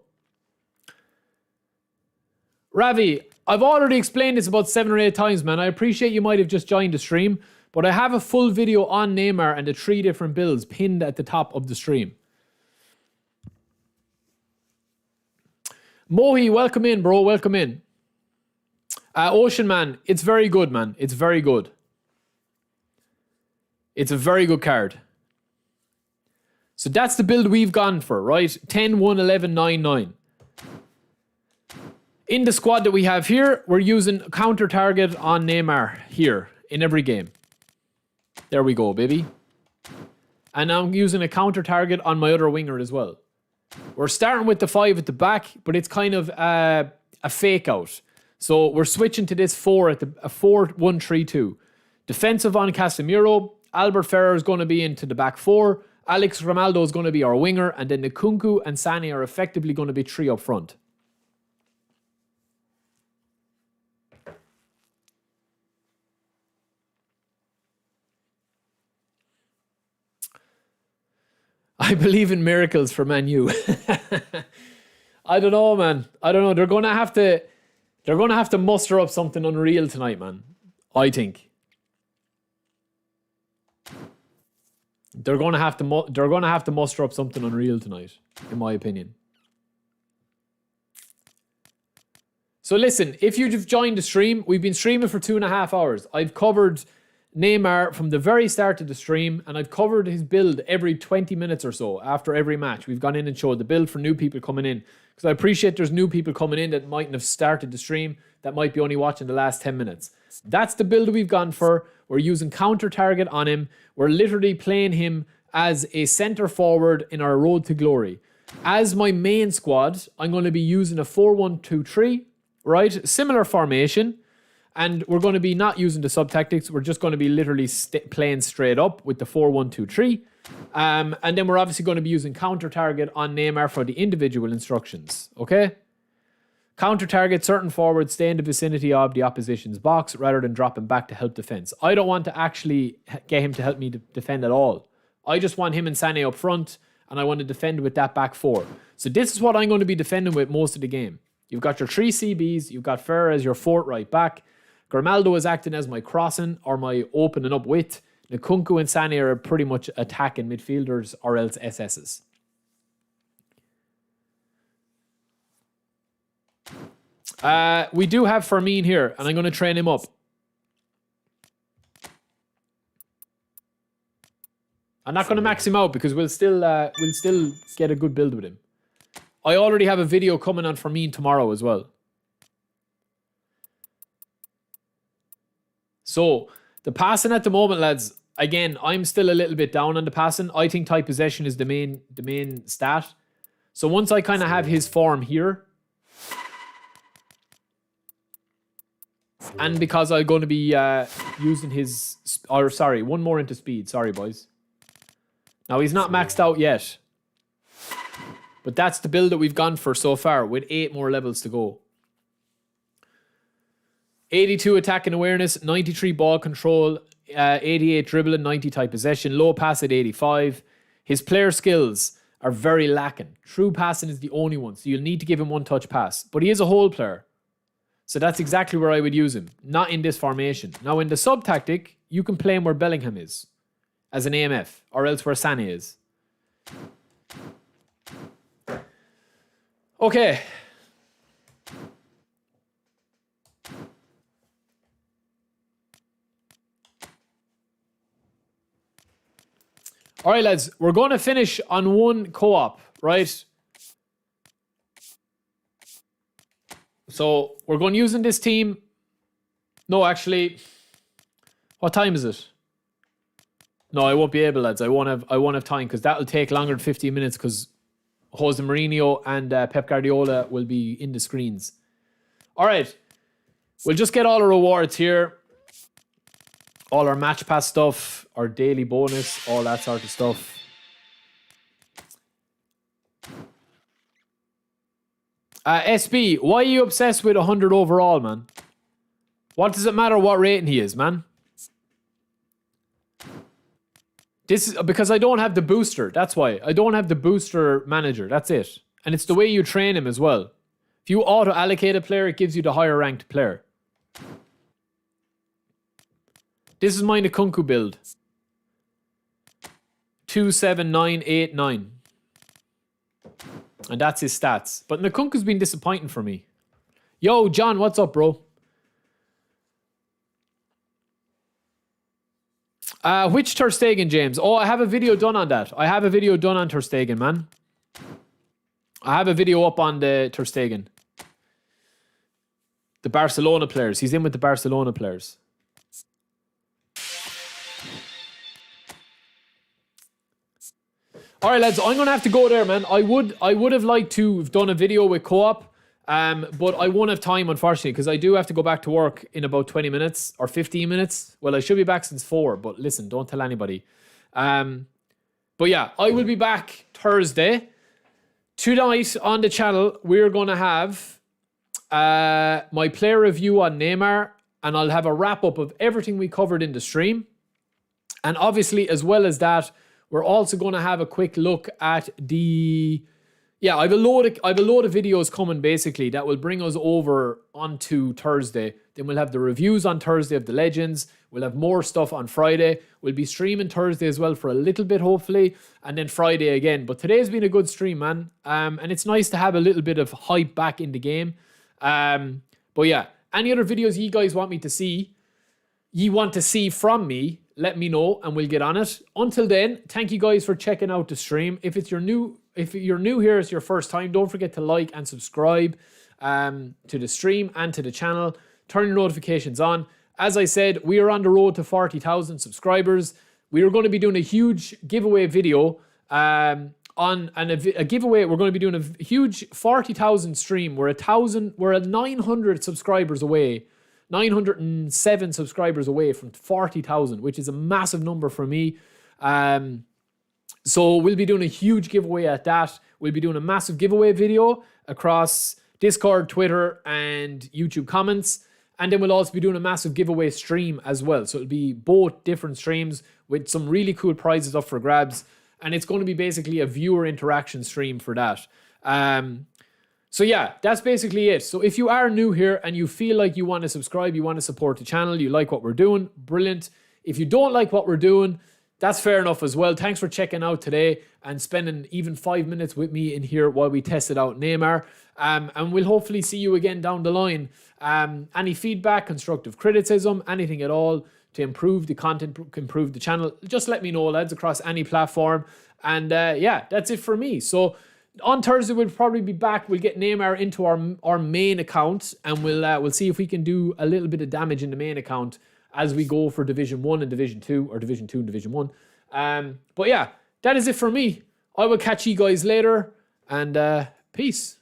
Ravi, I've already explained this about 7 or 8 times, man. I appreciate you might have just joined the stream, but I have a full video on Neymar and the 3 different builds pinned at the top of the stream. Mohi, welcome in, bro. Welcome in. Ocean Man, it's very good, man. It's very good. It's a very good card. So that's the build we've gone for, right? 10, 1, 11, 9, 9. In the squad that we have here, we're using counter target on Neymar here in every game. There we go, baby. And I'm using a counter target on my other winger as well. We're starting with the 5 at the back, but it's kind of a fake out. So we're switching to this 4 at the 4-1-3-2. Defensive on Casemiro. Albert Ferrer is going to be into the back 4. Alex Grimaldo is going to be our winger, and then Nkunku and Sané are effectively going to be 3 up front. I believe in miracles for Man U. I don't know, man. I don't know. They're going to have to muster up something unreal tonight, man. I think. They're going to have to muster up something unreal tonight, in my opinion. So listen, if you've joined the stream, we've been streaming for 2.5 hours. I've covered Neymar from the very start of the stream, and I've covered his build every 20 minutes or so after every match. We've gone in and showed the build for new people coming in, because I appreciate there's new people coming in that mightn't have started the stream, that might be only watching the last 10 minutes. That's the build we've gone for. We're using counter target on him. We're literally playing him as a centre forward in our road to glory. As my main squad, I'm going to be using a 4-1-2-3, right? Similar formation. And we're going to be not using the sub-tactics. We're just going to be literally playing straight up with the 4-1-2-3. And then we're obviously going to be using counter-target on Neymar for the individual instructions. Okay? Counter-target, certain forwards stay in the vicinity of the opposition's box rather than dropping back to help defense. I don't want to actually get him to help me defend at all. I just want him and Sané up front, and I want to defend with that back 4. So this is what I'm going to be defending with most of the game. You've got your 3 CBs. You've got Ferrer as your 4th right back. Grimaldo is acting as my crossing or my opening up width. Nkunku and Sané are pretty much attacking midfielders or else SSs. We do have Fermin here, and I'm going to train him up. I'm not going to max him out because we'll still get a good build with him. I already have a video coming on Fermin tomorrow as well. So, the passing at the moment, lads, again, I'm still a little bit down on the passing. I think tight possession is the main stat. So once I kind of have his form here, and because I'm going to be using his, or sorry, one more into speed. Sorry, boys. Now, he's not maxed out yet. But that's the build that we've gone for so far with 8 more levels to go. 82 attacking awareness, 93 ball control, 88 dribbling, 90 tight possession, low pass at 85. His player skills are very lacking. True passing is the only one, so you'll need to give him one touch pass. But he is a whole player. So that's exactly where I would use him. Not in this formation. Now in the sub tactic, you can play him where Bellingham is. As an AMF. Or else where Sané is. Okay. All right, lads. We're going to finish on one co-op, right? So we're going using this team. No, actually, what time is it? No, I won't be able, lads. I won't have time because that'll take longer than 15 minutes because Jose Mourinho and Pep Guardiola will be in the screens. All right. We'll just get all our rewards here. All our match pass stuff, our daily bonus, all that sort of stuff. SB, why are you obsessed with 100 overall, man? What does it matter what rating he is, man? This is because I don't have the booster. That's why. I don't have the booster manager. That's it. And it's the way you train him as well. If you auto-allocate a player, it gives you the higher ranked player. This is my Nkunku build. 27989. And that's his stats. But Nkunku's been disappointing for me. Yo, John, what's up, bro? Which Ter Stegen, James? Oh, I have a video done on that. I have a video done on Ter Stegen, man. I have a video up on the Ter Stegen. The Barcelona players. He's in with the Barcelona players. All right, lads. I'm going to have to go there, man. I would have liked to have done a video with co-op. But I won't have time, unfortunately, because I do have to go back to work in about 20 minutes or 15 minutes. Well, I should be back since 4, but listen, don't tell anybody. But yeah, I will be back Thursday. Tonight on the channel, we're going to have my player review on Neymar, and I'll have a wrap-up of everything we covered in the stream. And obviously, as well as that, we're also going to have a quick look at the... Yeah, I have a load of videos coming basically that will bring us over onto Thursday. Then we'll have the reviews on Thursday of the Legends. We'll have more stuff on Friday. We'll be streaming Thursday as well for a little bit, hopefully. And then Friday again. But today's been a good stream, man. And it's nice to have a little bit of hype back in the game. But yeah, any other videos you guys want to see from me, let me know and we'll get on it. Until then, thank you guys for checking out the stream. If you're new here, it's your first time, don't forget to like and subscribe to the stream and to the channel. Turn your notifications on. As I said, we are on the road to 40,000 subscribers. We are going to be doing a huge giveaway video a giveaway. We're going to be doing a huge 40,000 stream. We're at 900 subscribers away. 907 subscribers away from 40,000, which is a massive number for me. So we'll be doing a huge giveaway at that. We'll be doing a massive giveaway video across Discord, Twitter, and YouTube comments. And then we'll also be doing a massive giveaway stream as well. So it'll be both different streams with some really cool prizes up for grabs. And it's going to be basically a viewer interaction stream for that. So yeah, that's basically it. So if you are new here and you feel like you want to subscribe, you want to support the channel, you like what we're doing, brilliant. If you don't like what we're doing, that's fair enough as well. Thanks for checking out today and spending even 5 minutes with me in here while we tested out Neymar. And we'll hopefully see you again down the line. Any feedback, constructive criticism, anything at all to improve the content, improve the channel, just let me know, lads, across any platform. And yeah, that's it for me. So on Thursday, we'll probably be back. We'll get Neymar into our main account, and we'll see if we can do a little bit of damage in the main account as we go for Division 1 and Division 2, or Division 2 and Division 1. But yeah, that is it for me. I will catch you guys later, and peace.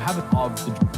have it of the